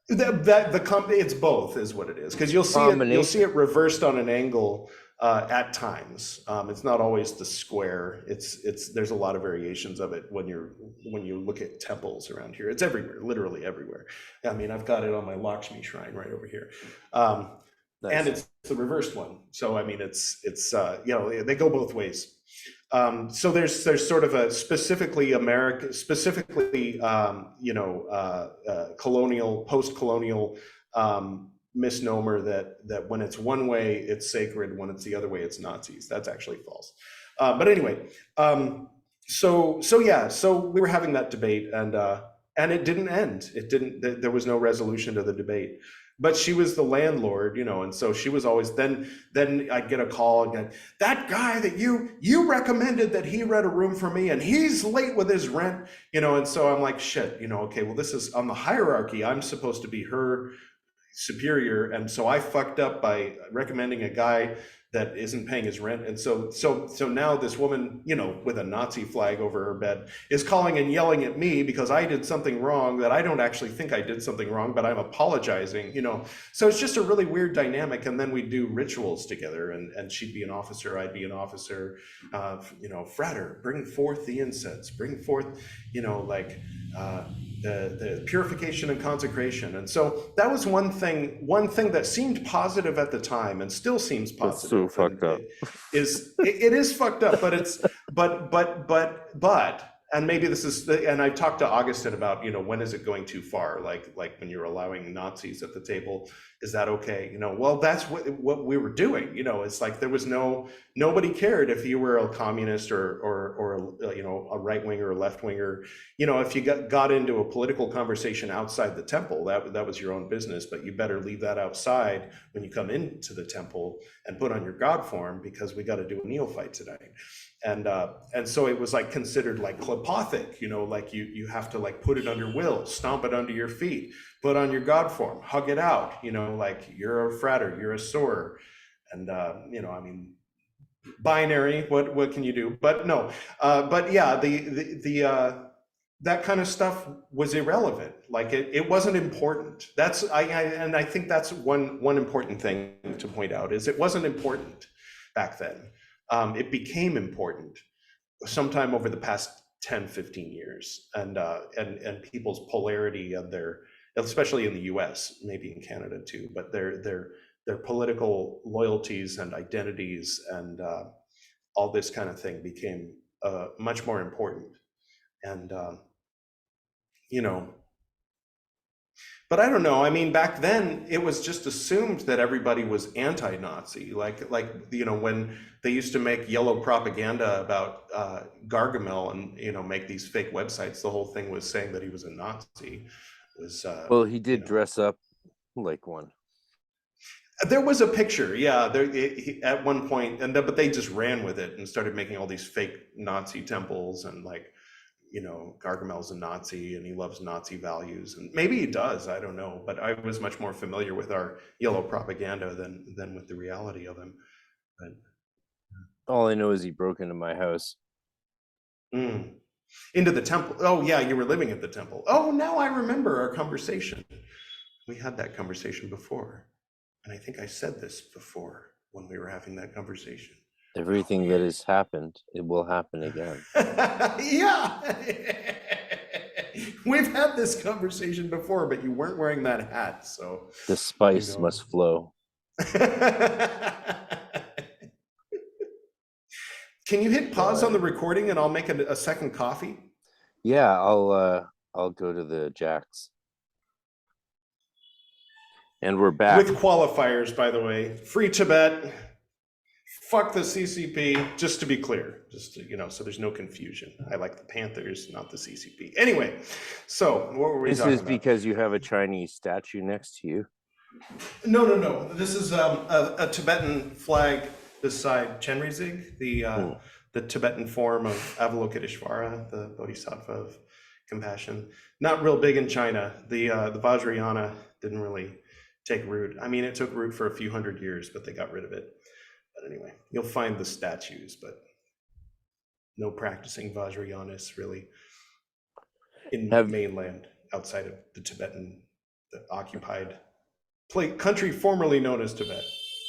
It's both is what it is, because you'll see it reversed on an angle at times. It's not always the square. There's a lot of variations of it when you look at temples around here. It's everywhere, literally everywhere. I mean, I've got it on my Lakshmi shrine right over here. Nice. And it's the reversed one. So I mean, it's they go both ways. So there's sort of a specifically colonial, post-colonial misnomer that when it's one way it's sacred, when it's the other way it's Nazis. That's actually false. But anyway, so we were having that debate, and it didn't end. It didn't. There was no resolution to the debate. But she was the landlord, and so she was always then I'd get a call again. That guy that you recommended, that he rent a room for me and he's late with his rent, and so I'm like, shit, okay, well, this is on the hierarchy. I'm supposed to be her superior, and so I fucked up by recommending a guy that isn't paying his rent. And so now this woman, with a Nazi flag over her bed, is calling and yelling at me because I did something wrong, that I don't actually think I did something wrong, but I'm apologizing, So it's just a really weird dynamic. And then we do rituals together, and she'd be an officer, I'd be an officer. Frater, bring forth the incense, bring forth, the purification and consecration. And so that was one thing that seemed positive at the time and still seems positive. That's so fucked up. It is fucked up, but it's but and maybe this is and I've talked to Augustin about, when is it going too far? Like when you're allowing Nazis at the table, is that okay? Well, that's what we were doing. It's like there was nobody cared if you were a communist or a right winger or left winger. If you got into a political conversation outside the temple, that was your own business, but you better leave that outside when you come into the temple and put on your God form, because we got to do a neophyte tonight. And so it was like considered like klipothic, like you have to like put it under will, stomp it under your feet, put on your God form, hug it out, like you're a frater, you're a sower. And, binary, what can you do? But no, but yeah, that kind of stuff was irrelevant. Like it wasn't important. And I think that's one important thing to point out, is it wasn't important back then. It became important sometime over the past 10, 15 years, and people's polarity of especially in the US, maybe in Canada too, but their political loyalties and identities and all this kind of thing became much more important. And, but I don't know. I mean, back then it was just assumed that everybody was anti-Nazi. Like when they used to make yellow propaganda about Gargamel and make these fake websites, the whole thing was saying that he was a Nazi. Well, he did dress up like one. There was a picture, yeah. At one point, but they just ran with it and started making all these fake Nazi temples, and Gargamel's a Nazi and he loves Nazi values, and maybe he does, I don't know, but I was much more familiar with our yellow propaganda than with the reality of him. But all I know is he broke into my house. Into the temple. Oh yeah, you were living at the temple. Oh, now I remember our conversation. We had that conversation before, and I think I said this before when we were having that conversation. Everything that has happened, it will happen again. Yeah. We've had this conversation before, but you weren't wearing that hat, so the spice must flow. Can you hit pause on the recording and I'll make a second coffee? Yeah, I'll go to the Jacks. And we're back. With qualifiers, by the way. Free Tibet. Fuck the CCP, just to be clear, so there's no confusion. I like the Panthers, not the CCP. Anyway, so what were we talking about? This is because you have a Chinese statue next to you. No. This is a Tibetan flag beside Chenrezig, the Tibetan form of Avalokiteshvara, the Bodhisattva of compassion. Not real big in China. The Vajrayana didn't really take root. I mean, it took root for a few hundred years, but they got rid of it. But anyway, you'll find the statues, but no practicing Vajrayanists really in mainland outside of the Tibetan, the occupied country formerly known as Tibet.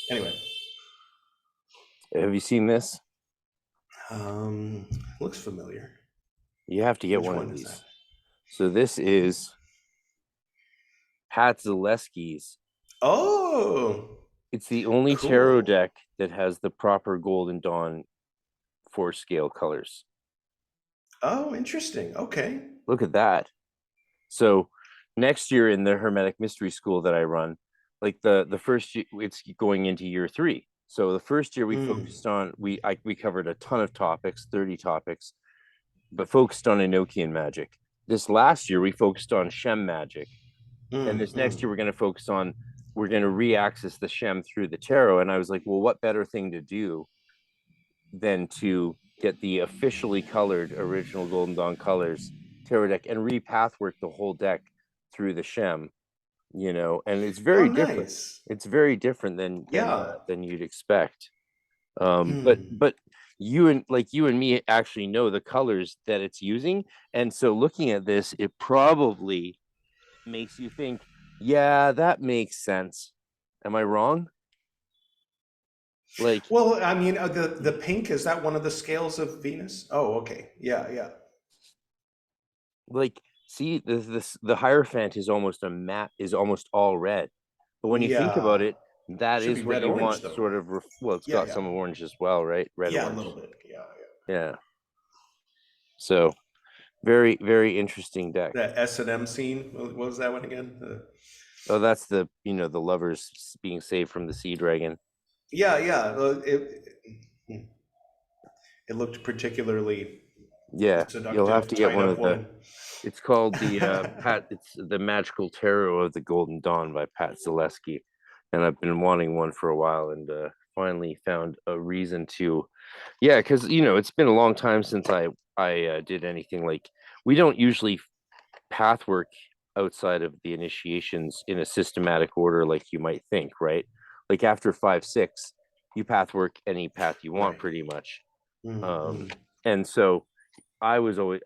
Anyway. Have you seen this? Looks familiar. You have to get one of these. So this is Pat Zaleski's. Oh. It's the only tarot deck that has the proper Golden Dawn 4-scale colors. Oh, interesting. Okay. Look at that. So next year in the Hermetic Mystery School that I run, like the first year, it's going into year 3. So the first year we Mm, focused on we covered a ton of topics, 30 topics, but focused on Enochian magic. This last year we focused on Shem magic, and mm, this next mm. year we're going to re-access the Shem through the tarot. And I was like, well, what better thing to do than to get the officially colored original Golden Dawn colors tarot deck and repathwork the whole deck through the Shem, and it's Oh, very different. nice. It's very different Yeah. than you'd expect. But Hmm. you and me actually know the colors that it's using, and so looking at this, it probably makes you think, yeah, that makes sense. Am I wrong? Like, Well, I mean, the pink, is that one of the scales of Venus? Oh, okay. Yeah, yeah. see, the Hierophant is almost a matte, is almost all red. But when you think about Yeah. it, that Should be is what red you orange want, though, sort right? of. Well, it's Yeah, got yeah. some orange as well, right? Red Yeah, a orange. little bit. Yeah, Yeah. So very, very interesting deck. yeah. That S&M scene, what was that one again? Oh, that's the lovers being saved from the sea dragon. Yeah, yeah. It looked particularly Yeah, you'll have seductive, to get tied one up of the. woman. It's called the Pat. It's the Magical Tarot of the Golden Dawn by Pat Zaleski, and I've been wanting one for a while, and finally found a reason to. Yeah, because it's been a long time since I did anything like. We don't usually path work outside of the initiations in a systematic order like you might think, right? Like after 5, 6, you path work any path you want Right. pretty much. Um, Mm-hmm. and so I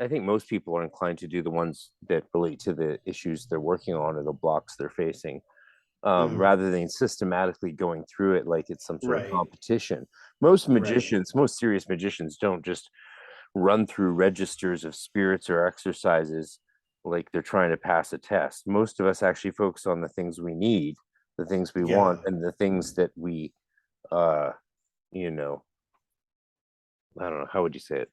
think most people are inclined to do the ones that relate to the issues they're working on or the blocks they're facing, Mm. rather than systematically going through it like it's some sort of Right. competition. Right. Most serious magicians don't just run through registers of spirits or exercises like they're trying to pass a test. Most of us actually focus on the things we need, the things we Yeah. want, and the things that we, uh, you know, I don't know, how would you say it?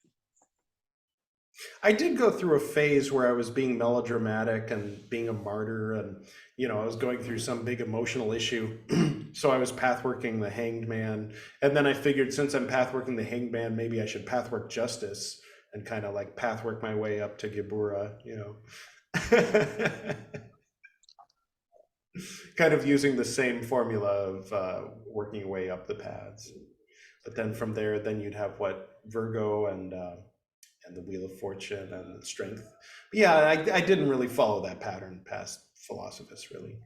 I did go through a phase where I was being melodramatic and being a martyr, and I was going through some big emotional issue. So I was pathworking the Hanged Man, and then I figured since I'm pathworking the Hanged Man, maybe I should pathwork Justice and kind of like pathwork my way up to Gibura. Kind of using the same formula of working your way up the paths. But then from there, then you'd have what, Virgo and the Wheel of Fortune and the Strength. But yeah, I didn't really follow that pattern past Philosophus, really.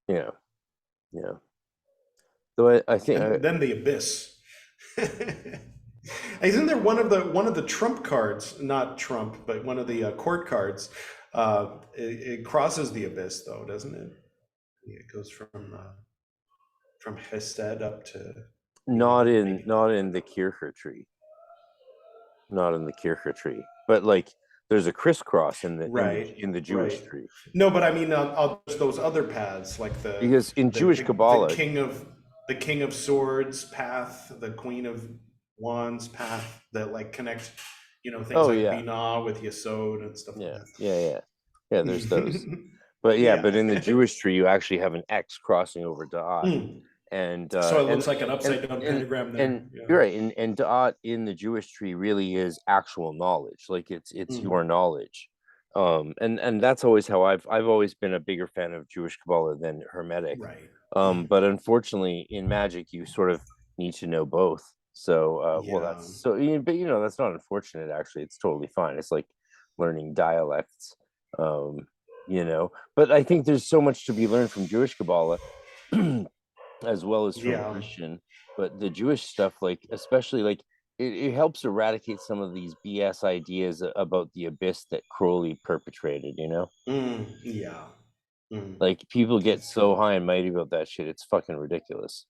Yeah, yeah. Though I think And then the Abyss. Isn't there one of the trump cards, not Trump, but one of the court cards? It crosses the Abyss, though, doesn't it? It goes from Hesed up to, maybe not. not in the Kircher tree, not in the Kircher tree, but like there's a crisscross in Right, the Jewish right. tree, No, but I mean, those other paths, like because in Jewish the Kabbalah, King of Swords path, the Queen of Wands path, that like connect, things oh like yeah, Binah with Yesod and stuff like yeah, yeah, yeah, yeah. There's those. that. But yeah, Yeah. but in the Jewish tree, you actually have an X crossing over Da'at, Hmm. and So uh, it and looks like an and upside down and pentagram and there. Yeah. you're right. And Da'at in the Jewish tree really is actual knowledge. Like it's Hmm. your knowledge. And that's always how I've always been a bigger fan of Jewish Kabbalah than Hermetic. Right. But unfortunately, in magic, you sort of need to know both. So, well, Yeah. but that's not unfortunate. Actually, it's totally fine. It's like learning dialects. Um, but I think there's so much to be learned from Jewish Kabbalah as well as from Yeah. Christian. But the Jewish stuff, like especially like it helps eradicate some of these BS ideas about the abyss that Crowley perpetrated. Yeah. Mm. Like people get so high and mighty about that shit, it's fucking ridiculous.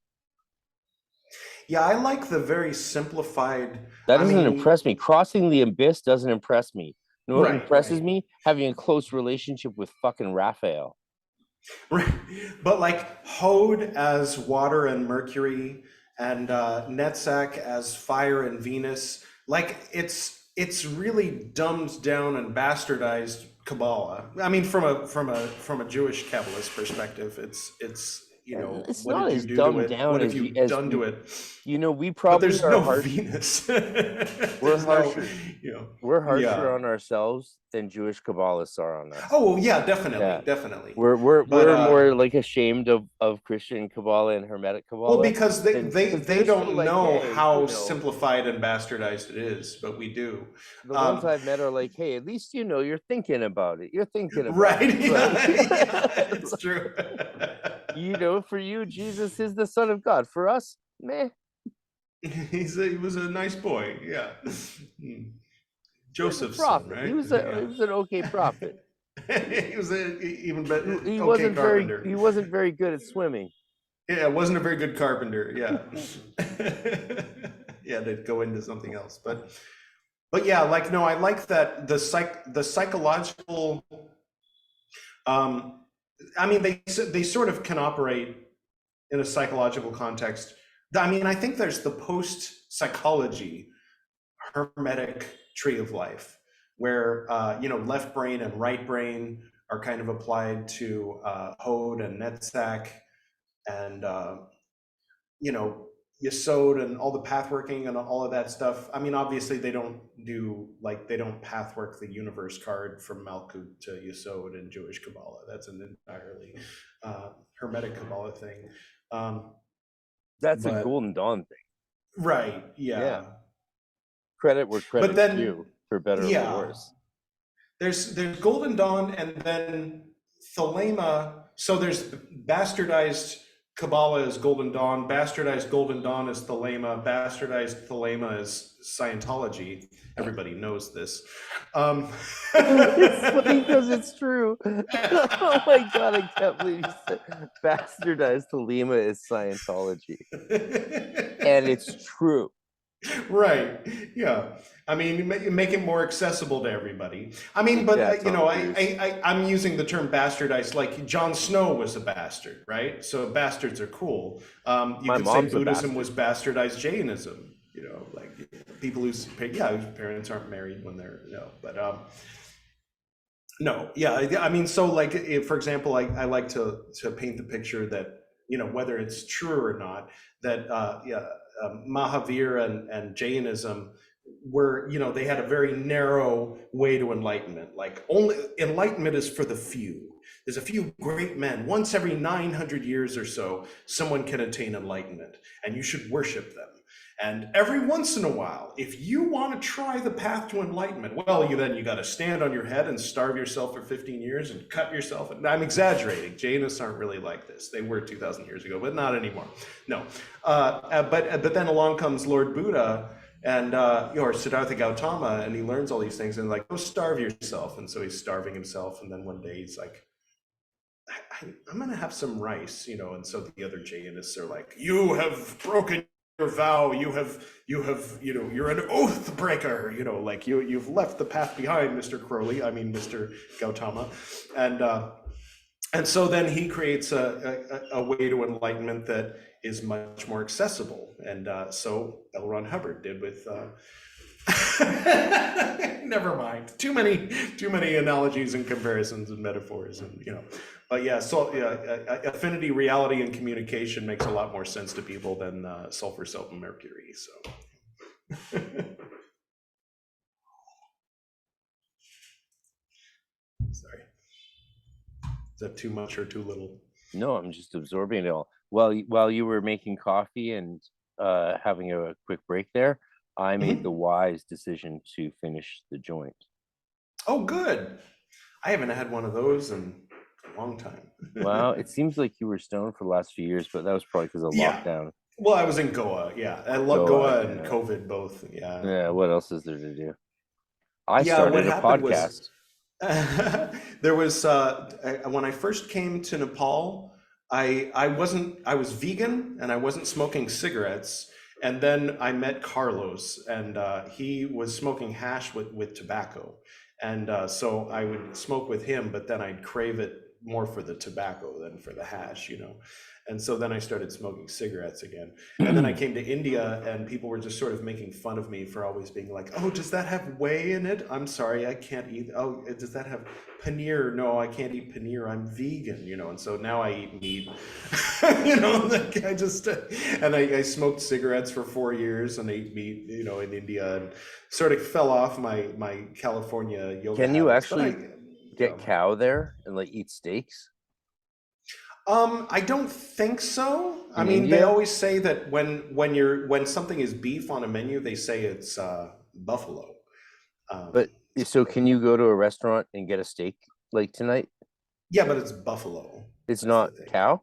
Yeah, I like the very simplified. That I doesn't mean, impress me. Crossing the abyss doesn't impress me. You know what right, impresses right. me? Having a close relationship with fucking Raphael. Right. But like Hode as water and Mercury, and Netzach as fire and Venus, like it's really dumbed down and bastardized Kabbalah. I mean, from a Jewish Kabbalist perspective, it's It's what not did you as do to dumbed it? down What have as you as done to it? we But probably there's are no harsh. Venus. We're There's no, harsher. you know, We're harsher yeah. on ourselves than Jewish Kabbalists are on us. Oh yeah, definitely, Yeah. definitely. We're But more like ashamed of Christian Kabbalah and Hermetic well, Kabbalah because than because they they're still don't like, know hey, how simplified and bastardized it is, but we do. the ones I've met are like, hey, at least you're thinking about it. You're thinking about Right? it. Yeah, Like, yeah, it's true. for you, Jesus is the Son of God. For us, meh. He was a nice boy. Yeah. He was a Joseph's son, prophet. He right? was he was an okay prophet. He was a even better, He okay wasn't very carpenter. good at swimming. Yeah, wasn't a very good carpenter. Yeah. Yeah, to go into something else, but yeah, like no, I like that the psychological. I mean, they sort of can operate in a psychological context. I mean, I think there's the post psychology hermetic tree of life, where left brain and right brain are kind of applied to Hod and Netzach, and Yesod and all the path working and all of that stuff. I mean, obviously they don't path work the universe card from Malkut to Yesod in Jewish Kabbalah. That's an entirely hermetic Kabbalah thing. That's a But Golden Dawn thing. right, yeah. Credit where But credit's then, due, for better or for yeah, worse. there's Golden Dawn, and then Thelema. So there's bastardized Kabbalah is Golden Dawn, bastardized Golden Dawn is Thelema, bastardized Thelema is Scientology. Everybody knows this. It's funny because it's true. Oh my God, I can't believe you said bastardized Thelema is Scientology. And it's true. Right. Yeah. I mean, make it more accessible to everybody. I mean, but I'm using the term bastardized. Like Jon Snow was a bastard, right? So bastards are cool. You could say Buddhism was bastardized Jainism. Like people whose parents aren't married when they're but no, yeah. I mean, so like, for example, I like to paint the picture that whether it's true or not, that Mahavir and Jainism were, they had a very narrow way to enlightenment. Like, only enlightenment is for the few. There's a few great men. Once every 900 years or so, someone can attain enlightenment, and you should worship them. And every once in a while, if you want to try the path to enlightenment, well, you got to stand on your head and starve yourself for 15 years and cut yourself. And I'm exaggerating. Jainists aren't really like this. They were 2,000 years ago, but not anymore. No. But then along comes Lord Buddha and or Siddhartha Gautama, and he learns all these things and like, go starve yourself. And so he's starving himself. And then one day he's like, I'm going to have some rice, and so the other Jainists are like, you have broken your vow, you're an oath breaker, like you've left the path behind, Mr. Crowley, Mr. Gautama. And so then he creates a way to enlightenment that is much more accessible. And so L. Ron Hubbard did with never mind. Too many analogies and comparisons and metaphors, and But yeah, so affinity, reality, and communication makes a lot more sense to people than sulfur, soap, and mercury. So. Sorry. Is that too much or too little? No, I'm just absorbing it all. While you were making coffee and having a quick break there, I made the wise decision to finish the joint. Oh, good. I haven't had one of those in a long time. Well, it seems like you were stoned for the last few years, but that was probably because of lockdown. Well, I was in Goa. Yeah, I love Goa and COVID both. Yeah. Yeah. What else is there to do? I started a podcast. There was when I first came to Nepal, I was vegan and I wasn't smoking cigarettes. And then I met Carlos, and he was smoking hash with tobacco. And so I would smoke with him, but then I'd crave it more for the tobacco than for the hash, you know. And so then I started smoking cigarettes again. And then I came to India, and people were just sort of making fun of me for always being like, "Oh, does that have whey in it? I'm sorry, I can't eat. Oh, does that have paneer? No, I can't eat paneer. I'm vegan, you know." And so now I eat meat, you know. Like I just and I smoked cigarettes for 4 years and ate meat, you know, in India, and sort of fell off my California yoga Can you habits. But actually get cow there and like eat steaks I don't think so. I in mean, they India? always say that when something is beef on a menu, they say it's buffalo. But Um, so can you go to a restaurant and get a steak like tonight? yeah, but it's buffalo. It's That's the not thing. cow?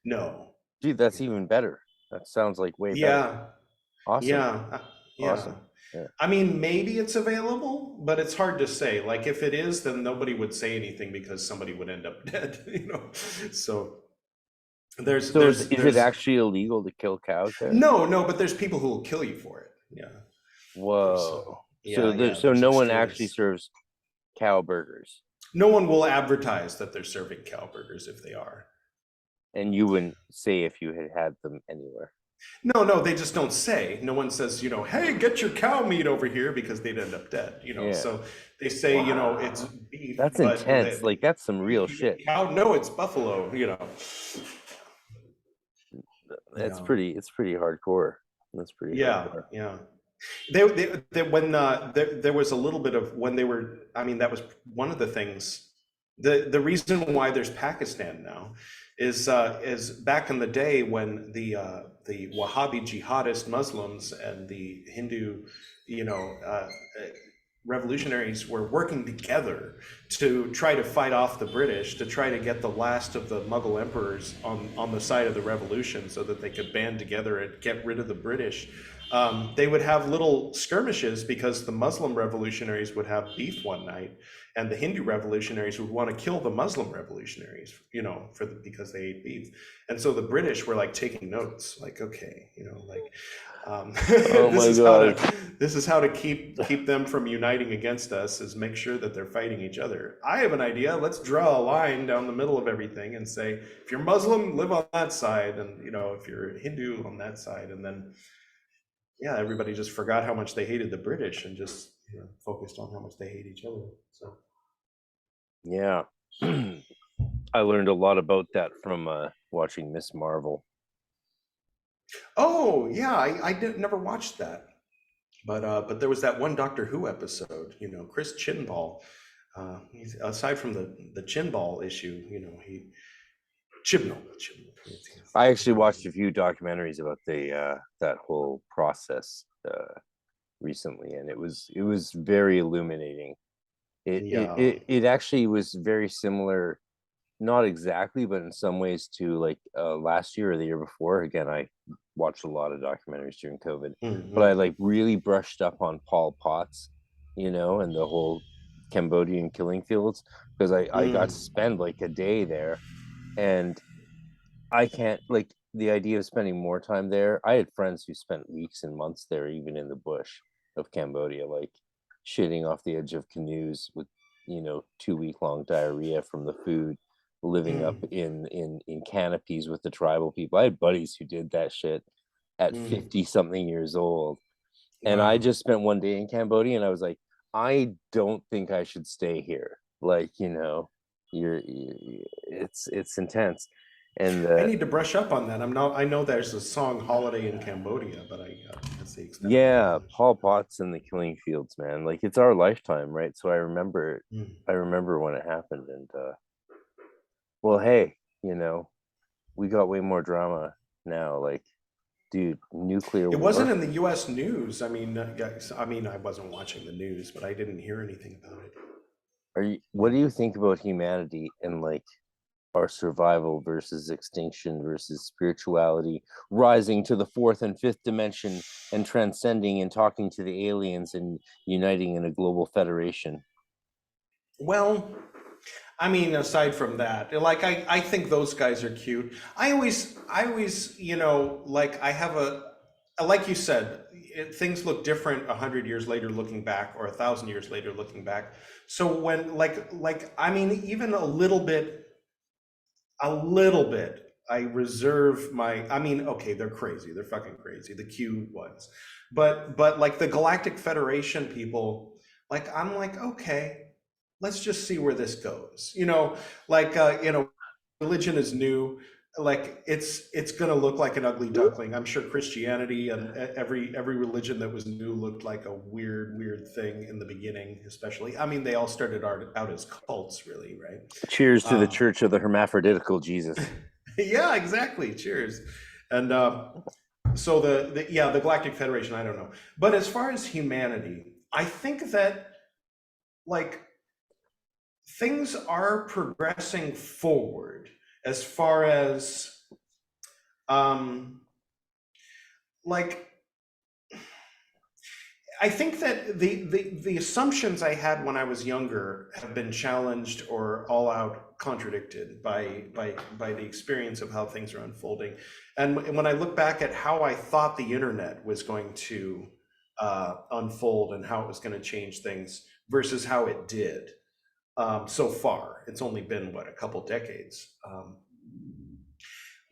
No. Dude, that's Yeah. even better. That sounds like way better. Yeah. Awesome. Yeah. Yeah. Awesome. Yeah. I mean, maybe it's available, but it's hard to say. Like, if it is, then nobody would say anything because somebody would end up dead, you know. So there's So there's is it there's actually illegal to kill cows there? no, but there's people who will kill you for it. Yeah. Whoa. Yeah, yeah, So there's no one actually extremists. serves cow burgers, No one will advertise that they're serving cow burgers if they are. and you wouldn't say if you had had them anywhere. No, they just don't say. No one says, you know, "Hey, get your cow meat over here," because they'd end up dead, you know. Yeah. So they say, you know, it's Wow. beef, That's but intense. Like that's some real you shit. eat cow, no, it's buffalo, you know. That's Yeah, it's pretty hardcore. That's pretty yeah, hardcore. yeah. When there was a little bit of when they were, I mean, that was one of the things. The reason why there's Pakistan now is back in the day when the Wahhabi jihadist Muslims and the Hindu, you know, revolutionaries were working together to try to fight off the British, to try to get the last of the Mughal emperors on the side of the revolution so that they could band together and get rid of the British. They would have little skirmishes because the Muslim revolutionaries would have beef one night, and the Hindu revolutionaries would want to kill the Muslim revolutionaries, you know, because they ate beef. And so the British were like taking notes, like, okay, you know, like Oh this my is how god. to keep them from uniting against us, is make sure that they're fighting each other. I have an idea. Let's draw a line down the middle of everything and say, if you're Muslim, live on that side, and you know, if you're Hindu, on that side. And then yeah, everybody just forgot how much they hated the British and just, you know, focused on how much they hate each other. So Yeah. I learned a lot about that from watching Miss Marvel. oh yeah, never watched that. But there was that one Doctor Who episode, you know, Chris Chinball. Aside from the Chinball issue, you know, Chibnall. I actually watched a few documentaries about the that whole process recently, and it was very illuminating. Yeah. It actually was very similar, not exactly, but in some ways to like last year or the year before. Again, I watched a lot of documentaries during COVID, but I Hmm. like really brushed up on Pol Pot's, you know, and the whole Cambodian killing fields because I got to Mm. spend like a day there, and I can't like the idea of spending more time there. I had friends who spent weeks and months there, even in the bush of Cambodia, like shitting off the edge of canoes with, you know, 2 week long diarrhea from the food, living up Mm. in canopies with the tribal people. I had buddies who did that shit at Mm. 50 something years old. And I Wow. just spent one day in Cambodia and I was like, I don't think I should stay here. Like, you know, it's intense. And I need to brush up on that. I know there's a song "Holiday in Cambodia," but that's the extent of my yeah, knowledge. Paul Potts and the Killing Fields, man. Like it's our lifetime, right? So Mm. I remember when it happened and well, hey, you know, we got way more drama now. Like, dude, nuclear It wasn't war. in the U.S. news. I mean, guys, I mean, I wasn't watching the news, but I didn't hear anything about it. What do you think about humanity and like our survival versus extinction versus spirituality, rising to the fourth and fifth dimension and transcending and talking to the aliens and uniting in a global federation? Well, I mean, aside from that, like I think those guys are cute. I always, you know, like I have like you said, things look different 100 years later looking back, or 1,000 years later looking back. So when I mean, even a little bit, I reserve my. I mean, okay, they're crazy. They're fucking crazy. The Q ones, but like the Galactic Federation people, like I'm like, okay, let's just see where this goes. Religion is new. Like it's gonna look like an ugly duckling. I'm sure Christianity and every religion that was new looked like a weird thing in the beginning, especially. I mean, they all started out as cults, really, right? Cheers to the Um, Church of the Hermaphroditical Jesus. yeah, exactly. Cheers. And so the Galactic Federation, I don't know. But as far as humanity, I think that like things are progressing forward as far as um like I think that the assumptions I had when I was younger have been challenged or all out contradicted by the experience of how things are unfolding. And when I look back at how I thought the internet was going to unfold and how it was going to change things versus how it did so far, it's only been what, a couple decades.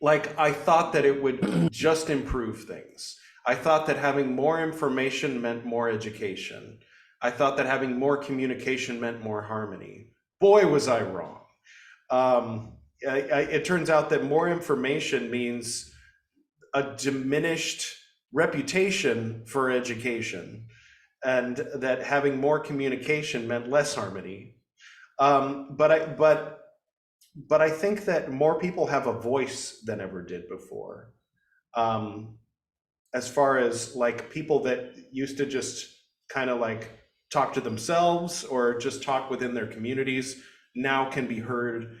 Like I thought that it would just improve things. I thought that having more information meant more education. I thought that having more communication meant more harmony. Boy, was I wrong. It turns out that more information means a diminished reputation for education, and that having more communication meant less harmony. But I think that more people have a voice than ever did before. As far as like people that used to just kind of like talk to themselves or just talk within their communities now can be heard,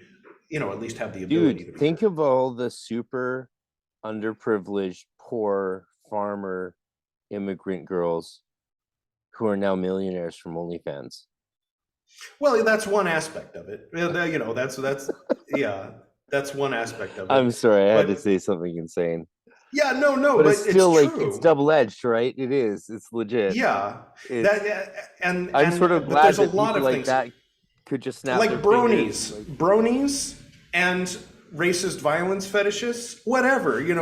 at least have the ability to Dude, be think heard. of all the super underprivileged, poor farmer immigrant girls who are now millionaires from OnlyFans. Well, that's one aspect of it. That's one aspect of it. I'm sorry, I had to But say something insane. yeah, no, But but it's it's still like it's true. double-edged, right? It is. It's legit. Yeah, It's that and I'm sort of and but glad there's a that lot people of like things that could just snap like their fingers and like bronies, and racist violence fetishists, whatever. You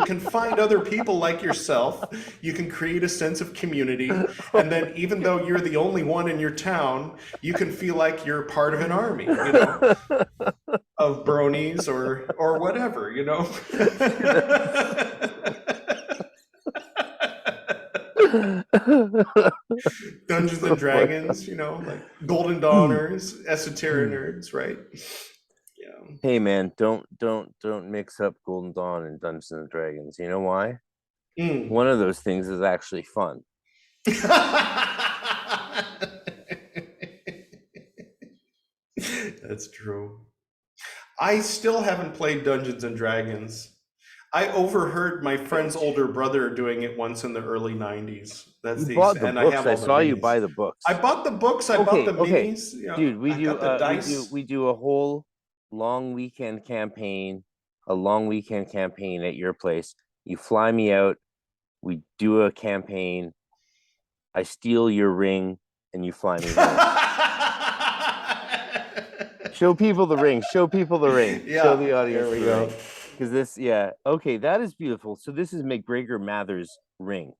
can find other people like yourself. You can create a sense of community, and then even though you're the only one in your town, you can feel like you're part of an army. Of bronies or whatever. Dungeons and Oh my God. Dragons, like Golden Dawners, Esoterinerd, right? Yeah. Hey man, don't mix up Golden Dawn and Dungeons and Dragons. You know why? Mm. One of those things is actually fun. That's true. I still haven't played Dungeons and Dragons. I overheard my friend's older brother doing it once in the early 90s. You bought the And I books. have I all the saw you minis. buy the I books. bought the books, I bought Okay, the okay. minis, Dude, we I do got the dice. we do a whole long weekend campaign, at your place. You fly me out, we do a campaign, I steal your ring, and you fly me home. Show people the ring. Show people the ring. Show the Yeah, audience there we the go. ring. Because this, yeah. Okay, that is beautiful. So this is McGregor Mather's ring.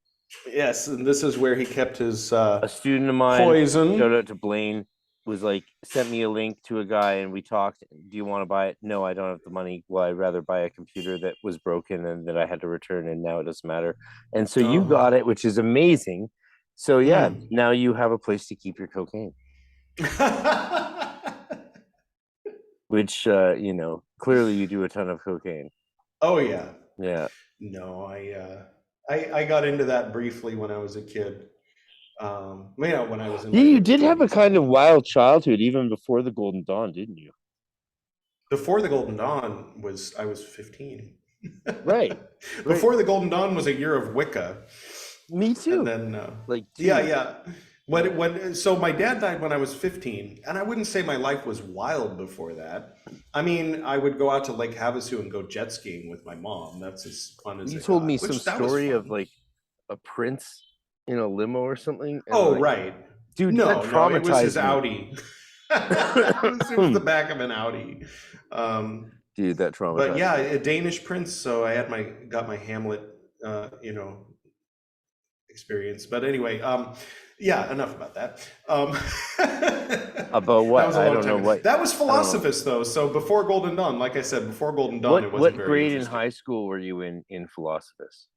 Yes, and this is where he kept his A student of mine, poison. shout out to Blaine, was like, sent me a link to a guy and we talked. Do you want to buy it? No, I don't have the money. Well, I'd rather buy a computer that was broken and that I had to return, and now it doesn't matter. And so you got it, which is amazing. So yeah, now you have a place to keep your cocaine. Which clearly you do a ton of cocaine. Oh yeah. Yeah. No, I got into that briefly when I was a kid. When I was in my You early did have a 20s. kind of wild childhood even before the Golden Dawn, didn't you? Before the Golden Dawn I was 15. Right. Before the Golden Dawn was a year of Wicca. Me too. And then like yeah. So my dad died when I was 15, and I wouldn't say my life was wild before that. I mean, I would go out to Lake Havasu and go jet skiing with my mom. That's as fun as You it told me got, some which that was story of fun. like a prince in a limo or something, and Oh, like, right. dude, that No, it was his traumatized me. Audi. It was the back of an Audi. Dude, that But traumatized yeah, me. a Danish prince. So I had got my Hamlet, experience. But anyway, yeah, enough about that. About That what? was a I long don't know time ago. what. That was I don't know. Philosophus, though. So before Golden Dawn, like I said, before Golden Dawn, it wasn't What very grade in interesting. high school were you in Philosophus?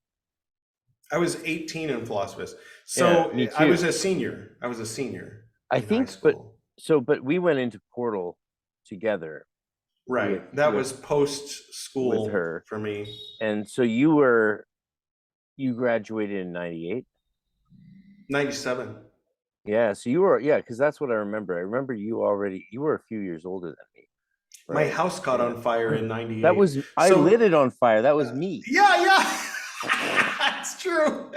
I was 18 in Philosophus. Yeah, So me I was too. a senior. I was a senior I in high think, but school. but we went into Portal together with Right. That was post with school her, for me. and so you graduated in '98. 97. Yeah, so because that's what I remember. I remember you were a few years older than me, My right? house caught Yeah. on fire in That 98. was I lit So it on fire. That was me. yeah, that's true.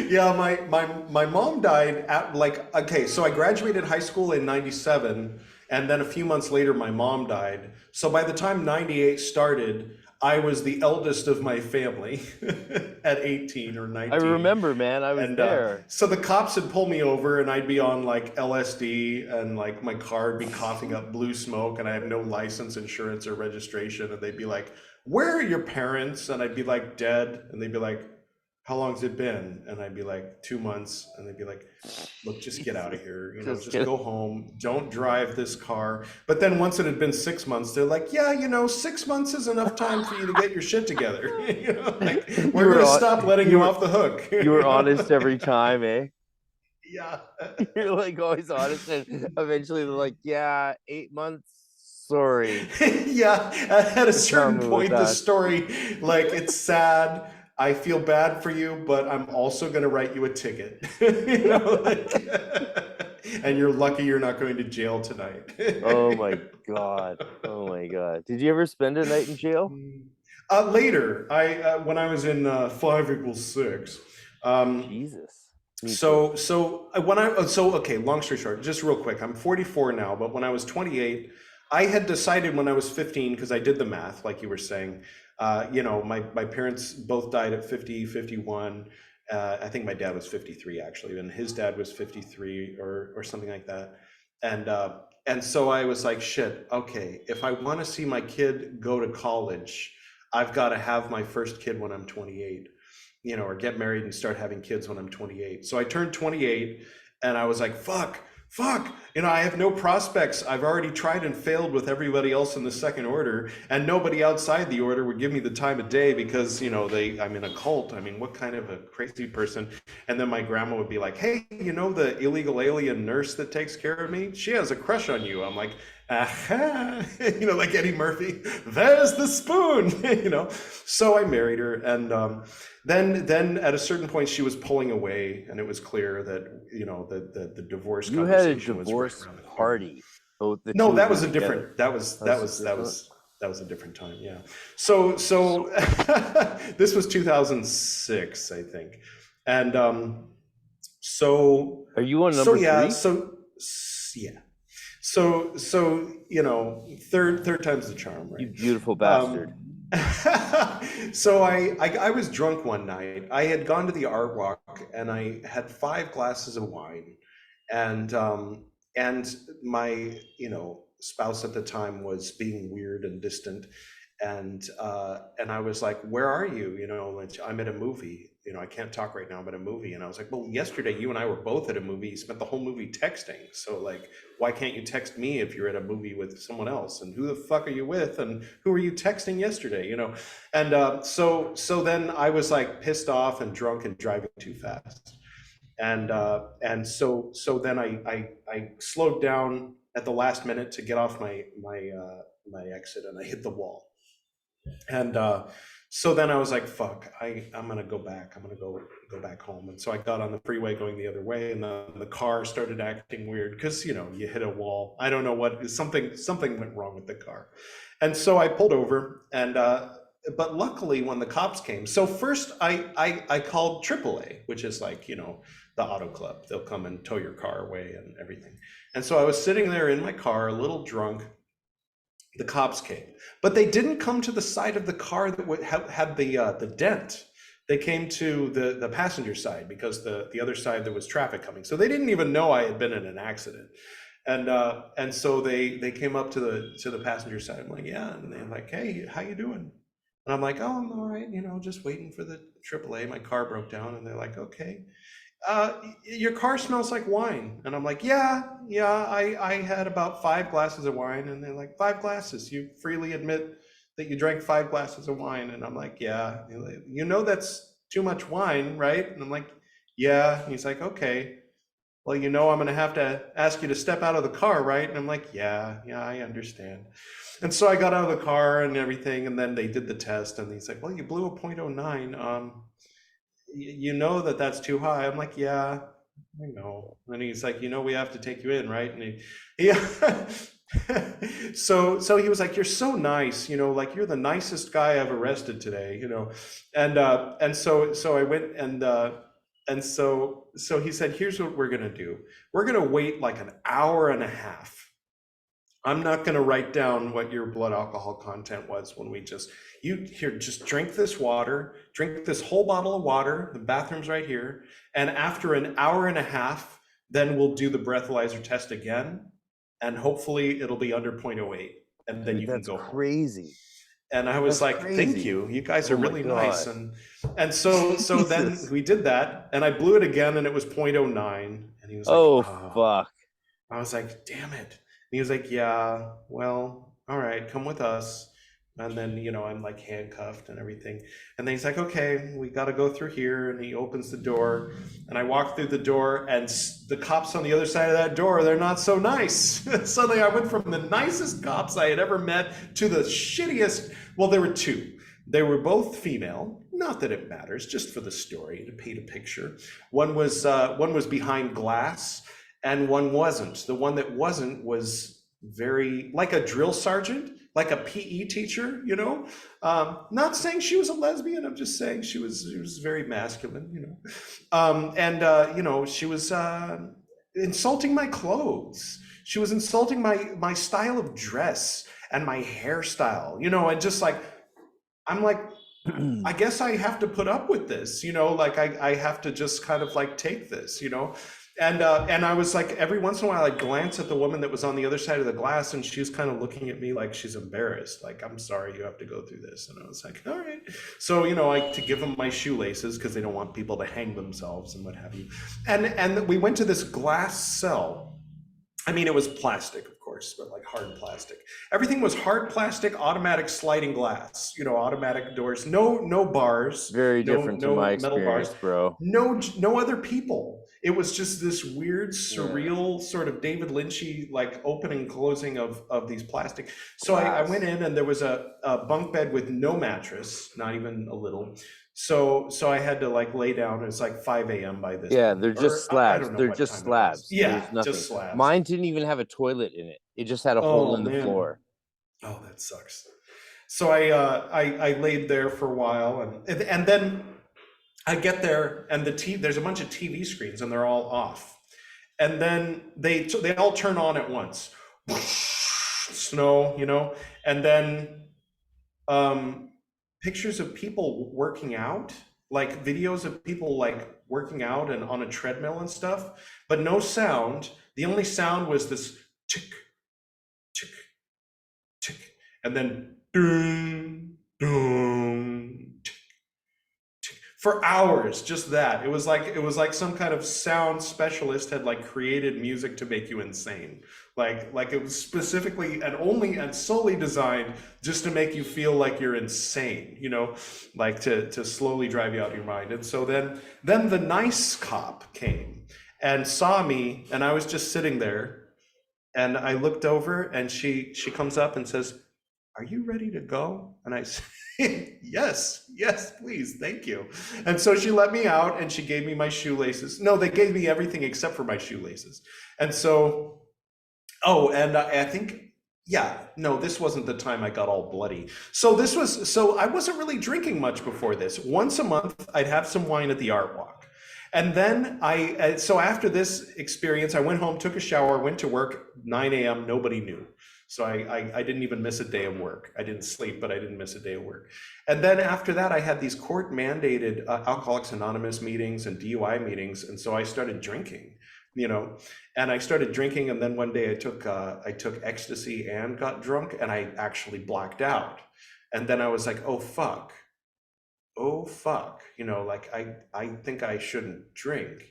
Yeah, my mom died at like, okay, so I graduated high school in 97, and then a few months later my mom died. So by the time 98 started, I was the eldest of my family at 18 or I 19. remember, man. I was And there. so the cops would pull me over, and I'd be on like LSD, and like my car would be coughing up blue smoke, and I have no license, insurance, or registration. And they'd be like, "Where are your parents?" And I'd be like, "Dead." And they'd be like, "How long's it been?" And I'd be like, "2 months." And they'd be like, "Look, just get out of here. Just Just kidding. go home. Don't drive this car." But then once it had been 6 months, they're like, "Yeah, 6 months is enough time for you to get your shit together. Like, we're gonna stop letting You you were off the hook." you were honest every time, eh? Yeah. You're like always honest, and eventually they're like, "Yeah, 8 months. Sorry, Yeah. At a tell certain me about point, the that." story, like, it's sad. I feel bad for you, but I'm also going to write you a ticket. Like, and you're lucky you're not going to jail tonight. Oh my god. Oh my god. Did you ever spend a night in jail? Later, when I was in 5 = 6. Um, Jesus. Me too. so okay, long story short, just real quick, I'm 44 now, but when I was 28, I had decided when I was 15, because I did the math, like you were saying, my parents both died at 50, 51. I think my dad was 53 actually, and his dad was 53 or something like that. And so I was like, shit, okay, if I want to see my kid go to college, I've got to have my first kid when I'm 28, or get married and start having kids when I'm 28. So I turned 28, and I was like, fuck, I have no prospects. I've already tried and failed with everybody else in the second order, and nobody outside the order would give me the time of day because, I'm in a cult. I mean, what kind of a crazy person? And then my grandma would be like, hey, the illegal alien nurse that takes care of me, she has a crush on you. I'm like, aha, like Eddie Murphy, there's the spoon, So I married her, and then at a certain point she was pulling away, and it was clear that the divorce You had a conversation was right divorce around the corner. party, both the No, two of that you was a together. different. That was That that was was that different. was that was a different time. Yeah. So this was 2006, I think, and so Are you on so number yeah, three? so yeah, so third time's the charm, You right? beautiful bastard. Um, so I was drunk one night. I had gone to the art walk, and I had 5 glasses of wine, and and my spouse at the time was being weird and distant, and I was like, where are you? I'm at a movie. I can't talk right now. I'm at a movie. And I was like, well, yesterday you and I were both at a movie. You spent the whole movie texting. So like, why can't you text me if you're at a movie with someone else? And who the fuck are you with? And who are you texting yesterday? And so then I was like pissed off and drunk and driving too fast. And so then I slowed down at the last minute to get off my exit, and I hit the wall. And so then I was like, fuck, I'm gonna go back. I'm gonna go back home. And so I got on the freeway going the other way, and the car started acting weird because you hit a wall. I don't know what, something went wrong with the car. And so I pulled over, and but luckily when the cops came, so first I called AAA, which is like, the auto club. They'll come and tow your car away and everything. And so I was sitting there in my car, a little drunk. The cops came, but they didn't come to the side of the car that had the dent. They came to the passenger side, because the other side there was traffic coming. So they didn't even know I had been in an accident. And so they came up to the passenger side. I'm like, yeah, and they're like, hey, how you doing? And I'm like, oh, I'm all right, just waiting for the AAA. My car broke down. And they're like, okay. Your car smells like wine. And I'm like, yeah, I had about 5 glasses of wine. And they're like, 5 glasses? You freely admit that you drank 5 glasses of wine? And I'm like, yeah. Like, that's too much wine, right? And I'm like, yeah. And he's like, okay, well, I'm going to have to ask you to step out of the car, right? And I'm like, yeah, I understand. And so I got out of the car and everything. And then they did the test. And he's like, well, you blew a .09. You know that's too high. I'm like, yeah, I know. And he's like, we have to take you in, right? And yeah. So he was like, you're so nice, like you're the nicest guy I've arrested today, and so I went and so he said, here's what we're gonna do. We're gonna wait like an hour and a half. I'm not going to write down what your blood alcohol content was when we just drink this water, drink this whole bottle of water. The bathroom's right here. And after an hour and a half, then we'll do the breathalyzer test again. And hopefully it'll be under 0.08. And then you can go home. Crazy. And I was like, thank you. You guys are really nice. And so then we did that, and I blew it again, and it was 0.09. And he was like, oh, fuck. I was like, damn it. He was like, yeah, well, all right, come with us. And then, I'm like handcuffed and everything. And then he's like, okay, we got to go through here. And he opens the door, and I walk through the door, and the cops on the other side of that door, they're not so nice. Suddenly I went from the nicest cops I had ever met to the shittiest. Well, there were 2. They were both female. Not that it matters, just for the story, to paint a picture. One was behind glass, and one wasn't. The one that wasn't was very like a drill sergeant, like a PE teacher, not saying she was a lesbian. I'm just saying she was very masculine, she was insulting my clothes. She was insulting my style of dress and my hairstyle, and just like, I'm like, I guess I have to put up with this, like I have to just kind of like take this, And I was like, every once in a while, I'd glance at the woman that was on the other side of the glass, and she was kind of looking at me like she's embarrassed. Like, I'm sorry, you have to go through this. And I was like, all right. So, to give them my shoelaces, because they don't want people to hang themselves and what have you. And we went to this glass cell. I mean, it was plastic, of course, but like hard plastic. Everything was hard plastic, automatic sliding glass, automatic doors, no bars. Very different to my experience, bro. No other people. It was just this weird, surreal sort of David Lynchy, like opening and closing of these plastic. So I went in, and there was a bunk bed with no mattress, not even a little. So I had to like lay down. It's like 5 a.m. by this. Yeah, they're just slabs. They're just slabs. Yeah, just slabs. Mine didn't even have a toilet in it. It just had a hole in the floor. Oh, that sucks. So I laid there for a while, and then I get there, and there's a bunch of TV screens, and they're all off. And then they all turn on at once. Snow, and then pictures of people working out, like videos of people like working out and on a treadmill and stuff, but no sound. The only sound was this tick, tick, tick, and then ding, ding, tick, tick. For hours, just that. It was like some kind of sound specialist had like created music to make you insane. Like it was specifically and solely designed just to make you feel like you're insane, like to slowly drive you out of your mind. And so then the nice cop came and saw me, and I was just sitting there, and I looked over, and she comes up and says, "Are you ready to go?" And I said, yes, please, thank you. And so she let me out, and she gave me my shoelaces. No, they gave me everything except for my shoelaces. And so, and I think, this wasn't the time I got all bloody. So I wasn't really drinking much before this. Once a month, I'd have some wine at the art walk. And then so after this experience, I went home, took a shower, went to work, 9 a.m., nobody knew. So I didn't even miss a day of work. I didn't sleep, but I didn't miss a day of work. And then after that, I had these court mandated Alcoholics Anonymous meetings and DUI meetings. And so I started drinking, and I started drinking. And then one day I took ecstasy and got drunk, and I actually blacked out. And then I was like, oh fuck, like I think I shouldn't drink,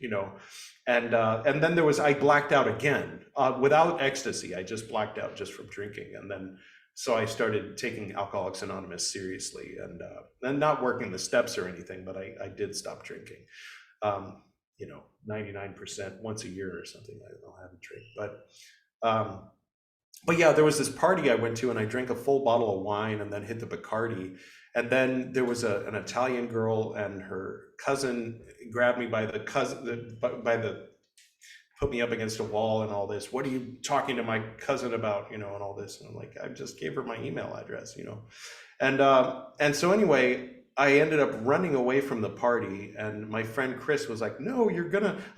and then I blacked out again, without ecstasy. I just blacked out just from drinking. And then so I started taking Alcoholics Anonymous seriously, and not working the steps or anything, but I did stop drinking. 99% once a year or something. I'll have a drink, but yeah, there was this party I went to, and I drank a full bottle of wine and then hit the Bacardi. And then there was an Italian girl, and her cousin grabbed me by the put me up against a wall and all this. What are you talking to my cousin about, and all this? And I'm like, I just gave her my email address, and so anyway, I ended up running away from the party, and my friend Chris was like, no,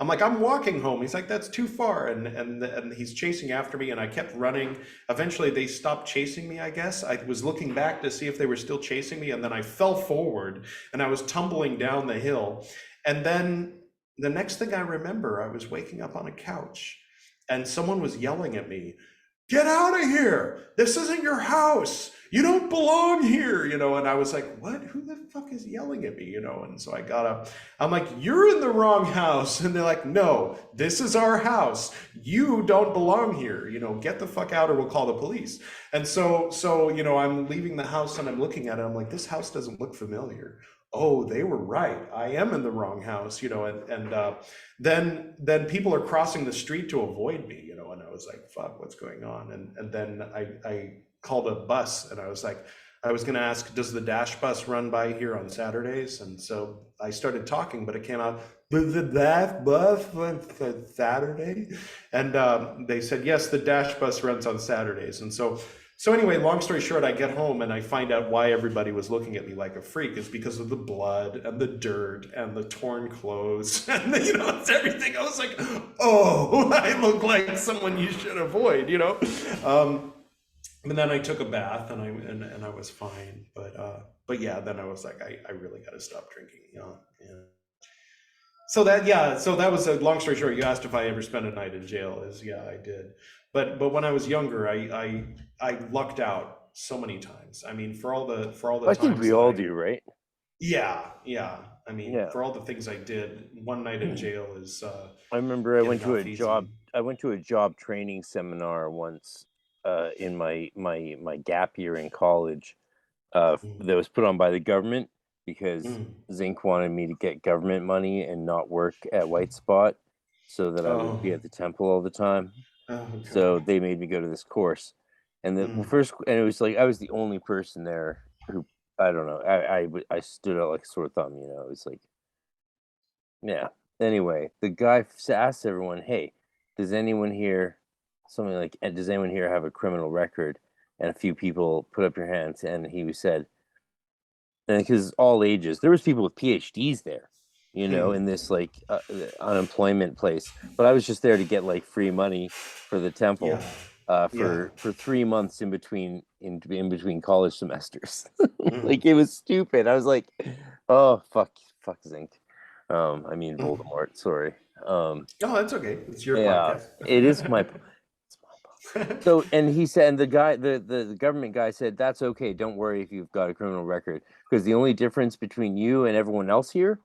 I'm like, I'm walking home. He's like, that's too far. And he's chasing after me, and I kept running. Eventually they stopped chasing me, I guess. I was looking back to see if they were still chasing me, and then I fell forward, and I was tumbling down the hill. And then the next thing I remember, I was waking up on a couch, and someone was yelling at me, get out of here. This isn't your house. You don't belong here, and I was like, what? Who the fuck is yelling at me, And so I got up. I'm like, you're in the wrong house. And they're like, no, this is our house. You don't belong here, get the fuck out or we'll call the police. And so, I'm leaving the house, and I'm looking at it. I'm like, this house doesn't look familiar. Oh, they were right. I am in the wrong house, and then people are crossing the street to avoid me, and I was like, fuck, what's going on? And then I called a bus, and I was like, I was going to ask, does the Dash bus run by here on Saturdays? And so I started talking, but it came out, does the Dash bus run on Saturday? And they said, yes, the Dash bus runs on Saturdays. And so anyway, long story short, I get home, and I find out why everybody was looking at me like a freak. It's because of the blood and the dirt and the torn clothes and it's everything. I was like, oh, I look like someone you should avoid, And then I took a bath, and I was fine. But yeah, then I was like, I really got to stop drinking. Yeah. So that was a long story short. You asked if I ever spent a night in jail. Yeah, I did. But when I was younger, I lucked out so many times. I mean, for all the I think we all do, right? Yeah. I mean, for all the things I did, one night in jail is. I remember I went to a job. I went to a job training seminar once in my gap year in college. That was put on by the government because Zinc wanted me to get government money and not work at White Spot, so that I would be at the temple all the time. Okay. So they made me go to this course, and it was like I was the only person there who, I don't know, I stood out like a sore thumb, It was like, yeah. Anyway, the guy asked everyone, "Hey, does anyone here have a criminal record?" And a few people put up your hands, and he said, and because all ages, there was people with PhDs there, in this like unemployment place. But I was just there to get like free money for the temple for 3 months in between college semesters. Like, it was stupid. I was like, oh fuck Zinc. I mean Voldemort. Sorry. Oh, that's okay. It's your podcast. It is my. So, and he said, and the government guy said, that's okay. Don't worry if you've got a criminal record, because the only difference between you and everyone else here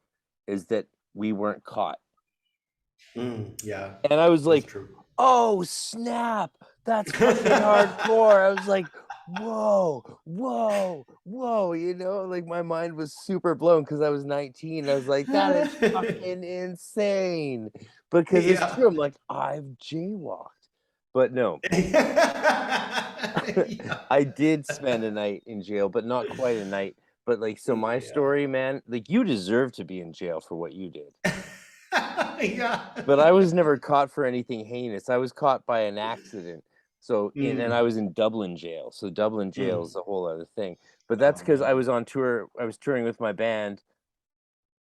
is that we weren't caught. Yeah. And I was like, oh snap, that's fucking hardcore. I was like, whoa, like my mind was super blown because I was 19. I was like, that is fucking insane. Because it's true. I'm like, I've jaywalked. But no, I did spend a night in jail, but not quite a night. But like, so my story, man, like, you deserve to be in jail for what you did. But I was never caught for anything heinous. I was caught by an accident. So, and I was in Dublin jail. So Dublin jail is a whole other thing. But that's because I was on tour. I was touring with my band,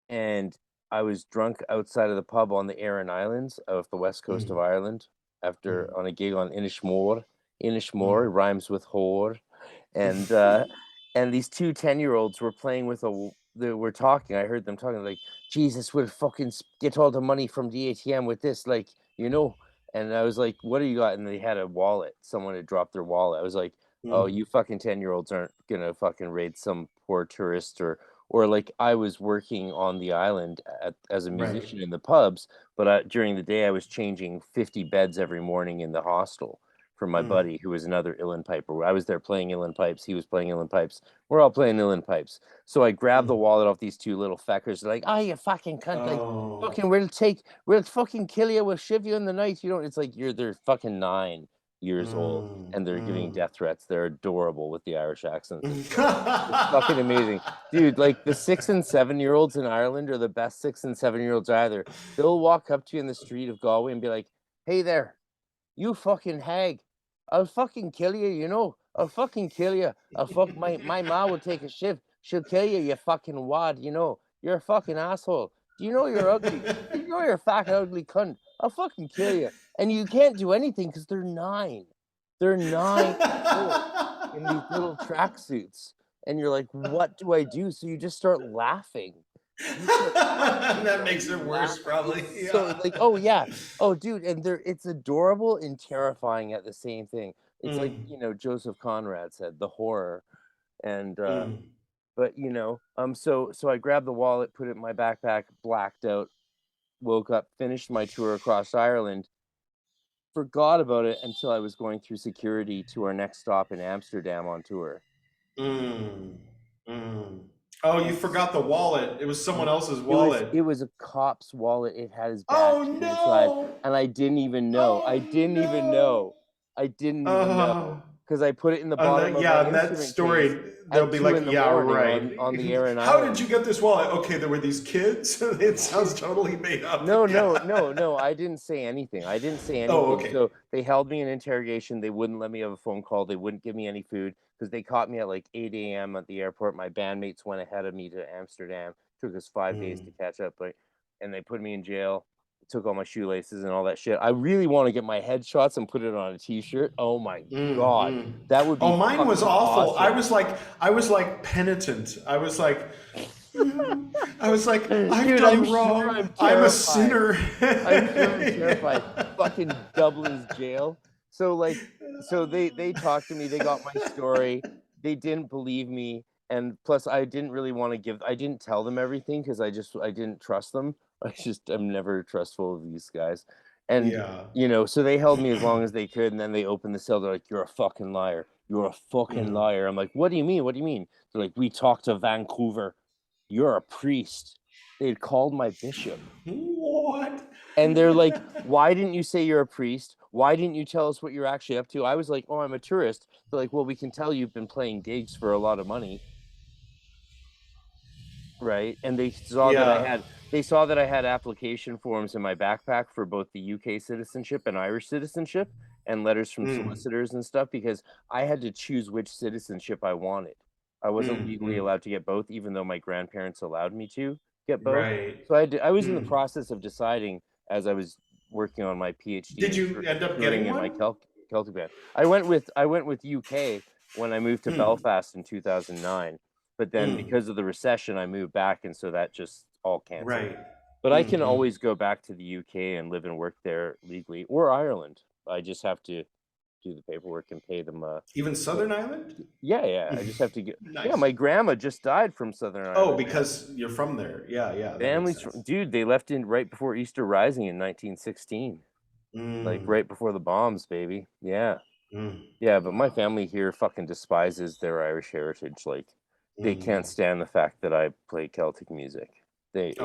and I was drunk outside of the pub on the Aran Islands of the west coast of Ireland after on a gig on Inishmore. Inishmore rhymes with whore, and these two 10-year-olds were playing with they were talking. I heard them talking like, Jesus, we'll fucking get all the money from the ATM with this, like, you know. And I was like, what do you got? And they had a wallet. Someone had dropped their wallet. I was like, oh, you fucking 10-year-olds aren't gonna fucking raid some poor tourist or like I was working on the island as a musician in the pubs, but during the day I was changing 50 beds every morning in the hostel for my buddy who was another uilleann piper. I was there playing uilleann pipes. He was playing uilleann pipes. We're all playing uilleann pipes. So I grabbed the wallet off these two little feckers. They're like, oh, you fucking cunt. Like, fucking, we'll fucking kill you. We'll shiv you in the night. You know, it's like they're fucking 9 years old and they're giving death threats. They're adorable with the Irish accents. It's fucking amazing. Dude, like the 6 and 7-year-olds in Ireland are the best 6 and 7-year-olds either. They'll walk up to you in the street of Galway and be like, hey there, you fucking hag. I'll fucking kill you, you know. I'll fucking kill you. My ma will take a shiv. She'll kill you, you fucking wad, you know. You're a fucking asshole. Do you know you're ugly? Do you know you're a fucking ugly cunt? I'll fucking kill you. And you can't do anything because they're 9. They're 9 in these little tracksuits. And you're like, what do I do? So you just start laughing. That makes it worse, probably. Yeah. So like, oh yeah, oh dude, and it's adorable and terrifying at the same thing. It's like, you know, Joseph Conrad said, the horror. And but you know, so I grabbed the wallet, put it in my backpack, blacked out, woke up, finished my tour across Ireland, forgot about it until I was going through security to our next stop in Amsterdam on tour. Oh, you forgot the wallet. It was someone else's wallet. It was a cop's wallet. It had his badge inside, and I didn't even know. I didn't even know because I put it in the bottom of my in that story, case they'll be like, yeah, right. on the Aran How Island. did you get this wallet? Okay, there were these kids. It sounds totally made up. No, I didn't say anything. Oh, okay. So they held me in interrogation. They wouldn't let me have a phone call. They wouldn't give me any food because they caught me at like 8 a.m. at the airport. My bandmates went ahead of me to Amsterdam. It took us 5 days to catch up, and they put me in jail. Took all my shoelaces and all that shit. I really want to get my headshots and put it on a t-shirt. Oh my god, that would be. Oh, mine was awful. Awesome. I was like penitent. I was like, I've done wrong. Sure I'm a sinner. I'm sure I'm terrified. Fucking Dublin's jail. So they talked to me. They got my story. They didn't believe me, and plus I didn't really want to I didn't tell them everything because I didn't trust them. I'm never trustful of these guys. And, you know, so they held me as long as they could. And then they opened the cell. They're like, you're a fucking liar. You're a fucking liar. I'm like, what do you mean? What do you mean? They're like, we talked to Vancouver. You're a priest. They'd called my bishop. What? And they're like, why didn't you say you're a priest? Why didn't you tell us what you're actually up to? I was like, oh, I'm a tourist. They're like, well, we can tell you've been playing gigs for a lot of money. Right. And they saw that I had application forms in my backpack for both the UK citizenship and Irish citizenship and letters from solicitors and stuff because I had to choose which citizenship I wanted. I wasn't legally allowed to get both, even though my grandparents allowed me to get both. Right. So I was in the process of deciding as I was working on my PhD. Did you end up getting in one? my Celtic band? I went with UK when I moved to Belfast in 2009. But then because of the recession, I moved back, and so that just all canceled. Right. But I can always go back to the UK and live and work there legally, or Ireland. I just have to do the paperwork and pay them. Even Southern Ireland? Yeah. I just have to get. Nice. Yeah, my grandma just died from Southern Ireland. Oh, because you're from there. Yeah. Families, dude, they left in right before Easter Rising in 1916. Like right before the bombs, baby. Yeah. Yeah, but my family here fucking despises their Irish heritage. Like, they can't stand the fact that I play Celtic music. 10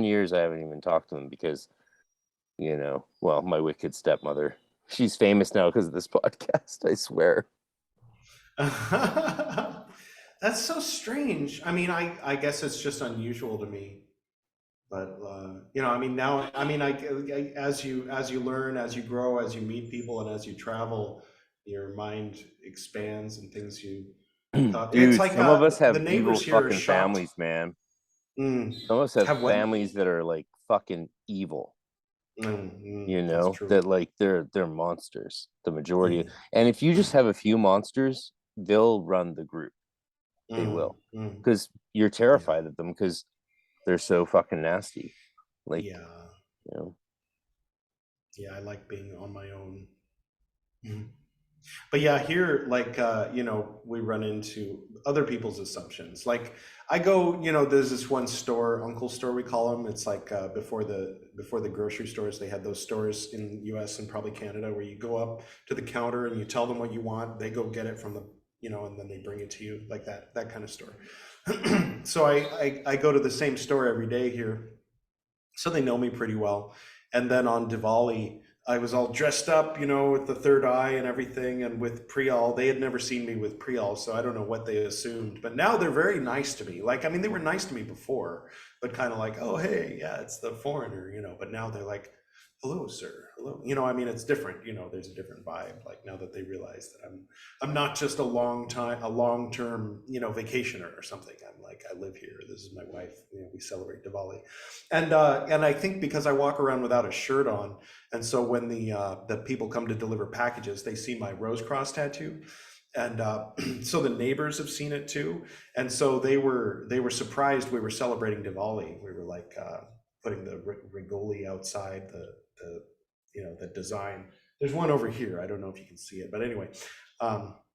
years I haven't even talked to them because, you know, well, my wicked stepmother, she's famous now because of this podcast, I swear. That's so strange. I mean, I guess it's just unusual to me. But you know, I mean, now, I mean, as you learn, as you grow, as you meet people, and as you travel, your mind expands and things you thought. Dude, it's like some of us have the evil neighbors here are fucking shocked. families, man. Some of us have Have what? families that are like fucking evil. You That's know, true. that like they're monsters, the majority. Mm, And if you just have a few monsters, they'll run the group. They mm, will, mm. because you're Yeah, terrified of them because they're so fucking nasty. Like, yeah, you know, yeah. I like being on my own. Mhm. But yeah, here, like, we run into other people's assumptions. Like, I go, there's this one store, Uncle Store, we call them. It's like before the grocery stores, they had those stores in the U.S. and probably Canada where you go up to the counter and you tell them what you want. They go get it from and then they bring it to you, like that kind of store. So I go to the same store every day here, so they know me pretty well. And then on Diwali, I was all dressed up, with the third eye and everything, and with Prial. They had never seen me with Prial, so I don't know what they assumed. But now they're very nice to me. Like, I mean, they were nice to me before, but kind of like, oh, hey, yeah, it's the foreigner. But now they're like, hello, sir, hello. I mean, it's different. There's a different vibe. Like, now that they realize that I'm not just a long term, vacationer or something. I'm like, I live here. This is my wife. We celebrate Diwali. And I think because I walk around without a shirt on, and so when the people come to deliver packages, they see my Rose Cross tattoo, and so the neighbors have seen it too, and so they were surprised we were celebrating Diwali. We were like putting the Rigoli outside, the design. There's one over here. I don't know if you can see it, but anyway,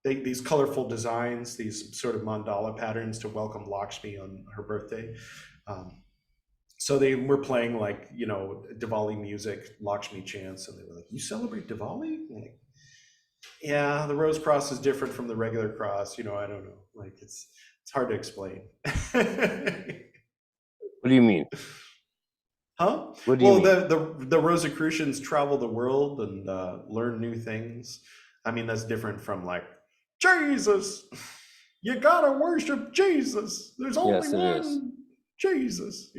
these colorful designs, these sort of mandala patterns to welcome Lakshmi on her birthday. So they were playing like, Diwali music, Lakshmi chants, and they were like, "You celebrate Diwali?" I'm like, yeah, the Rose Cross is different from the regular cross. I don't know. Like, it's hard to explain. what do you mean? Huh? What do you Well, mean? the Rosicrucians travel the world and learn new things. I mean, that's different from like, Jesus. You gotta worship Jesus. There's only Yes, it is. one Jesus.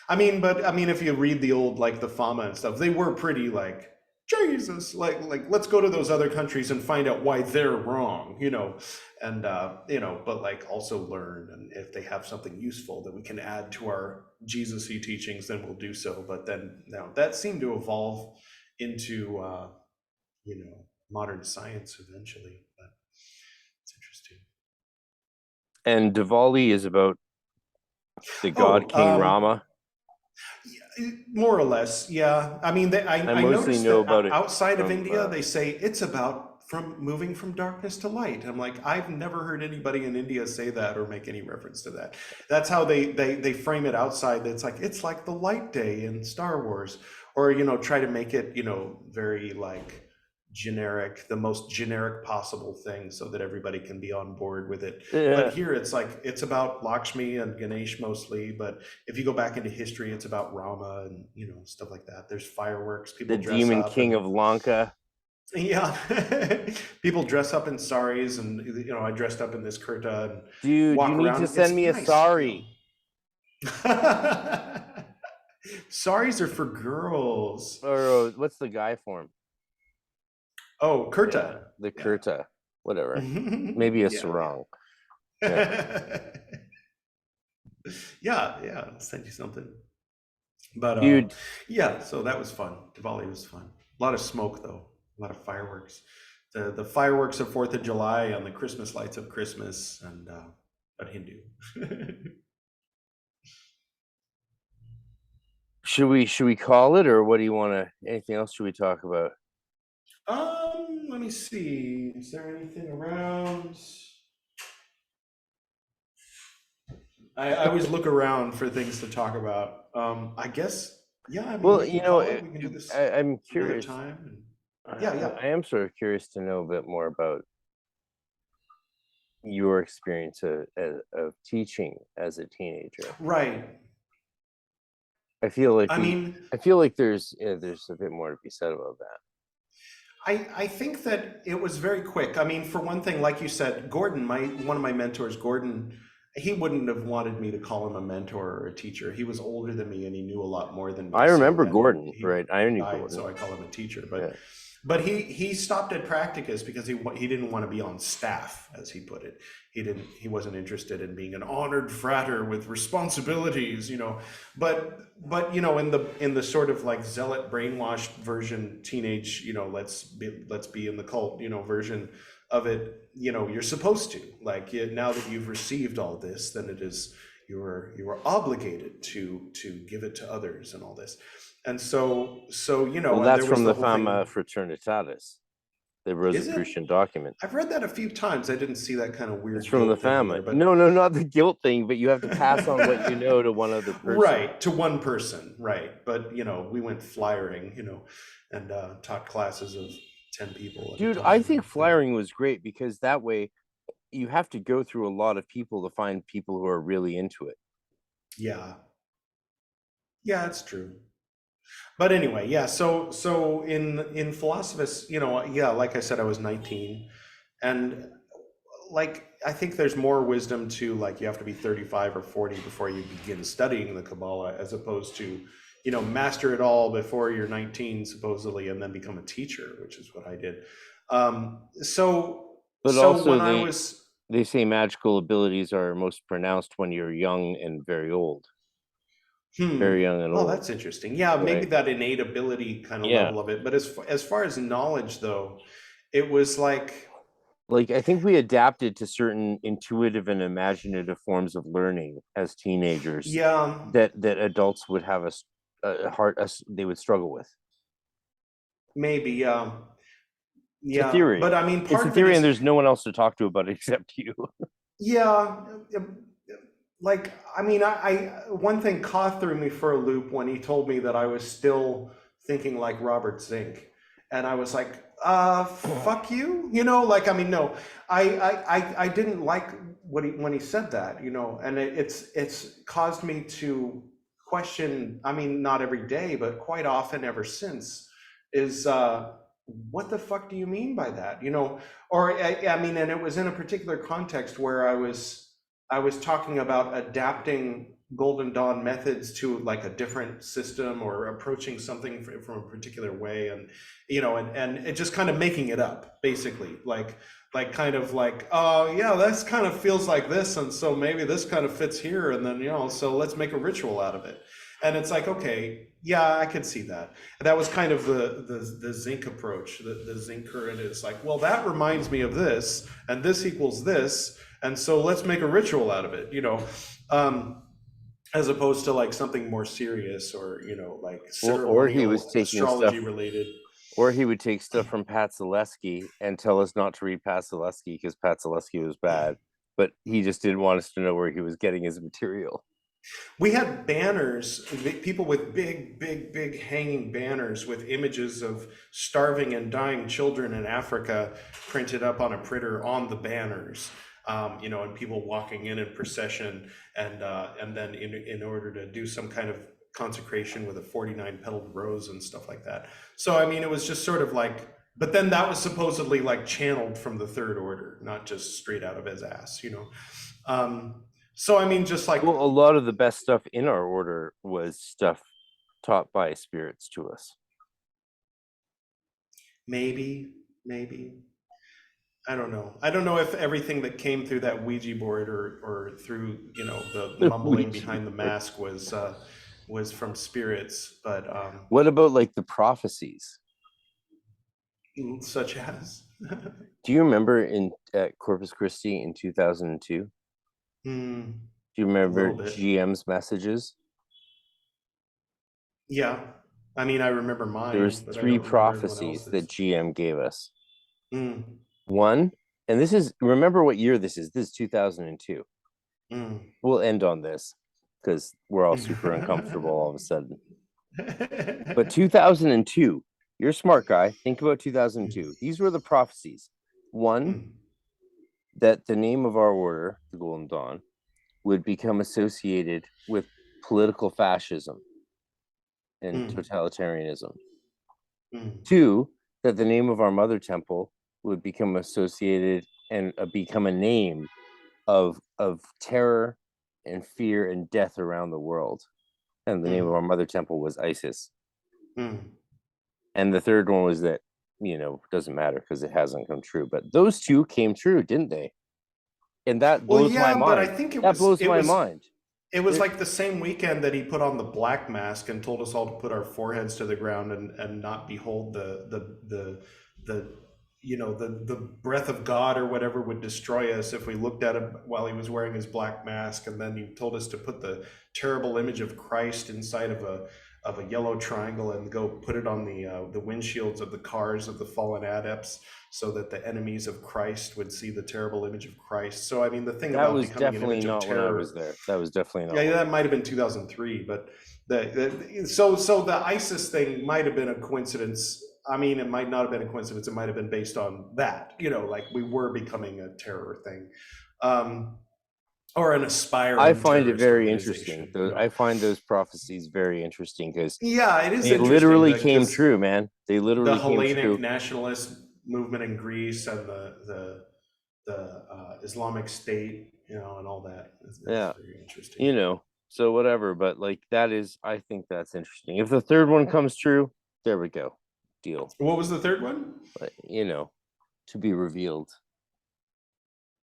I mean, if you read the old, like, the Fama and stuff, they were pretty like, Jesus. Like let's go to those other countries and find out why they're wrong. And but like also learn, and if they have something useful that we can add to our Jesus-y teachings, then we'll do so. But then now that seemed to evolve into modern science eventually. But it's interesting. And Diwali is about the god Oh, King Rama. more or less, yeah. I mean, I I mostly noticed know that about it outside of from India, they say it's about from moving from darkness to light. I'm like, I've never heard anybody in India say that or make any reference to that. That's how they frame it outside. It's like the light day in Star Wars, or try to make it very like generic, the most generic possible thing, so that everybody can be on board with it. But here it's like it's about Lakshmi and Ganesh mostly, but if you go back into history, it's about Rama and stuff like that. There's fireworks, people the dress demon up, king and of Lanka. yeah, people dress up in saris, and I dressed up in this kurta and Dude, you walk need around. to It's send me a nice. sari. Saris are for girls. Or what's the guy form? Oh, Yeah, kurta. the Yeah. kurta. Whatever. Maybe a Yeah, sarong. yeah. Yeah, yeah, I'll send you something. But Dude, yeah, so that was fun. Diwali was fun. A lot of smoke though, a lot of fireworks. The fireworks of 4th of July and the Christmas lights of Christmas, and but Hindu. should we call it, or what do you want to? Anything else should we talk about? Let me see. Is there anything around? I always look around for things to talk about. I guess, yeah, I mean, Well, we can call it. We can do this I'm another curious. time. Yeah, yeah. I am sort of curious to know a bit more about your experience of teaching as a teenager. Right. I feel like I mean, there's a bit more to be said about that. I think that it was very quick. I mean, for one thing, like you said, Gordon, one of my mentors, Gordon, he wouldn't have wanted me to call him a mentor or a teacher. He was older than me and he knew a lot more than me. I remember So, Gordon, he right? I knew died, Gordon. so I call him a teacher. But But he stopped at practicus because he didn't want to be on staff, as he put it. He wasn't interested in being an honored frater with responsibilities, you know. But you know, in the sort of like zealot brainwashed version, teenage, you know, let's be in the cult, you know, version of it, you know, you're supposed to, like, now that you've received all this, then it is you are obligated to give it to others and all this. And so you know, Well, and that's there was from the the whole thing. Fama Fraternitatis, the Is it? Rosicrucian document. I've read that a few times. I didn't see that kind of weird It's from the guilt thing in Fama. there, but No, not the guilt thing, but you have to pass on what you know to one other person. right, to one person, right. But you know, we went flyering, you know, and taught classes of 10 people at a Dude, time. I think flyering was great because that way you have to go through a lot of people to find people who are really into it. Yeah. Yeah, it's true. But anyway, yeah, so in Philosophus, you know, yeah, like I said, I was 19, and like I think there's more wisdom to, like, you have to be 35 or 40 before you begin studying the Kabbalah, as opposed to, you know, master it all before you're 19 supposedly, and then become a teacher, which is what I did. But So also when I was they say magical abilities are most pronounced when you're young and very old. Very young and oh, old. that's interesting. Yeah, maybe Right. that innate ability kind of Yeah. level of it. But as far as knowledge though, it was like, I think we adapted to certain intuitive and imaginative forms of learning as teenagers yeah, that adults would have they would struggle with. maybe, It's a yeah. theory. But I mean, It's part a of it theory, and is, there's no one else to talk to about it except you. yeah, like, I mean, I one thing Koth threw me for a loop when he told me that I was still thinking like Robert Zink, and I was like, fuck you, you know, like, I mean, no, I didn't like when he said that, you know, and it's caused me to question. I mean, not every day, but quite often ever since, is what the fuck do you mean by that, you know? Or I mean, and it was in a particular context where I was talking about adapting Golden Dawn methods to like a different system, or approaching something from a particular way, and you know, and it just kind of making it up, basically, like kind of like, oh yeah, this kind of feels like this, and so maybe this kind of fits here, and then, you know, so let's make a ritual out of it. And it's like, okay, yeah, I could see that. And that was kind of the zinc approach. The zinc current is like, well, that reminds me of this, and this equals this, and so let's make a ritual out of it, you know, as opposed to like something more serious, or, you know, like Or he was ceremonial taking astrology stuff, related. or he would take stuff from Pat Zaleski and tell us not to read Pat Zaleski because Pat Zaleski was bad, but he just didn't want us to know where he was getting his material. We had banners, people with big hanging banners with images of starving and dying children in Africa printed up on a printer on the banners. You know, and people walking in procession, and then in order to do some kind of consecration with a 49 petaled rose and stuff like that. So I mean, it was just sort of like, but then that was supposedly like channeled from the third order, not just straight out of his ass, you know. So I mean, just like, Well, a lot of the best stuff in our order was stuff taught by spirits to us. maybe I don't know. I don't know if everything that came through that Ouija board, or through, you know, the mumbling Ouija behind the board. mask was from spirits, but What about like the prophecies? such as. Do you remember at Corpus Christi in 2002? Hmm, Do you a remember little bit. GM's messages? Yeah, I mean, I remember There mine, was but I 3 don't remember everyone prophecies that else's. GM gave us. Mm, One, and this is, remember what year this is? This is 2002. mm. We'll end on this because we're all super uncomfortable all of a sudden. But 2002, you're a smart guy. Think about 2002. These were the prophecies. One, Mm, that the name of our order, the Golden Dawn, would become associated with political fascism and mm, totalitarianism. mm, 2, that the name of our mother temple would become associated and become a name of terror and fear and death around the world. And the name of mm, our mother temple was ISIS. mm, And the third one was that doesn't matter because it hasn't come true. But those two came true, didn't they? And that Well, blows my yeah, but I mind. think That blows my mind. it was There- like the same weekend that he put on the black mask and told us all to put our foreheads to the ground and not behold the the breath of God or whatever would destroy us if we looked at him while he was wearing his black mask. And then he told us to put the terrible image of Christ inside of a yellow triangle and go put it on the windshields of the cars of the fallen adepts, so that the enemies of Christ would see the terrible image of Christ. So I mean, the thing that about was becoming an definitely image of not when I was terror, there. That was definitely not. yeah, that might have been 2003, but so the ISIS thing might have been a coincidence. I mean, it might not have been a coincidence. It might have been based on that, like we were becoming a terror thing, or an aspiring. I find it terrorist very organization, interesting. I find those prophecies very interesting because Yeah, it is they interesting. literally came true, man. They The literally came Hellenic true. nationalist movement in Greece and the Islamic State, and all that. It's Yeah. very interesting. So whatever, but like I think that's interesting. If the third one comes true, there we go. Deal. What was the third one? But, to be revealed.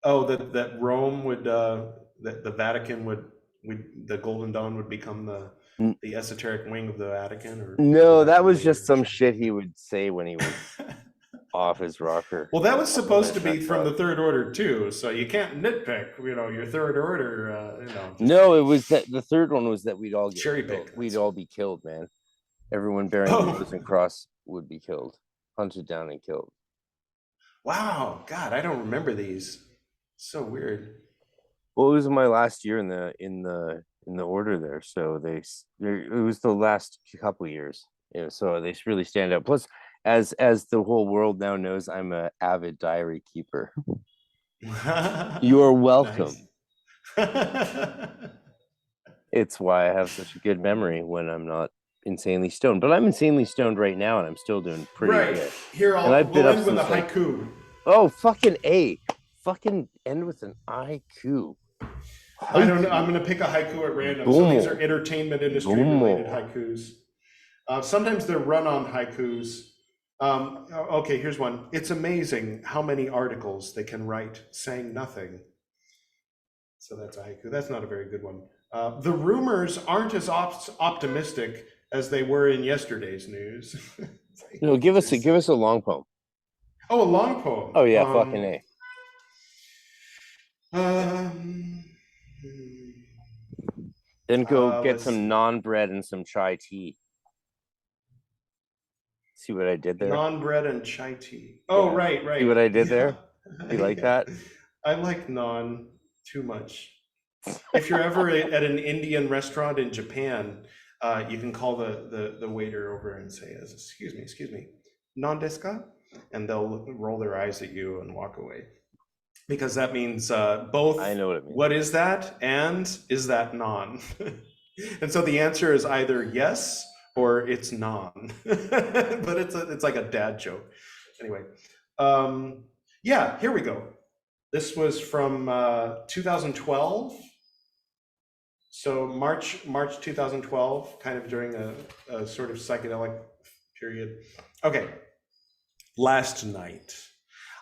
Oh, that Rome would, that the Vatican would the Golden Dawn would become the esoteric wing of the Vatican, or No, that was just some shit he would say when he was off his rocker. Well, that was supposed to be from the Third Order too, so you can't nitpick, your Third Order, No, it was that the third one was that we'd all get cherry killed. pick. We'd all be killed, man. Everyone bearing the Crimson Cross would be killed, hunted down and killed. Wow, God, I don't remember these. So weird. Well, it was my last year in the order there, so it was the last couple of years. So they really stand out. Plus, as the whole world now knows, I'm an avid diary keeper. You are welcome. It's why I have such a good memory when I'm not insanely stoned. But I'm insanely stoned right now, and I'm still doing pretty good. Here, we'll end with a haiku. Oh, fucking A. Fucking end with an haiku. I don't know. I'm going to pick a haiku at random. So these are entertainment industry related haikus. Sometimes they're run-on haikus. Okay, here's one. It's amazing how many articles they can write saying nothing. So that's a haiku. That's not a very good one. The rumors aren't as optimistic as they were in yesterday's news. No, give us a long poem. Oh, a long poem. Oh yeah, fucking A. Then go get some naan bread and some chai tea. See what I did there? Naan bread and chai tea. Oh, yeah. Right. See what I did there? You like that? I like naan too much. If you're ever at an Indian restaurant in Japan, you can call the waiter over and say, excuse me, naan desu ka? And they'll roll their eyes at you and walk away. Because that means both, I know what it means. What is that? And is that naan? And so the answer is either yes or it's naan. But it's like a dad joke. Anyway, yeah, here we go. This was from 2012. So March 2012, kind of during a sort of psychedelic period. Okay. Last night,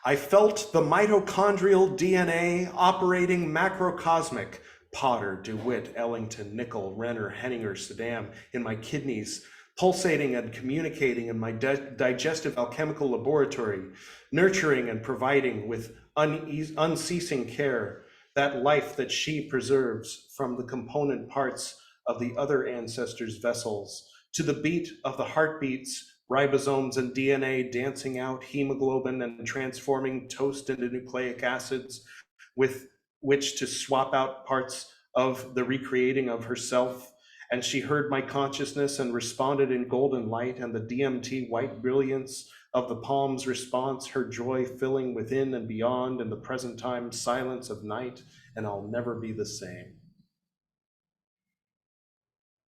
I felt the mitochondrial DNA operating macrocosmic, Potter, DeWitt, Ellington, Nickel, Renner, Henninger, Saddam, in my kidneys, pulsating and communicating in my digestive alchemical laboratory, nurturing and providing with unceasing care that life that she preserves from the component parts of the other ancestors' vessels, to the beat of the heartbeats, ribosomes and DNA dancing out hemoglobin and transforming toast into nucleic acids with which to swap out parts of the recreating of herself. And she heard my consciousness and responded in golden light and the DMT white brilliance of the palm's response, her joy filling within and beyond in the present time silence of night, and I'll never be the same.